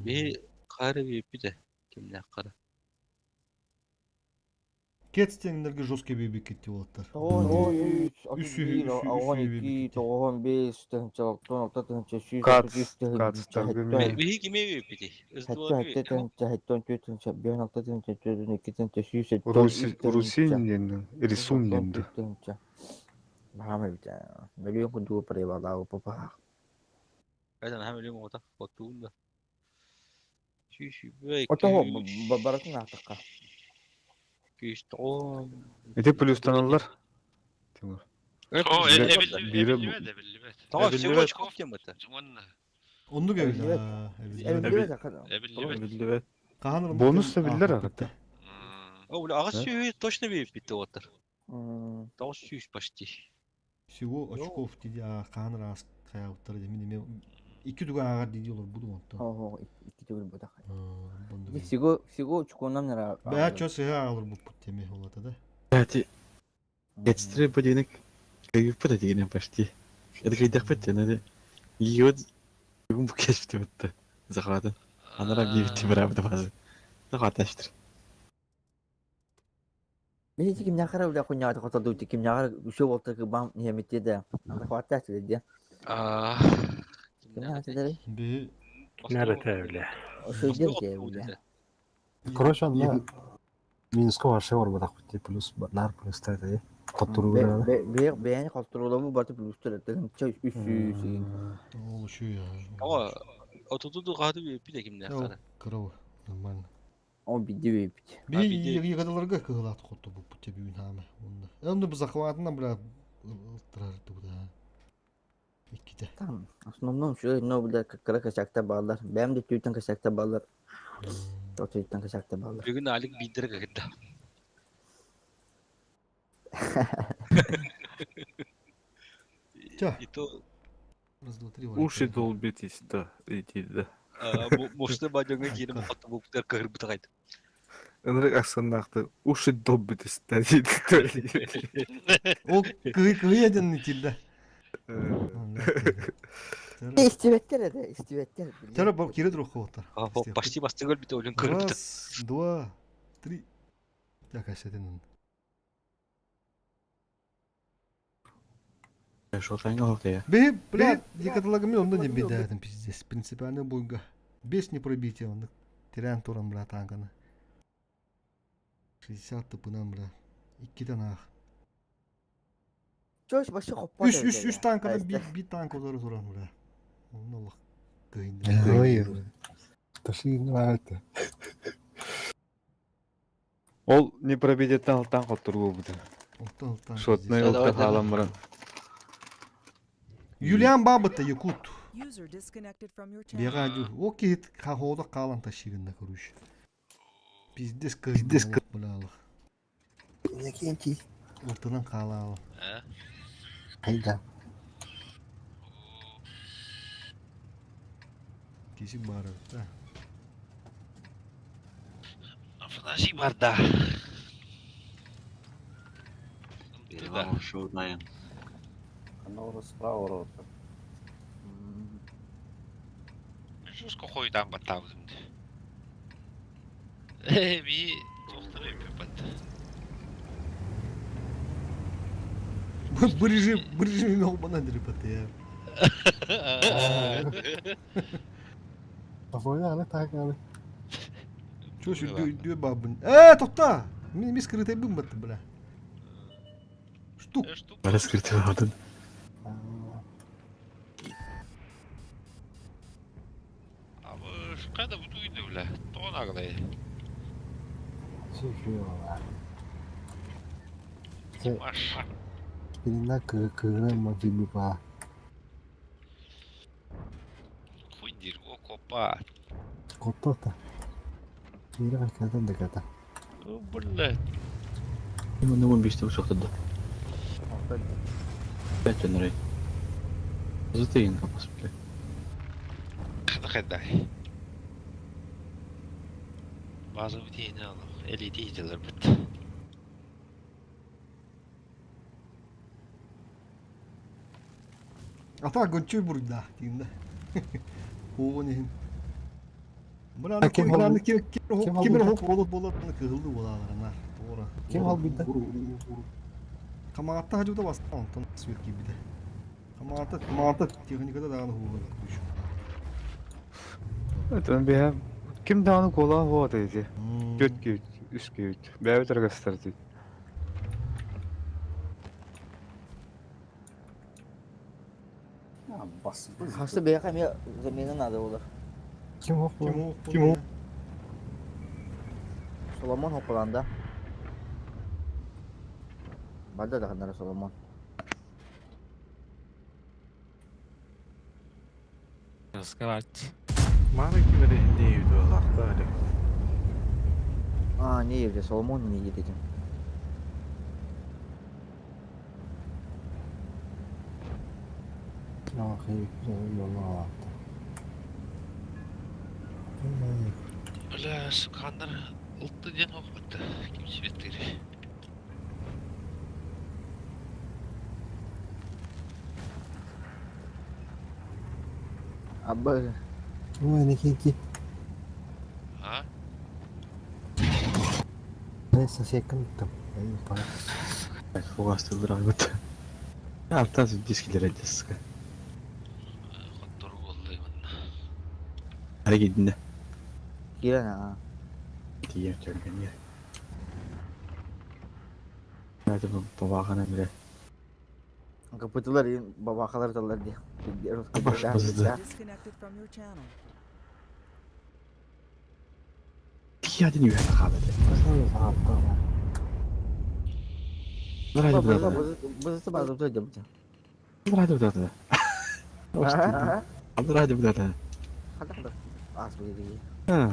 Бе қары бе биде. Кімне қары. Кетстеңдерге жесткий бейбек кетті болаттар. 93, Үсі, 12, 95, тыгынчалыктан 6 тыгынча 100, Кац, 33 кацтарга тыгынча мен. Биһи киме үппити? Хәтта тыгынча 94 тыгынча 5 тыгынча 42 тыгынча 100, Урусин денден, Ирисун денде. тыгынча. Бахамы бит. Миллион куду превалау папа. Айдан һәм элем ота фотуында. Шиши бек. Ото баратын атыкка. Киштон. Эти плюстан алар. Тимур. О, бири- Tamam, всего очков тем это. Онду кебил. Эбилбе закада. Эбилли. Каһаныр Бонус да биллер агата. О, бля, ага сүйі точно бейіп бітті отыр. М, Тау сүйіс почти. Всего очков диди каһаныр ас каяуттар мен 2 дуга агар диди олар буду онто. Ого, 2 түгел буда. Бонду. Всего чуконнан нара. Бә чөсө алыр бу теме олата да. Кстати, кетстре подинек. Как подинек почти. Это когда хотя Йод юм букешти битти. Захваты. Анара бивти бирабда базы. Захваташтыр. Мен тиким някара уля коняды котоду тиким някара үшө болта ки бам неметте да. Анда хватта dedi. Ne dedi? Бе Nerede öyle? O şey der ki uля. Короче, анда Минск варше бар бадак битти плюс нар плюс тайда. Коттуру бирабы. Бeni kontrolü batı plustur ettim. Çay üstü. ол şu ya. Ama ototunu kadı beyip bir de kim ne yapar? Кырау. Нормально. O bidi bit. Би ягадаларга кыгылат котто бу тебүүн хаама. Онда бу захватынан бля ылтырарды бу да. Икките. Tamam. Основном şu ne burada kara kaçakta bağlar. Benim de tüyten kaçakta bağlar. O tüyten kaçakta bağlar. Bir gün alik bildir kakında. Тя. И то, Раз, два, три. Уши долбитись, да, иди, да. мошты бадыңа киrim қатты бұқтар кағыр бұтағайды. Энрек аксаннақты, уши долбитись, да, дейді. Ол кыйяден тилде. İstivetter de, istivetter. Тера бак кире друг хоттар. Почти бастығыл біті өлін кағыр бұты. Раз, два, три. Так, асетен. Что танго я? Бе, блядь, ягадаларга онда не бедатым пиздец. Принципиально бойга. Без не пробития он. Терян туран бля танканы. 60 тыпынан бля. 2 тана. Çoş başı kopar. 3 танканы bir танк олары туран бля. Оны Allah кыйынды. Ой. Таши нравится. Ол не пробедеттен алтан коттуру буде. Шотный ылта халам баран. Юлиан бабыта якут. User disconnected from your channel. Бегадю. О кит хахода калан ташигында көрүш. Пиздес булалык. Не кенти. Ортынан калалы. Хайда. Кисик бары. Да. Афанасий барда. Шо знаем. Оно справа рота. Жестко қойдан баттау зімді. Би тоқтар өйпе батты. Быржи мелбана дирипаты я. Афоя ана тагалы. Чё şu дүй бабын. Токта. Мен скрытай бым батты бля. Штук. Раскрытый входын. Абы шыққада бұты үйді бля. Тоғын ағылай. Димаш. Спинна кыры мобили ба. Хуйдир о копа. Коттота. Мира кадан да ката. Бля. Не мон биште ушакта да. Пятен рей. Затейн капас бля. Қадай. Bazı bir tane alır. 50 değildiler bitti. Ата гончой бурда тигинде. Оонин. Мынаны кимер хок болот болот кылды болалар ана. Ora. Kim al bir de? Kamaatta hacı da bastı. Ondan svet gibi de. Kamaatta teknikada dağını huğu. Ötön bir kim dağını kola hova dedi. Göt güt, üst güt. Bäbi targastar dedi. Bas. Hasta beyakam ya zeminin adı olur. Kim o? Kim o? Solomon Hokulanda. Bada da kadar Solomon. Раскрывать. Mara gibi de ne yedi o hakta öyle. Aa ne yedi? Solomon ne yedi dedim. Бля, сканер ылтты ден оқыпты. Ким светleri. Abba Ne ki? Ha? Neyse şey kınıttım. Bu hastalığı rahmet. Alttan sonra diskiler edeceğiz. Kontrol oldu bana. Hadi gidin de. giren ha. Diye çölgen yer. Hadi bu bakana bile. Kapıtılar babakalar dalar diye. Başımızda. Disconnected from your channel. İki hadi niye kahvede. Hadi burada. Bızısı bazı tutuyor bu. Hadi burada. Hadi burada. Kadang as begini. Ha.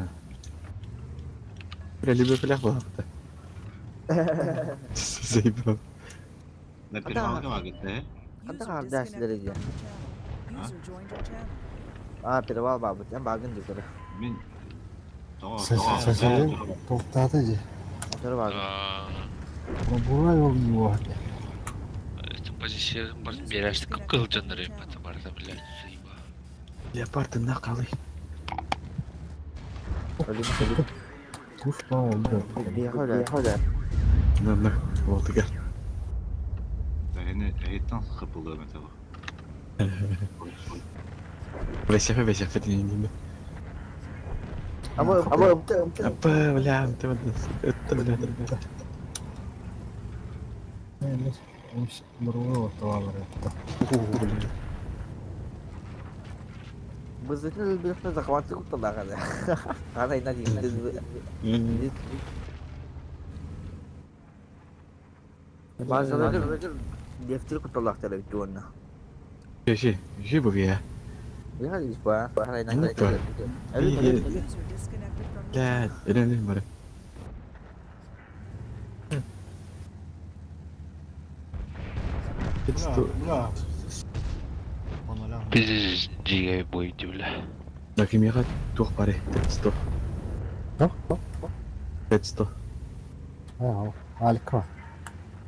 Böyle bir plak var burada. Zeyba. Ada User ada disconnected dari dia. from your channel. User joined your channel. Ah, pirwal babut yang bagun juga. Sesini toplatıcı. Motor bagun. Buraya yol gibi var. Позиция бар берәшті көп қыл жандар емпаты барда біләді зейба. Leopard'ın ne kalı? Kuş bana oldu. Dia hoda. Ne oldu gel. Beşefe dinlediğimde. Apa betul. Apa bilang betul. Buraya ortalar etti. Bızıklı lebih zakawat itu telah kan. Karena ini Bazıları defteri kutulak tabii ki ona. Şey bu ya. Ya hadi ispa. Karena ini. User User disconnected from your La, channel. önemli var. Bula. Bana lan. Біз жиге бойды білә. Bakayım ya tuh pare, texto. Texto. Ha, harika.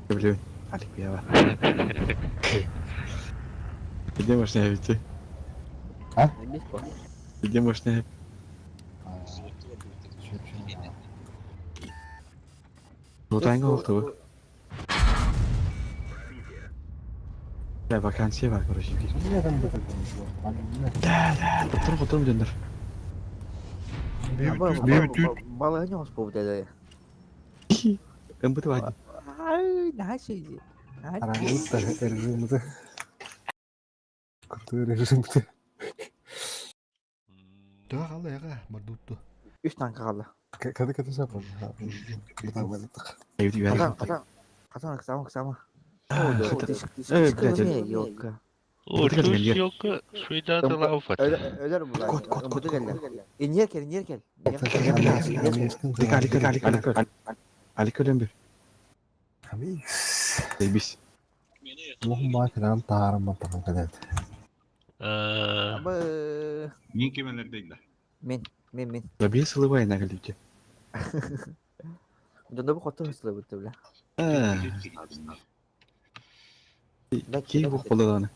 Biliyorum. Hadi bir ya var. Где можно идти? Ini ispa. Где можно? Ну так oldu. Ya vakansiye var короче. Neden bu kadar? Oturum döndür. Balanya harus bawa dia. Embıt var. Ay, nasi. Karanlık da erzimizi. Kutu erzimizi. Dah kalah ya kah, berduttu. Üç tane kaldı. Kadı siapa? Kita balik. Ayo di balik. Kesama. Evet, Kırmızı yok. О, Burada шлюз geldi. yok, шуйда да лауфат. Öder bu. Kod. İnyer gel. Ali döndür. Kami. Biz. Mohon maaf falan taharam matang kadet. Apa? Min kimelerdeydiler. Min. Lebih seluruh yang nak lucu. Udah bu kotor hızlı betul lah. Ki bu kollarını.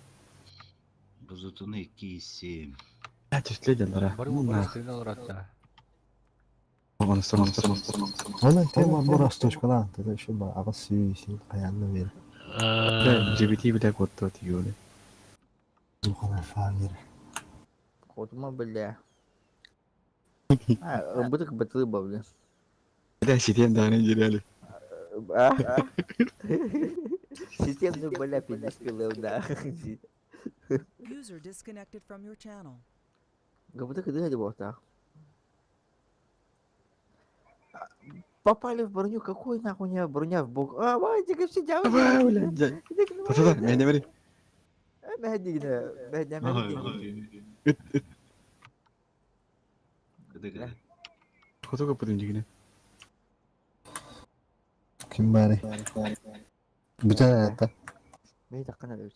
Buzutunu 2 isim. Ya tüstle de lara. Anasını. Ona tema bu rastoşka lan. Tabii şu bak aga suyu ayarlı ver. LGBT bile kodda diyor. Bu kadar fakir. Koduma beli. Betul betul beli. Bir de sityen daha ne geliyor. Sistem tu beli pindah ke udah. User disconnected from your channel. Kebetulan kedua aja bawah. Попали в броню, какой нахуй у меня броня в бок? А, мальчик, все делают. Ulan can. Tata ben de beri. Мехди гина, мехди. Foto kapatın yine. Kim bari? Bir tane hayatta. Beni takkan öyle.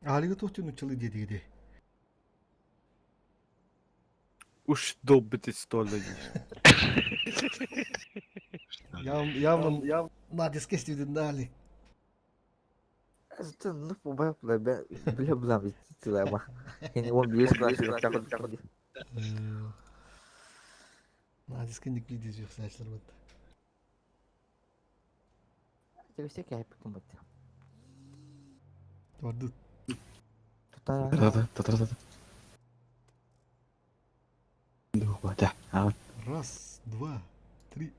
Aliga tuhtuğunu çalı dedi. Уж добити столи. Явно натиск istedin Ali. Это, ну, побоюсь, бля, ты лама. Я не могу без класса, так вот. Натиск'in dikli diziyor saçlar bak. Это все кайф потом. Vardı. Tata. Duh, baca. Awan. Раз, два, три.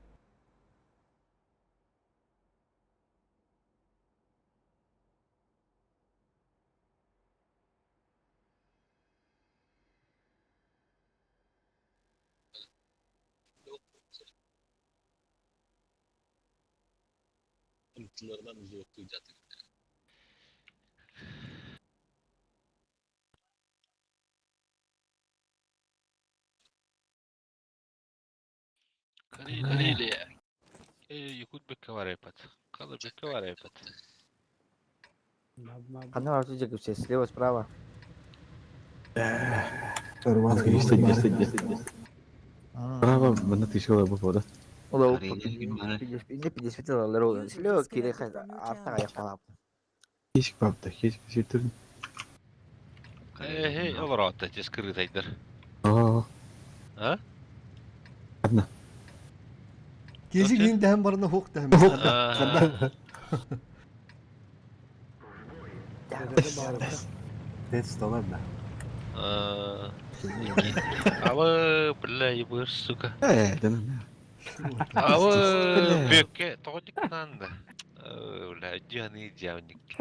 Kalili. Yakut bekle var yapat. Kalır bekle var yapat. Одна раз видите, все слева, справа. Kenapa bener tisu apa foto? Udah, ini pindah situ lalu sleo kiri kan arta kayak palap. Hiç kapta, hiç situ. Hey, olur hatta tezkiri taydır. Oh, Ha? adna. Gezi gün de hem barına hok da hem. Test olan da. Ama billahi bersuka. Canım. Ama beke todik nanda. Ulah jani janik.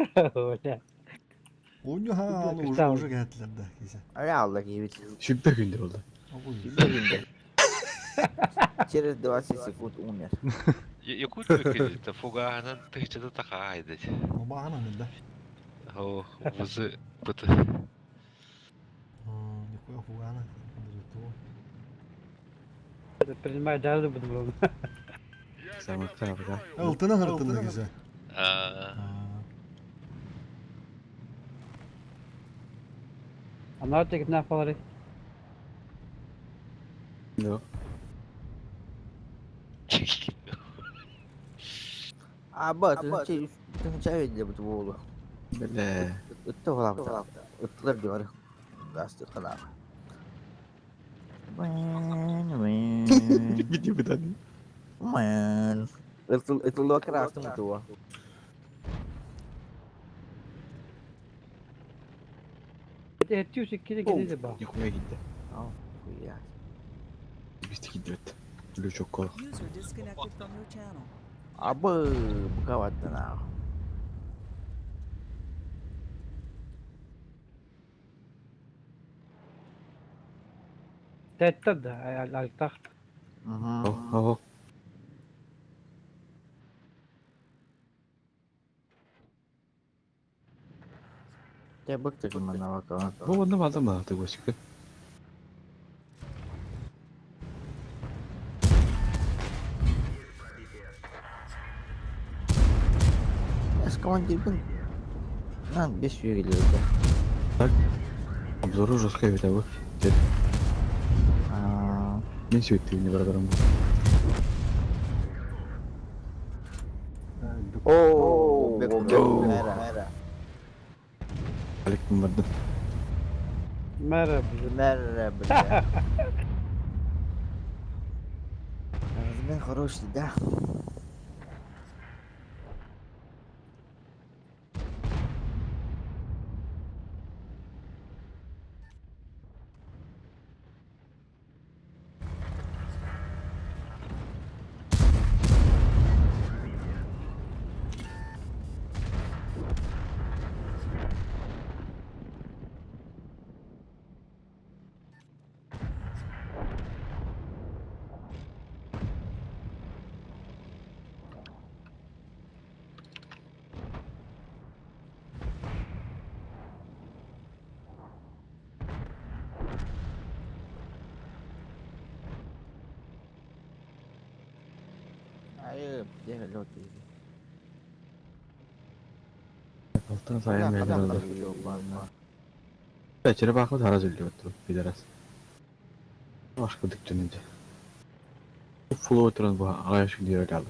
Oyunu ha uğraşa geldiler de gezi. Öyle Allah gibi. Şüphe günde oldu. Şimdi. Через 20 секунд умер. Yakut beke tafugahanan tehcede takaydı. Ama ana ne de. Ho, buzu butu. Nikoya fugana. Принимай дали буду. Sama kenapa? Altına hırtında güzel. Она тек на фалари. Yok. Aba, tengah cewek dia betul bolu. Böyle. Itu lah, itu diyor. Gastı kadar. Man. Gidiyor bir tane. Man. Itu lo keras tuh itu. Etiyor şekilde gidince bak. Yukarıya gitti. Oh, iya. Biz de gidiyor. Böyle çok kolay. User disconnected from your channel. Aba, gawat na. Tetad altak. Oh. Ya baktık gimana bakalım. Bu bana malda mı artık başka? Kawan dia pun. Nah, biasa gila udah. Обзору жесткая ведь, а вы? Мен сөйтті не бардарым. Oh, merah. Aleyküm vardı. Merhaba. Merhaba. Бензин хороший, да? Ayo, dia nggak lewat ini. Alttan sayan verdiler. İçeri bakıp hara söylüyor oturup bir arası. Başka dükkanınca. Full oturan bu ağaç gidiyor geldi.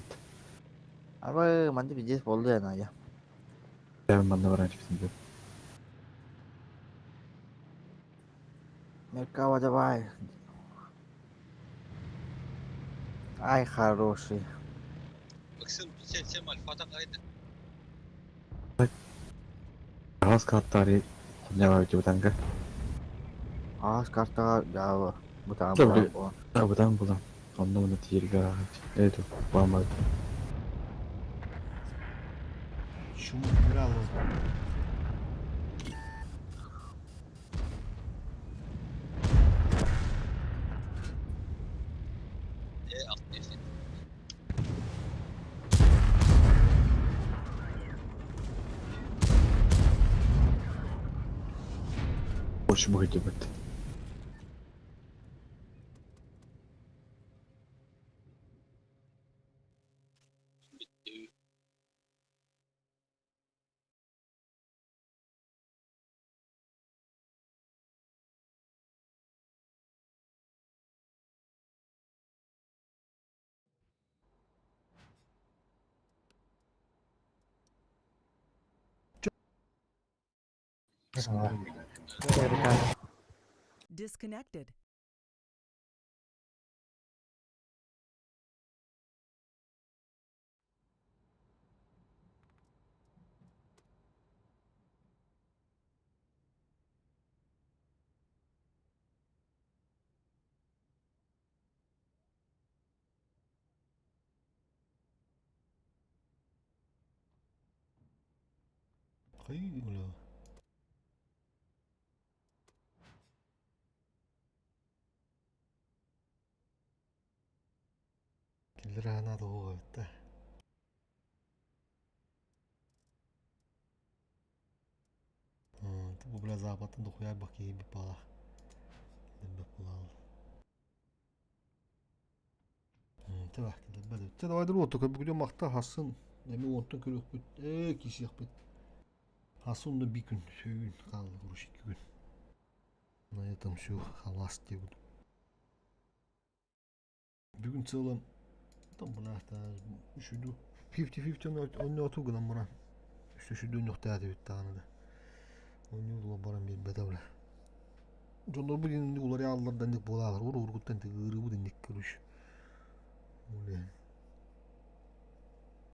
Apa mandi bijis boldu ya Naya. Ben bana var hiçbir şey. Mereka wajah baik. Ay хороший. Максим, всем альфа-так aydı. Ağız kartları ne var ki bu tanka? Ah, sekarang jauh. Bukan Tabii. apa. Tabudan bulan. Ondan bunu diğeri garaj. Evet o. Var mı? Şunu bir al. Aktif. Hoşuma gidiyor. Disconnected. Hayır. Killer ana da o evet. Bu biraz abatın da koyar bakayım bir pala. Demek bulalım. Tamam. Hadi. Sen de var otur. Bir gün makta hasın. Ne mi otur kırık bit. Kişi yapıt. Hasın da bir gün. Söğün kaldı. Kuruş 2 gün. Ne yatam şu halas diye bu. Bir gün sığlam. Tam buna hatta şuydu. 50-50 onu otur gıdan buna. İşte şu dün nokta adı bitti anıda. Onu yolu bana bir bedavla. Jonlar bugün ular ya Allah'tan dik bolalar. Uğur uğur guttan dik ığırı bu dindik kırış. Öyle.